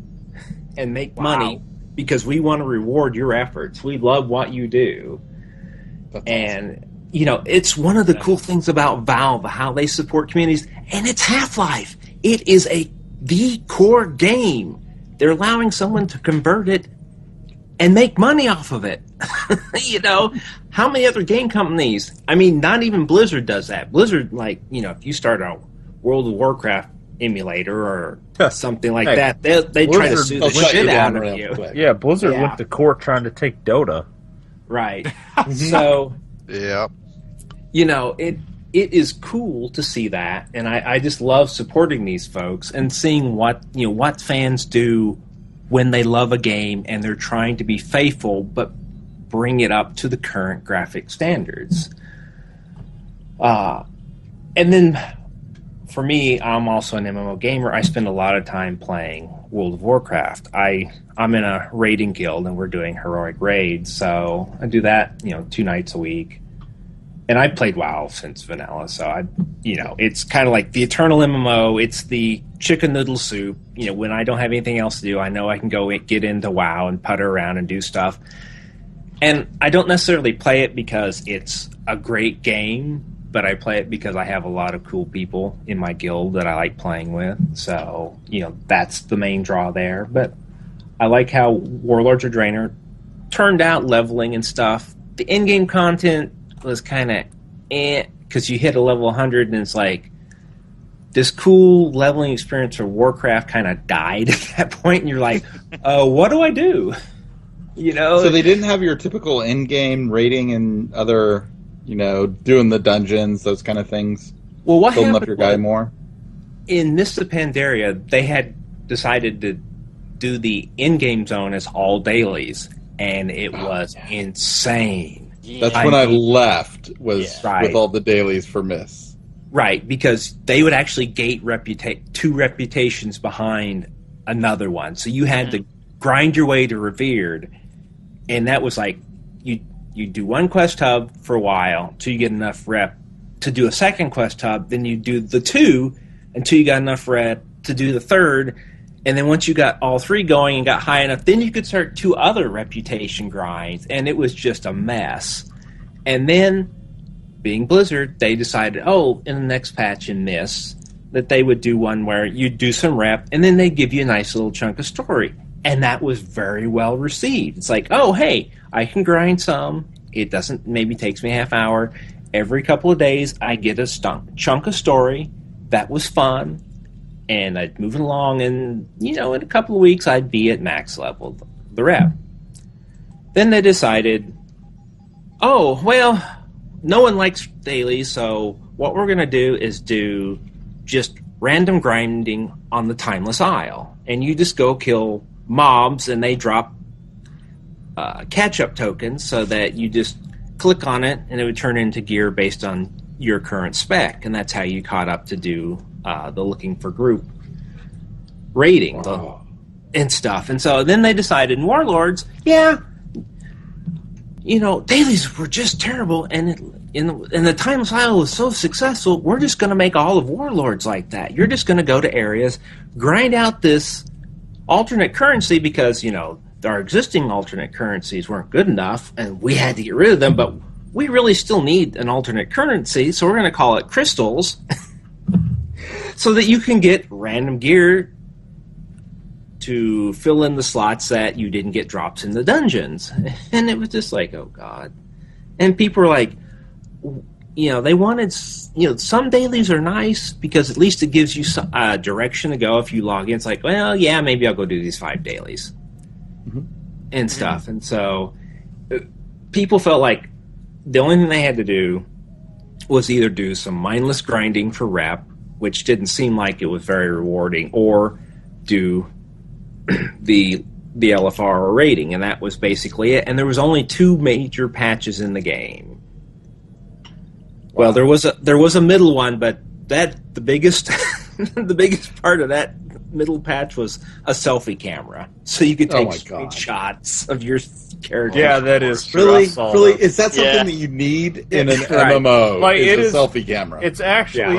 and make money because we want to reward your efforts. We love what you do. And you know, it's one of the cool things about Valve, how they support communities, and it's Half-Life. It is the core game. They're allowing someone to convert it and make money off of it. You know, how many other game companies? I mean, not even Blizzard does that. Blizzard, like, you know, if you start a World of Warcraft emulator or something like that, they try to sue the shit out of you. Yeah, Blizzard went to court trying to take Dota. Right. So... Yeah. You know, it is cool to see that, and I just love supporting these folks and seeing what fans do when they love a game and they're trying to be faithful but bring it up to the current graphic standards. And then for me, I'm also an MMO gamer. I spend a lot of time playing World of Warcraft. I'm in a raiding guild and we're doing heroic raids, so I do that, 2 nights a week. And I've played WoW since vanilla, so it's kind of like the eternal MMO. It's the chicken noodle soup. You know, when I don't have anything else to do, I know I can go get into WoW and putter around and do stuff. And I don't necessarily play it because it's a great game, but I play it because I have a lot of cool people in my guild that I like playing with. So, that's the main draw there. But I like how Warlords of Draenor turned out leveling and stuff. The in-game content was kind of because you hit a level 100 and it's like this cool leveling experience for Warcraft kind of died at that point, and you're like, what do I do? So they didn't have your typical in-game rating and other, doing the dungeons, those kind of things. Well, what building happened up your guy more? In Mists of Pandaria, they had decided to do the in-game zone as all dailies, and it was insane. That's when I left, with all the dailies for Miss. Right, because they would actually gate 2 reputations behind another one. So you had to grind your way to Revered, and that was like, you do one quest hub for a while till you get enough rep to do a second quest hub, then you do the 2 until you got enough rep to do the third, and then once you got all 3 going and got high enough, then you could start 2 other reputation grinds, and it was just a mess. And then, being Blizzard, they decided, in the next patch in this, that they would do one where you do some rep, and then they give you a nice little chunk of story. And that was very well received. It's like, hey, I can grind some. It maybe takes me a half hour. Every couple of days, I get a chunk of story. That was fun. And I'd move along, and, in a couple of weeks, I'd be at max level, the rep. Then they decided, no one likes dailies, so what we're going to do is do just random grinding on the Timeless Isle. And you just go kill mobs, and they drop catch-up tokens so that you just click on it, and it would turn into gear based on your current spec. And that's how you caught up to do the looking for group rating and stuff. And so then they decided in Warlords, dailies were just terrible, and the Timeless Isle was so successful, we're just going to make all of Warlords like that. You're just going to go to areas, grind out this alternate currency because, our existing alternate currencies weren't good enough, and we had to get rid of them, but we really still need an alternate currency, so we're going to call it crystals so that you can get random gear to fill in the slots that you didn't get drops in the dungeons. And it was just like, oh God. And people were like, they wanted, some dailies are nice because at least it gives you some direction to go if you log in. It's like, maybe I'll go do these 5 dailies and stuff. And so people felt like the only thing they had to do was either do some mindless grinding for rep, which didn't seem like it was very rewarding, or do the the LFR rating, and that was basically it. And there was only 2 major patches in the game. Well, there was a middle one, but the biggest the biggest part of that middle patch was a selfie camera, so you could take screenshots of your character. Yeah, that is true. Really? Is that something that you need in an MMO? Like, it is a selfie camera. It's actually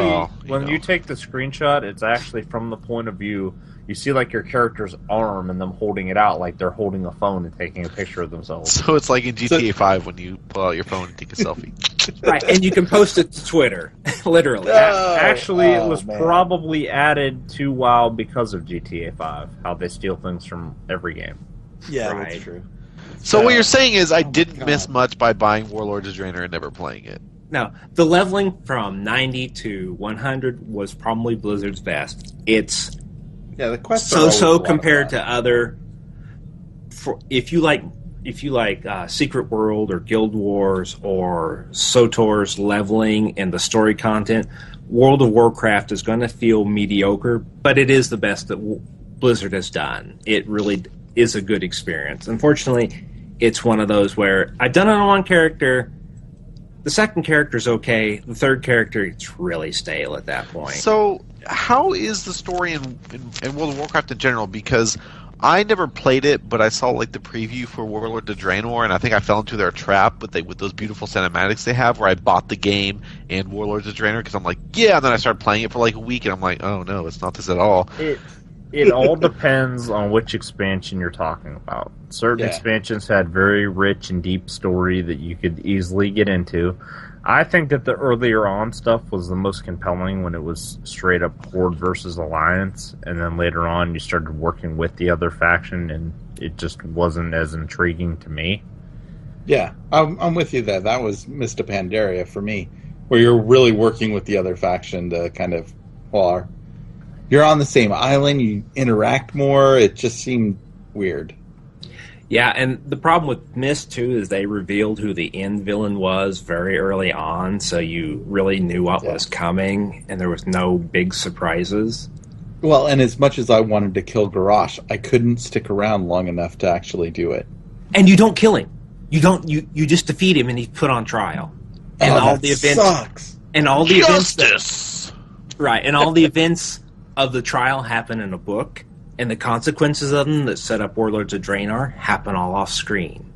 Well, you take the screenshot, it's actually from the point of view. You see like your character's arm and them holding it out like they're holding a phone and taking a picture of themselves. So it's like in GTA 5 when you pull out your phone and take a selfie. Right, and you can post it to Twitter, literally. Actually, it was probably added to WoW because of GTA 5, how they steal things from every game. Yeah, Right. that's true. So what you're saying is I didn't miss much by buying Warlords of Draenor and never playing it. No, the leveling from 90 to 100 was probably Blizzard's best. It's the quests are so always a lot compared of fun. to other. If you like Secret World or Guild Wars or SWTOR's leveling and the story content, World of Warcraft is going to feel mediocre, but it is the best that Blizzard has done. It really is a good experience. Unfortunately, it's one of those where I've done it on one character. The second character is okay. The third character, it's really stale at that point. So how is the story in World of Warcraft in general? Because I never played it, but I saw like the preview for Warlords of Draenor, and I think I fell into their trap with those beautiful cinematics they have, where I bought the game and Warlords of Draenor because I'm like, yeah, and then I started playing it for like a week, and I'm like, oh no, it's not this at all. It all depends on which expansion you're talking about. Certain expansions had very rich and deep story that you could easily get into. I think that the earlier on stuff was the most compelling when it was straight up Horde versus Alliance, and then later on you started working with the other faction, and it just wasn't as intriguing to me. Yeah, I'm with you there. That was Mr. Pandaria for me, where you're really working with the other faction to kind of, you're on the same island, you interact more, it just seemed weird. Yeah, and the problem with Myst, too, is they revealed who the end villain was very early on, so you really knew what was coming, and there was no big surprises. Well, and as much as I wanted to kill Garrosh, I couldn't stick around long enough to actually do it. And you don't kill him. You just defeat him, and he's put on trial. And all the events sucks. And all the Justice! and all the events of the trial happen in a book, and the consequences of them that set up Warlords of Draenor happen all off screen.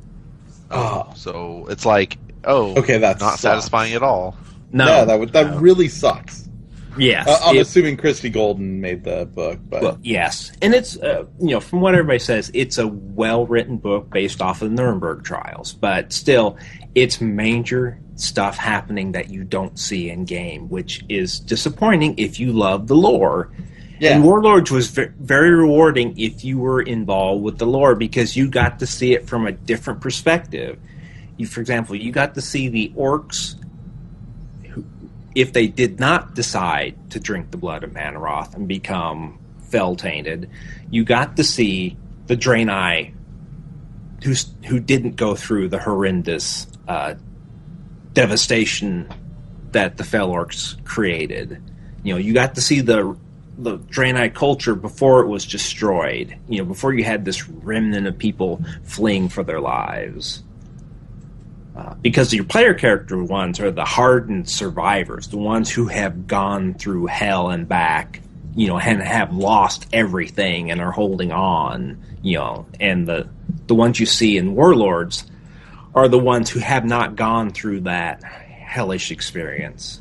Oh, so it's like, okay, that's not satisfying at all. No, that really sucks. Yes, I'm assuming Christy Golden made the book, but well, yes, and it's from what everybody says, it's a well-written book based off of the Nuremberg trials, but still, it's major stuff happening that you don't see in game, which is disappointing if you love the lore. Yeah. And Warlords was very rewarding if you were involved with the lore because you got to see it from a different perspective. For example, you got to see the orcs, who, if they did not decide to drink the blood of Manaroth and become fel-tainted, you got to see the Draenei who didn't go through the horrendous devastation that the fel orcs created. You got to see the Draenei culture before it was destroyed. Before you had this remnant of people fleeing for their lives. Because your player character ones are the hardened survivors, the ones who have gone through hell and back, and have lost everything and are holding on, and the ones you see in Warlords are the ones who have not gone through that hellish experience.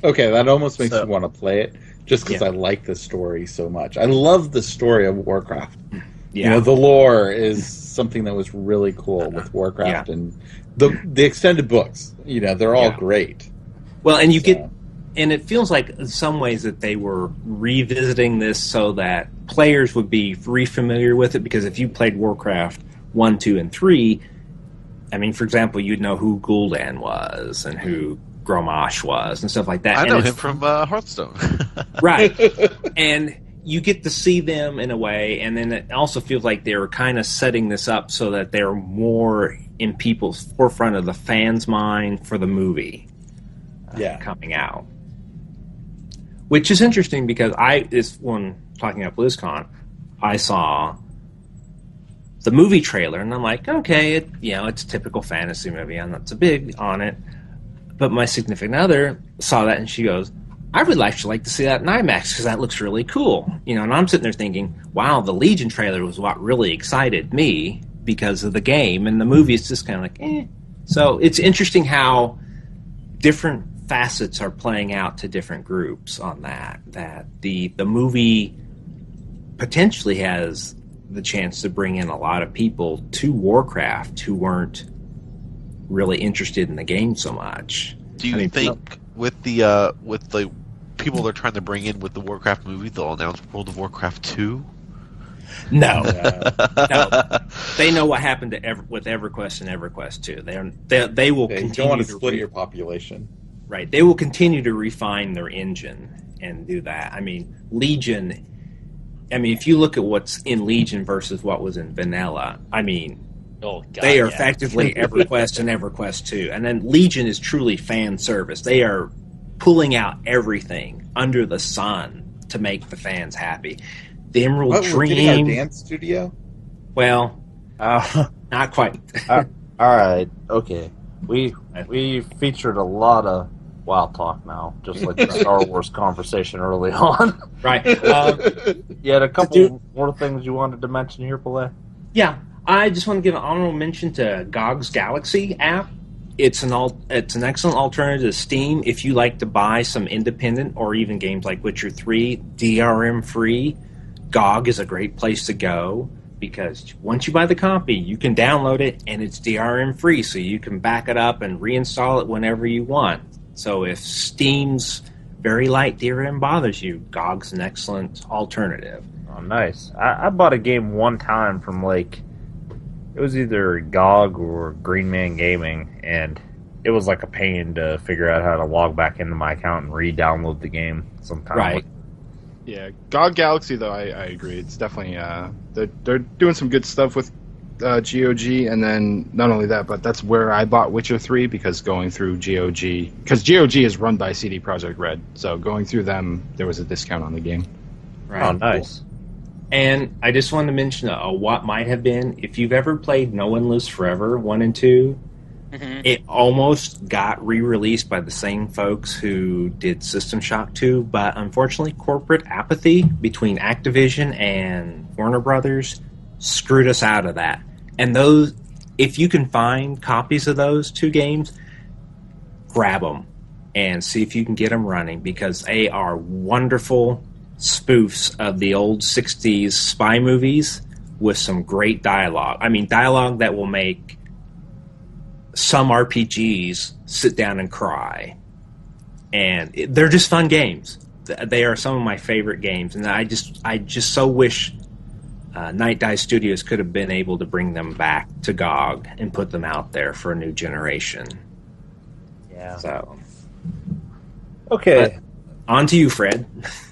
Okay, that almost makes me want to play it. Just because I like the story so much. I love the story of Warcraft. Yeah. The lore is something that was really cool with Warcraft and the extended books. They're all great. Well, and and it feels like in some ways that they were revisiting this so that players would be re-familiar with it, because if you played Warcraft 1, 2, and 3, for example, you'd know who Gul'dan was and who Gromash was and stuff like that. I know him from Hearthstone. Right. And you get to see them in a way, and then it also feels like they were kind of setting this up so that they're more in people's forefront of the fans' mind for the movie coming out. Which is interesting because when talking about BlizzCon, I saw the movie trailer, and I'm like, okay, it's a typical fantasy movie. I'm not so big on it. But my significant other saw that, and she goes, I would actually like to see that in IMAX because that looks really cool. And I'm sitting there thinking, wow, the Legion trailer was what really excited me because of the game, and the movie is just kind of like, eh. So it's interesting how different facets are playing out to different groups on that. That the movie potentially has the chance to bring in a lot of people to Warcraft who weren't really interested in the game so much. Do you think with the people they're trying to bring in with the Warcraft movie, they'll announce World of Warcraft 2? No, no. They know what happened to with EverQuest and EverQuest 2. They will continue. You don't want to split your population, right? They will continue to refine their engine and do that. I mean, Legion. I mean, if you look at what's in Legion versus what was in Vanilla, I mean, they are effectively EverQuest and EverQuest 2. And then Legion is truly fan service. They are pulling out everything under the sun to make the fans happy. The Emerald Dream. We're getting our dance studio? Well, not quite. All right, okay. We featured a lot of WoW talk now, just like the Star Wars conversation early on. Right. You had a couple more things you wanted to mention here, Pallais? Yeah, I just want to give an honorable mention to GOG's Galaxy app. It's an excellent alternative to Steam if you like to buy some independent or even games like Witcher 3 DRM free. GOG is a great place to go because once you buy the copy, you can download it and it's DRM free, so you can back it up and reinstall it whenever you want. So if Steam's very light DRM bothers you, GOG's an excellent alternative. Oh, nice. I bought a game one time from it was either GOG or Green Man Gaming, and it was like a pain to figure out how to log back into my account and re-download the game sometimes. Right. Yeah, GOG Galaxy, though, I agree. It's definitely, they're doing some good stuff with GOG, and then not only that, but that's where I bought Witcher 3, because going through GOG, because GOG is run by CD Projekt Red, so going through them, there was a discount on the game. Right. Oh, nice. And I just wanted to mention what might have been, if you've ever played No One Lives Forever 1 and 2, it almost got re-released by the same folks who did System Shock 2, but unfortunately corporate apathy between Activision and Warner Brothers screwed us out of that. And those, if you can find copies of those two games, grab them and see if you can get them running, because they are wonderful spoofs of the old 60s spy movies with some great dialogue. I mean, dialogue that will make some RPGs sit down and cry. And they're just fun games. They are some of my favorite games, and I just so wish Night Dive Studios could have been able to bring them back to GOG and put them out there for a new generation. Yeah. So, okay. On to you, Fred.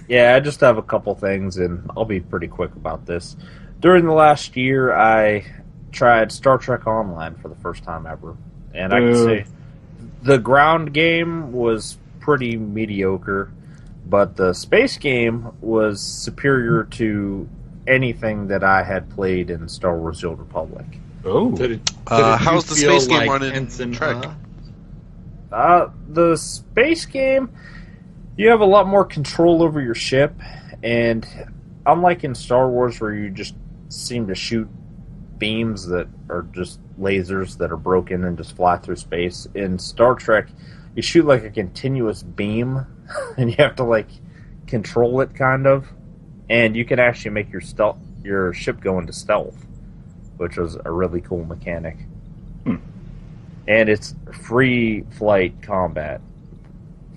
Yeah, I just have a couple things, and I'll be pretty quick about this. During the last year, I tried Star Trek Online for the first time ever. And I can say the ground game was pretty mediocre, but the space game was superior to anything that I had played in Star Wars The Old Republic. Oh. How's the space game running in Trek? The space game, you have a lot more control over your ship, and unlike in Star Wars where you just seem to shoot beams that are just lasers that are broken and just fly through space, in Star Trek you shoot like a continuous beam and you have to control it kind of, and you can actually make your ship go into stealth, which was a really cool mechanic. And it's free flight combat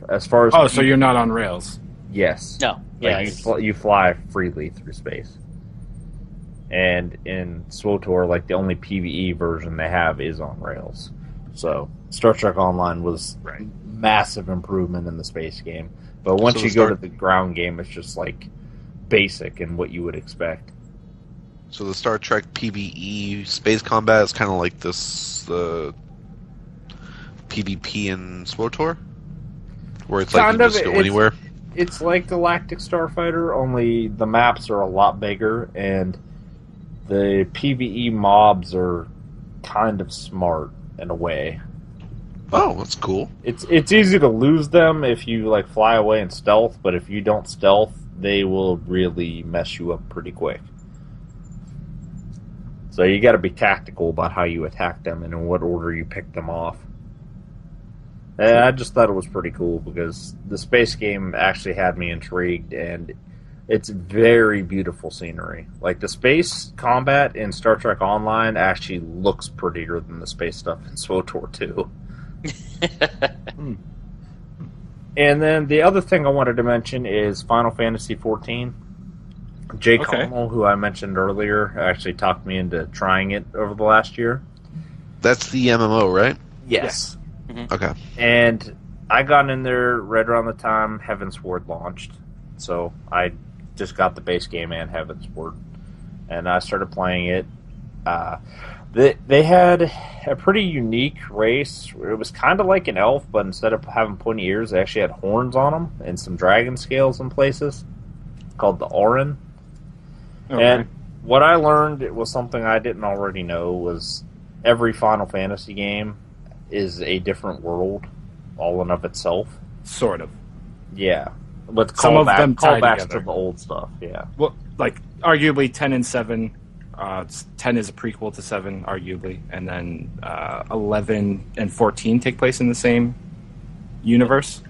as far as so you're not on rails? Yes. No. You fly freely through space. And in SWTOR, the only PvE version they have is on rails. So Star Trek Online was massive improvement in the space game. But once you go to the ground game, it's just basic and what you would expect. So the Star Trek PvE space combat is kind of like this PvP in SWTOR, where it's you can just go anywhere. It's like Galactic Starfighter, only the maps are a lot bigger, and the PvE mobs are kind of smart in a way. Oh, that's cool. It's easy to lose them if you like fly away and stealth, but if you don't stealth, they will really mess you up pretty quick. So you got to be tactical about how you attack them and in what order you pick them off. And I just thought it was pretty cool because the space game actually had me intrigued, and it's very beautiful scenery. Like the space combat in Star Trek Online actually looks prettier than the space stuff in SWTOR 2. And then the other thing I wanted to mention is Final Fantasy XIV. Jay Connell, who I mentioned earlier, actually talked me into trying it over the last year. That's the MMO, right? Yes. Mm-hmm. Okay. And I got in there right around the time Heavensward launched. So I just got the base game and Heavensward. And I started playing it. They had a pretty unique race. It was kind of like an elf, but instead of having pointy ears, they actually had horns on them and some dragon scales in places, called the Auron. Okay. And what I learned, it was something I didn't already know, was every Final Fantasy game is a different world, all in of itself. Sort of. Yeah. With Some of them tie callbacks together. to the old stuff, yeah. Well, like, arguably 10 and 7. 10 is a prequel to 7, arguably. And then 11 and 14 take place in the same universe.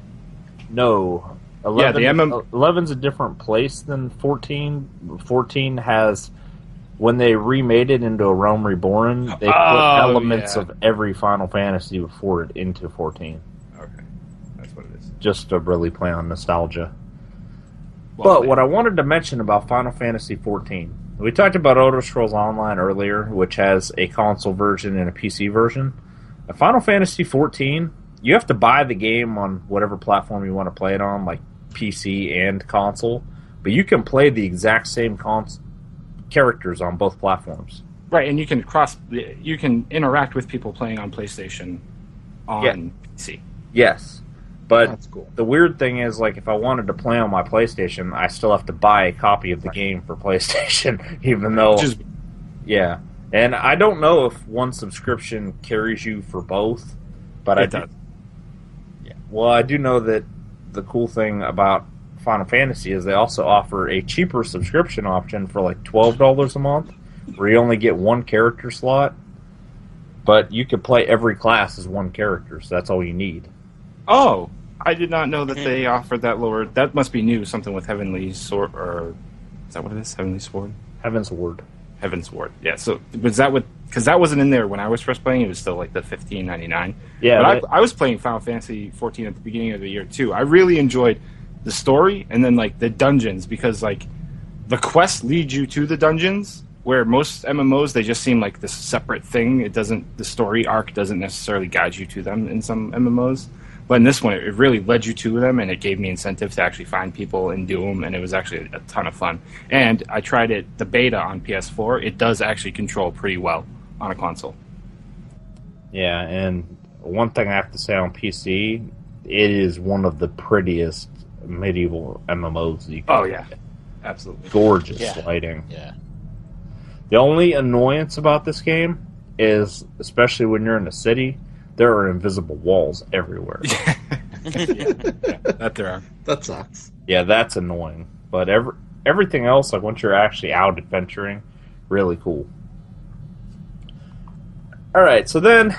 No. 11, Yeah, the 11's a different place than 14. 14 has, when they remade it into a Realm Reborn, they put elements of every Final Fantasy before it into 14. Okay, that's what it is. Just to really play on nostalgia. Well, but what I wanted to mention about Final Fantasy 14, we talked about Elder Scrolls Online earlier, which has a console version and a PC version. Final Fantasy 14, you have to buy the game on whatever platform you want to play it on, like PC and console, but you can play the exact same characters on both platforms. Right, and you can interact with people playing on PlayStation on PC. Yes. But That's cool. The weird thing is, like, if I wanted to play on my PlayStation, I still have to buy a copy of the game for PlayStation, even though... Yeah. And I don't know if one subscription carries you for both, but It does. Yeah. Well, I do know that the cool thing about Final Fantasy is they also offer a cheaper subscription option for like $12 a month, where you only get one character slot, but you could play every class as one character, so that's all you need. Oh, I did not know that they offered that lower. That must be new. Something with Heavenly Sword, or is that what it is? Heavenly Sword? Heavensward. Heavensward. Yeah. So was that what? Because that wasn't in there when I was first playing. It was still like the $15.99. Yeah. But I was playing Final Fantasy 14 at the beginning of the year too. I really enjoyed the story and then like the dungeons, because like the quests lead you to the dungeons, where most MMOs they just seem like this separate thing. The story arc doesn't necessarily guide you to them in some MMOs. But in this one, it really led you to them, and it gave me incentive to actually find people and do them, and it was actually a ton of fun. And I tried it, the beta on PS4. It does actually control pretty well on a console. Yeah, and one thing I have to say on PC, it is one of the prettiest medieval MMOs you can get. Absolutely. Gorgeous lighting. Yeah. The only annoyance about this game is, especially when you're in a city, there are invisible walls everywhere. That there are. That sucks. Yeah, that's annoying. But everything else, like once you're actually out adventuring, really cool. Alright, so then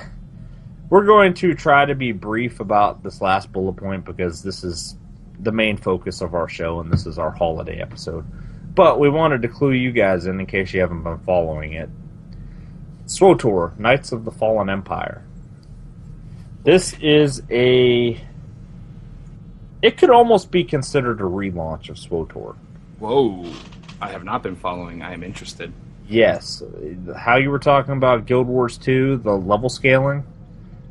we're going to try to be brief about this last bullet point, because this is the main focus of our show, and this is our holiday episode. But we wanted to clue you guys in case you haven't been following it. SWTOR, Knights of the Fallen Empire. This is it could almost be considered a relaunch of SWTOR. Whoa. I have not been following. I am interested. Yes. How you were talking about Guild Wars 2, the level scaling,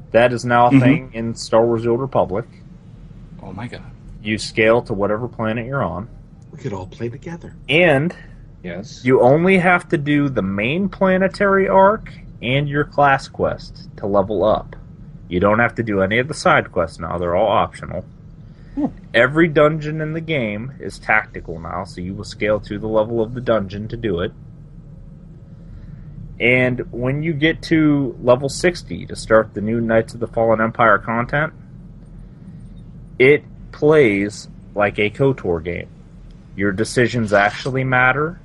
that is now a thing in Star Wars The Old Republic. Oh my god. You scale to whatever planet you're on. We could all play together. And Yes. you only have to do the main planetary arc and your class quest to level up. You don't have to do any of the side quests now. They're all optional. Every dungeon in the game is tactical now, so you will scale to the level of the dungeon to do it. And when you get to level 60 to start the new Knights of the Fallen Empire content, it plays like a KOTOR game. Your decisions actually matter.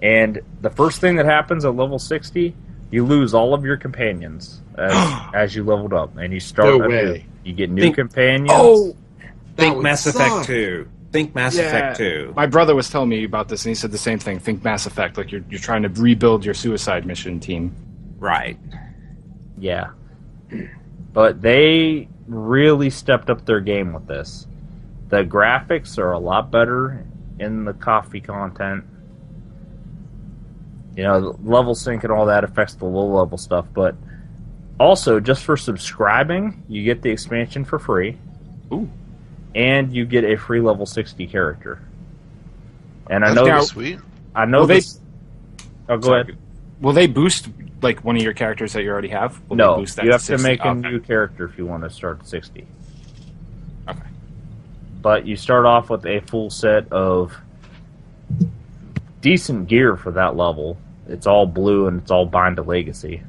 And the first thing that happens at level 60, you lose all of your companions as you leveled up. And you start anew. You get new companions. Oh! Think Mass Effect 2. Think Mass Effect 2. My brother was telling me about this, and he said the same thing. Think Mass Effect, like you're trying to rebuild your suicide mission team. Right. Yeah. But they really stepped up their game with this. The graphics are a lot better in the coffee content. You know, level sync and all that affects the low-level stuff, but also, just for subscribing, you get the expansion for free. Ooh. And you get a free level 60 character. And I That's know sweet. I know this. Oh, go ahead. Will they boost like one of your characters that you already have? Will No, they boost that you have to 60? make a Okay. new character if you want to start at 60. Okay. But you start off with a full set of decent gear for that level. It's all blue and it's all Bind to Legacy.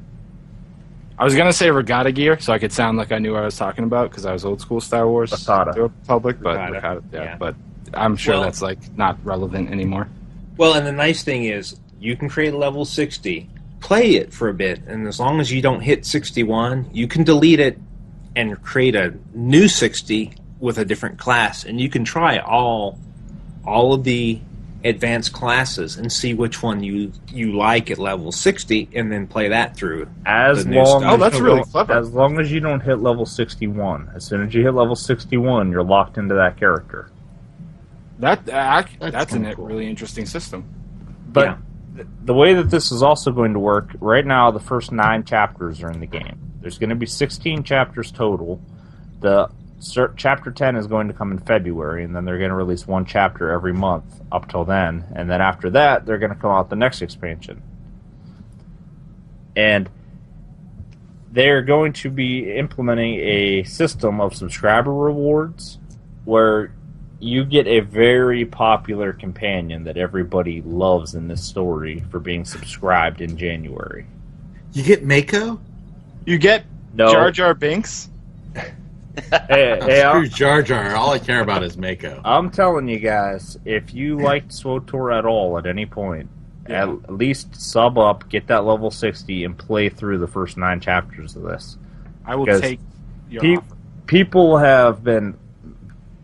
I was gonna say regatta gear, so I could sound like I knew what I was talking about because I was old school Star Wars Republic, but Regatta, yeah, but I'm sure Well- that's like not relevant anymore. Well, and the nice thing is, you can create a level 60, play it for a bit, and as long as you don't hit 61, you can delete it and create a new 60 with a different class, and you can try all of the advanced classes and see which one you like at level 60, and then play that through. As the new long stuff. that's really clever. As long as you don't hit level 61. As soon as you hit level 61, you're locked into that character. That's a kinda cool. really interesting system. But the way that this is also going to work, right now the first 9 chapters are in the game. There's going to be 16 chapters total. The chapter 10 is going to come in February, and then they're going to release 1 chapter every month up till then. And then after that, they're going to come out the next expansion. And they're going to be implementing a system of subscriber rewards where you get a very popular companion that everybody loves in this story for being subscribed in January. You get Mako? You get No. Jar Jar Binks? Hey, Screw Jar Jar. All I care about is Mako. I'm telling you guys, if you liked SWTOR at all at any point, at least sub up, get that level 60, and play through the first 9 chapters of this. I will Because take your offer. People have been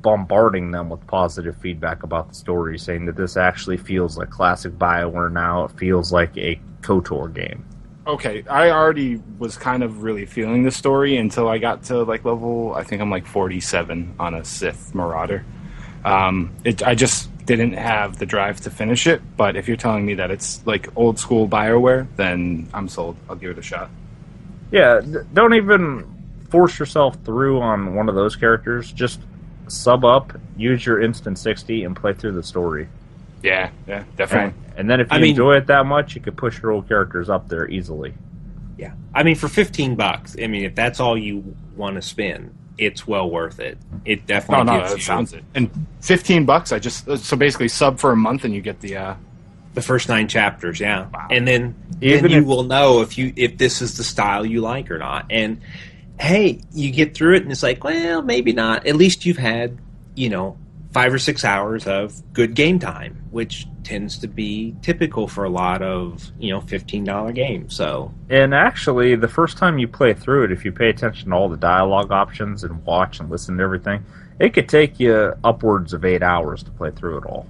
bombarding them with positive feedback about the story, saying that this actually feels like classic BioWare now. It feels like a KOTOR game. Okay, I already was kind of really feeling the story until I got to like level, I think I'm like 47 on a Sith Marauder. I just didn't have the drive to finish it, but if you're telling me that it's like old school BioWare, then I'm sold. I'll give it a shot. Yeah, don't even force yourself through on one of those characters. Just sub up, use your instant 60, and play through the story. Yeah, definitely. And then if you enjoy it that much, you could push your old characters up there easily. Yeah, I mean, for $15, I mean, if that's all you want to spend, it's well worth it. It definitely gives that you sounds it. And $15, I just so basically sub for a month and you get the first 9 chapters. Yeah, Wow. and then Even you if- will know if this is the style you like or not. And hey, you get through it and it's like, well, maybe not. At least you've had 5 or 6 hours of good game time, which tends to be typical for a lot of $15 games. So, And actually, the first time you play through it, if you pay attention to all the dialogue options and watch and listen to everything, it could take you upwards of 8 hours to play through it all.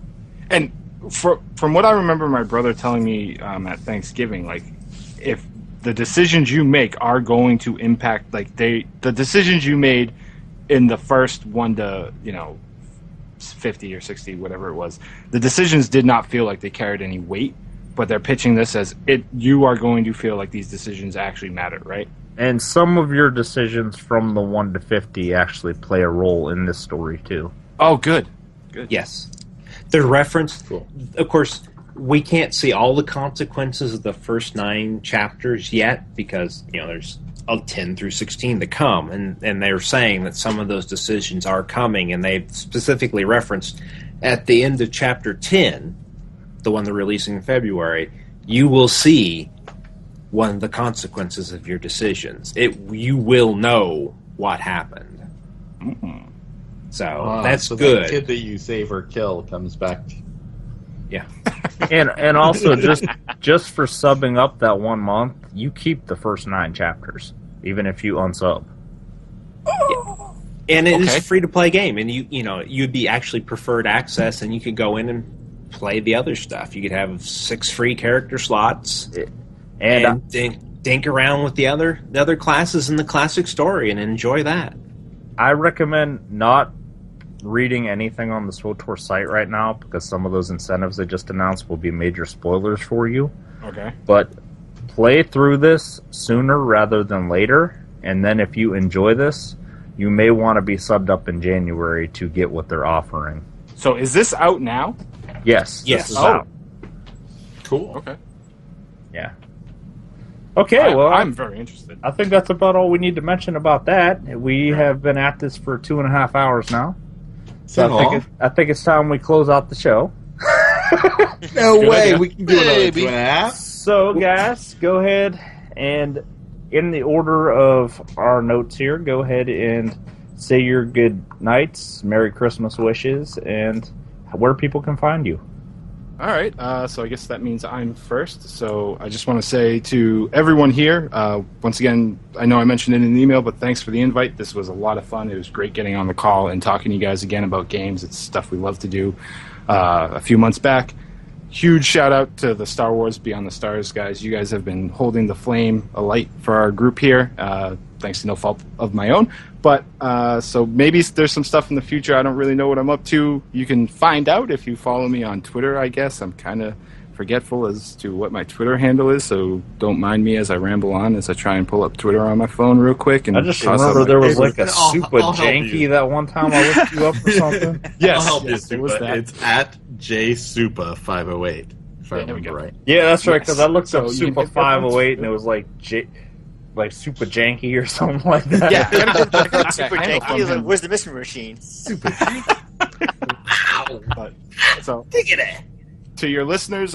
And from what I remember my brother telling me at Thanksgiving, like if the decisions you make are going to impact, like the decisions you made in the first 1 to 50 or 60, whatever it was, the decisions did not feel like they carried any weight, but they're pitching this as you are going to feel like these decisions actually matter, right? And some of your decisions from the 1 to 50 actually play a role in this story, too. Oh, good. yes, they're referenced. Of course, we can't see all the consequences of the first 9 chapters yet because there's 10 through 16 to come, and they're saying that some of those decisions are coming, and they've specifically referenced at the end of chapter 10, the one they're releasing in February, you will see one of the consequences of your decisions. You will know what happened. Mm-hmm. So that's so good. The kid that you save or kill comes back. Yeah. And also just for subbing up that 1 month, you keep the first 9 chapters, even if you unsub. And it is a free to play game, and you'd be actually preferred access, and you could go in and play the other stuff. You could have 6 free character slots, and dink around with the other classes in the classic story and enjoy that. I recommend not reading anything on the SWTOR site right now, because some of those incentives they just announced will be major spoilers for you. Okay. But play through this sooner rather than later, and then if you enjoy this, you may want to be subbed up in January to get what they're offering. So is this out now? Yes. Yes. This is out. Cool. Okay. Yeah. Okay, well, I'm very interested. I think that's about all we need to mention about that. We have been at this for 2.5 hours now. So I think it's time we close out the show. No way, we can do another 2.5. So, guys, go ahead and, in the order of our notes here, go ahead and say your good nights, Merry Christmas wishes, and where people can find you. All right, so I guess that means I'm first. So I just want to say to everyone here, once again, I know I mentioned it in the email, but thanks for the invite. This was a lot of fun. It was great getting on the call and talking to you guys again about games. It's stuff we love to do. A few months back, huge shout out to the Star Wars Beyond the Stars guys. You guys have been holding the flame alight for our group here, thanks to no fault of my own. But so maybe there's some stuff in the future. I don't really know what I'm up to. You can find out if you follow me on Twitter, I guess. I'm kind of forgetful as to what my Twitter handle is, so don't mind me as I ramble on as I try and pull up Twitter on my phone real quick. And I just remember there was like a super janky that one time I looked you up for something. Yes, I'll help you, it was that. It's at jsupa508, if I remember right. Yeah, that's right, because I looked So up you Super can- 508 and it was like super janky or something like that. Yeah, Super handle janky. from He's like, him. where's the mystery machine? Super But, so, to your listeners,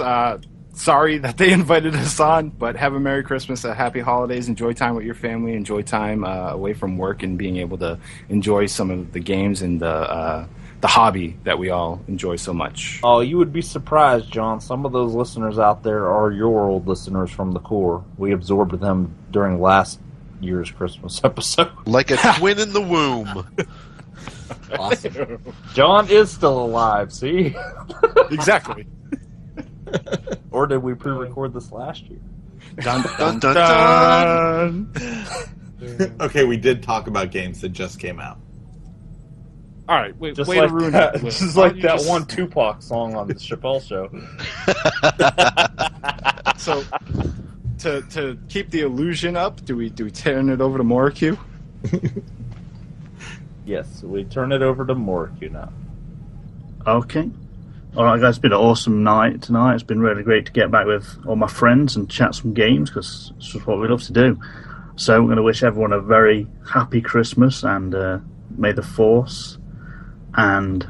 sorry that they invited us on, but have a Merry Christmas, a Happy Holidays, enjoy time with your family, enjoy time away from work, and being able to enjoy some of the games and the hobby that we all enjoy so much. Oh, you would be surprised, John. Some of those listeners out there are your old listeners from the core. We absorbed them during last year's Christmas episode. Like a twin in the womb. Awesome. John is still alive, see? Exactly. Or did we pre-record this last year? Dun, Dun, dun, dun. Okay, we did talk about games that just came out. All right, wait, Just way like to ruin that, it. just like that one Tupac song on the Chappelle Show. So, to keep the illusion up, do we turn it over to Moriq? Yes, we turn it over to Moriq now. Okay. All right, guys, it's been an awesome night tonight. It's been really great to get back with all my friends and chat some games, because it's just what we love to do. So I'm going to wish everyone a very happy Christmas, and may the Force and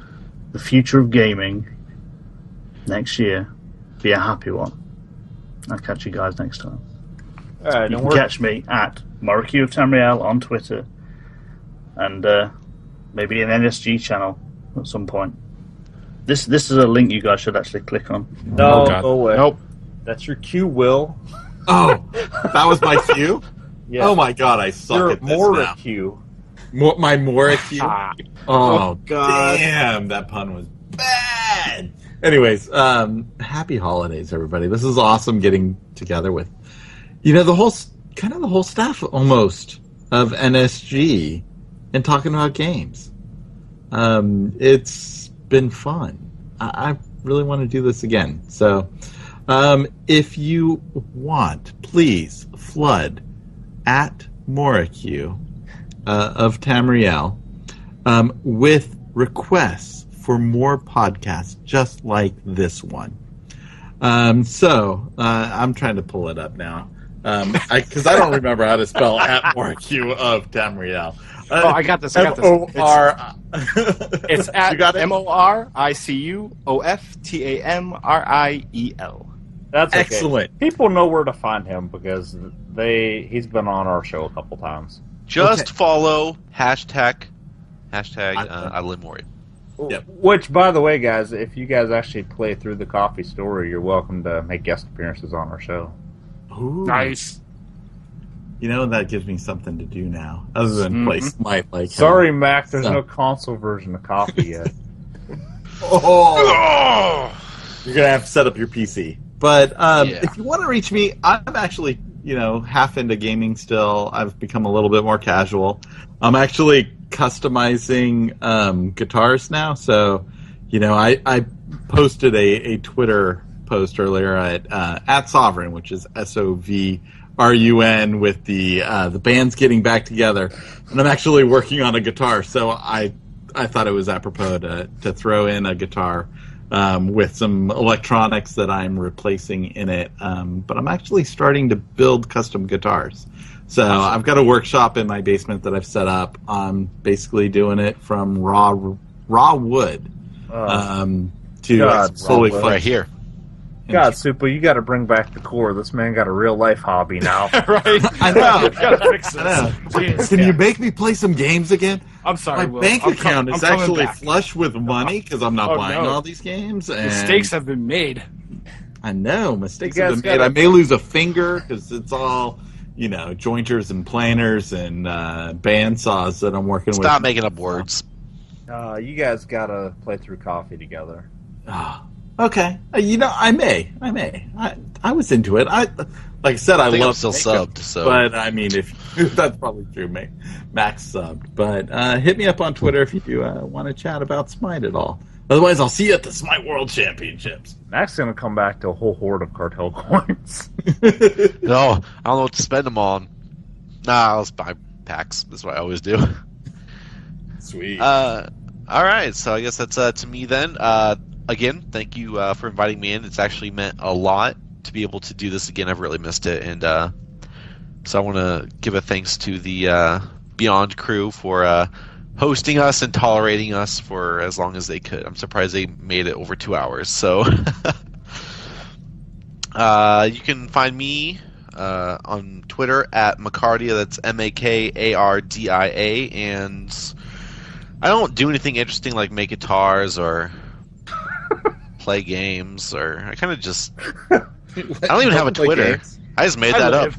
the future of gaming next year be a happy one. I'll catch you guys next time. All right, You and can catch me at Moriq of Tamriel on Twitter, and maybe an NSG channel at some point. This is a link you guys should actually click on. No, Oh, God. go away. Nope. That's your cue, Will. Oh, that was my cue? Yes. Oh my god, I suck Your at this now. Moriq. My Moriq. Oh, God. damn, that pun was bad. Anyways, happy holidays, everybody. This is awesome getting together with, the whole staff almost of NSG and talking about games. It's been fun. I really want to do this again. So, if you want, please flood at Moriq of Tamriel with requests for more podcasts just like this one. So I'm trying to pull it up now because I don't remember how to spell at Moriq of Tamriel. Oh, I got this. M-O-R. It's at You got it? MORICUOFTAMRIEL. That's okay. Excellent. People know where to find him because he's been on our show a couple times. Just follow hashtag I live more. Yep. Which, by the way, guys, if you guys actually play through the coffee story, you're welcome to make guest appearances on our show. Ooh. Nice. You know, that gives me something to do now, other than play Smite. Like, sorry, Mac, there's no console version of coffee yet. You're gonna have to set up your PC. But if you want to reach me, I'm actually, half into gaming still. I've become a little bit more casual. I'm actually customizing guitars now. So, I posted a Twitter post earlier at Sovereign, which is SOVRUN, with the bands getting back together, and I'm actually working on a guitar. So I thought it was apropos to throw in a guitar with some electronics that I'm replacing in it. But I'm actually starting to build custom guitars. So I've got a workshop in my basement that I've set up. I'm basically doing it from raw wood to slowly right here. God, Supa, you got to bring back the core. This man got a real life hobby now. Right? I know. You've got to fix this. Jeez, Can you make me play some games again? I'm sorry, My Will. bank account is actually back. flush with money because I'm not buying all these games. And mistakes have been made. I know. Mistakes have been made. I may lose a finger because it's all, jointers and planers and bandsaws that I'm working with. Stop making up words. You guys got to play through coffee together. Okay. I may. I was into it. Like I said, I think love I'm still subbed. So, but I mean, if that's probably true, Max subbed. But hit me up on Twitter if you do want to chat about Smite at all. Otherwise, I'll see you at the Smite World Championships. Max is going to come back to a whole horde of cartel coins. No, I don't know what to spend them on. I'll just buy packs. That's what I always do. Sweet. All right, so I guess that's to me then. Again, thank you for inviting me in. It's actually meant a lot to be able to do this again. I've really missed it, and so I want to give a thanks to the Beyond crew for hosting us and tolerating us for as long as they could. I'm surprised they made it over 2 hours. So you can find me on Twitter at Macardia. That's MAKARDIA, and I don't do anything interesting like make guitars or play games, or I kind of just I don't even have a Twitter. I just made that up.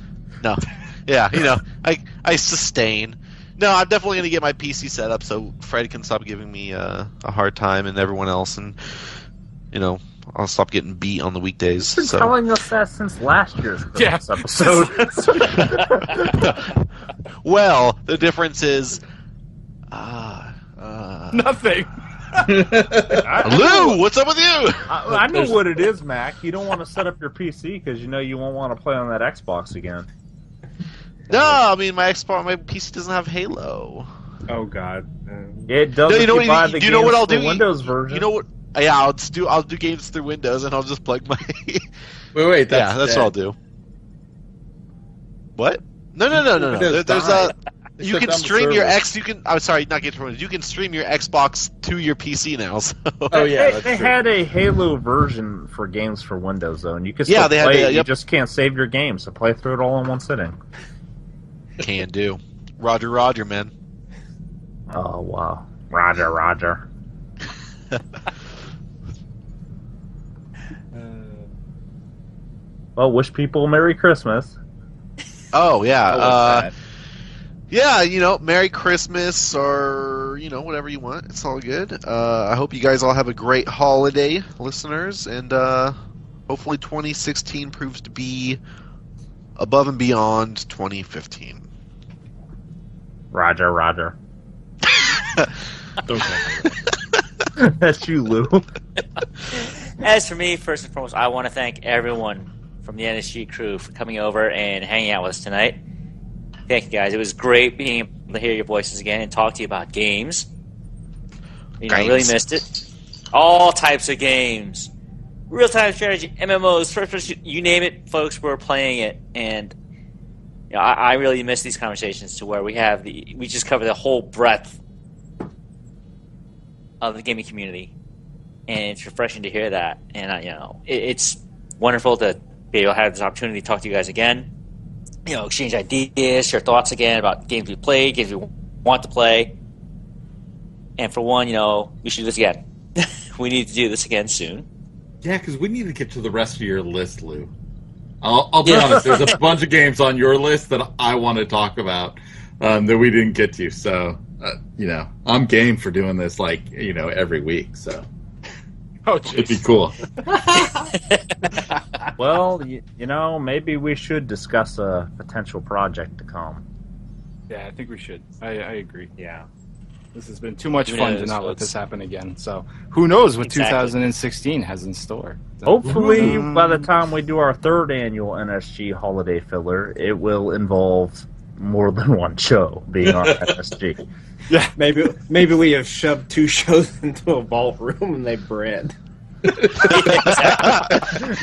No, yeah, I sustain. No, I'm definitely gonna get my PC set up so Fred can stop giving me a hard time and everyone else, and I'll stop getting beat on the weekdays. You've been telling us that since last year's Christmas episode. Well, the difference is nothing. Lou, what's up with you? I know what it is, Mac. You don't want to set up your PC because you won't want to play on that Xbox again. No, I mean my PC doesn't have Halo. Oh God. It does. No, you know what? Do you know what I'll do? Windows version. You know what? Yeah, I'll do games through Windows, and I'll just plug my. Wait. That's what I'll do. What? No. There's a. You can stream your X. You can. I'm sorry, not get to Windows. You can stream your Xbox to your PC now. So. Oh yeah, they had a Halo version for games for Windows though, and you can still play it. You just can't save your game, so play through it all in one sitting. Can do. Roger, man. Oh wow, Roger. Well, wish people a Merry Christmas. Oh yeah. Yeah, Merry Christmas or, whatever you want. It's all good. I hope you guys all have a great holiday, listeners, and hopefully 2016 proves to be above and beyond 2015. Roger. That's you, Lou. As for me, first and foremost, I want to thank everyone from the NSG crew for coming over and hanging out with us tonight. Thank you, guys. It was great being able to hear your voices again and talk to you about games. I really missed it. All types of games. Real-time strategy, MMOs, first-person, you name it, folks were playing it. And I really miss these conversations to where we just cover the whole breadth of the gaming community. And it's refreshing to hear that. And, it's wonderful to be able to have this opportunity to talk to you guys again. Exchange ideas, share thoughts again about games we played, games we want to play. And for one, we should do this again. We need to do this again soon. Yeah, because we need to get to the rest of your list, Lou. I'll be honest, there's a bunch of games on your list that I want to talk about that we didn't get to. So, I'm game for doing this every week. So, it'd be cool. Well, maybe we should discuss a potential project to come. Yeah, I think we should. I agree. Yeah. This has been too much fun to not let this happen again. So, who knows what 2016 has in store? Hopefully, by the time we do our third annual NSG holiday filler, it will involve more than one show being on NSG. Yeah, maybe we have shoved 2 shows into a vault room and they bred.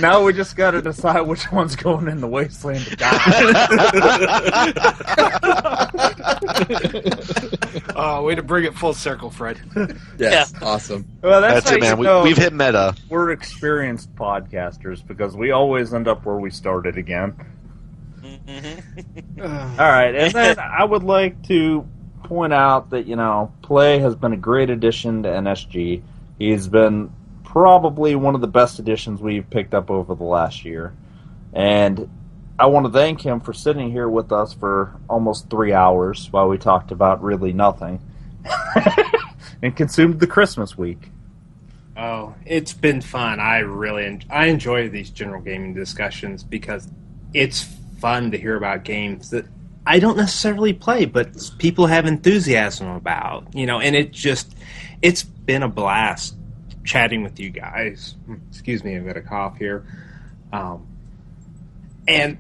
Now we just got to decide which one's going in the wasteland to die. Way to bring it full circle, Fred. Yes, awesome. Well, that's it, man. We've hit meta. We're experienced podcasters because we always end up where we started again. All right, and then I would like to point out that Pallais has been a great addition to NSG. He's been probably one of the best additions we've picked up over the last year. And I want to thank him for sitting here with us for almost 3 hours while we talked about really nothing and consumed the Christmas week. Oh, it's been fun. I enjoy these general gaming discussions because it's fun to hear about games that I don't necessarily play, but people have enthusiasm about, and it's been a blast chatting with you guys. Excuse me, I've got a cough here. And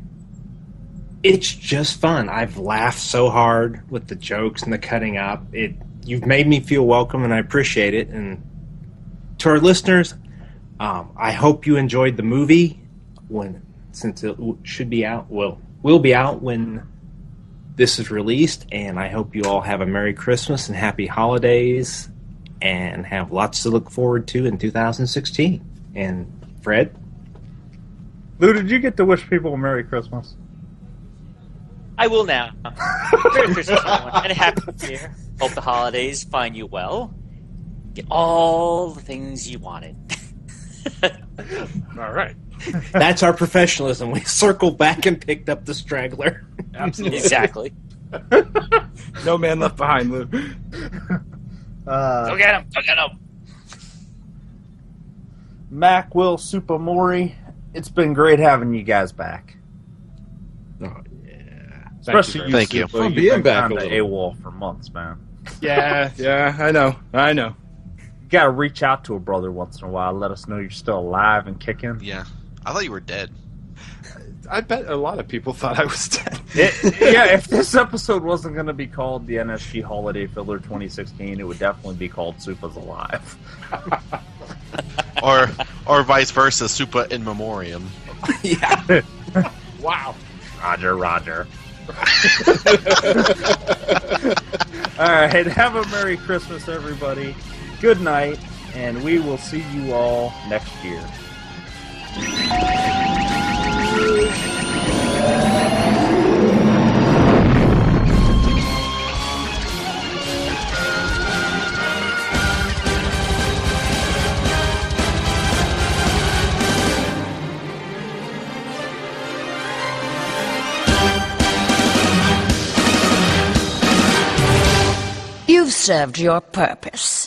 it's just fun. I've laughed so hard with the jokes and the cutting up. You've made me feel welcome, and I appreciate it. And to our listeners, I hope you enjoyed the movie. Since it should be out, will be out when this is released. And I hope you all have a Merry Christmas and Happy Holidays, and have lots to look forward to in 2016. And Fred? Lou, did you get to wish people a Merry Christmas? I will now. Merry Christmas, everyone, and a Happy New Year. Hope the holidays find you well. Get all the things you wanted. All right. That's our professionalism. We circled back and picked up the straggler. Absolutely. Exactly. No man left behind, Lou. Go get him! Go get him! Mac, Will, Super Mori, it's been great having you guys back. Oh, yeah. Especially Thank you. Super. You've being been back kind a of little. AWOL for months, man. Yeah, I know. You gotta reach out to a brother once in a while, let us know you're still alive and kicking. Yeah. I thought you were dead. I bet a lot of people thought I was dead. If this episode wasn't going to be called the NSG Holiday Filler 2016, it would definitely be called Supa's Alive. or vice versa, Supa in memoriam. Yeah. Wow. Roger. All right, have a Merry Christmas, everybody. Good night, and we will see you all next year. You've served your purpose.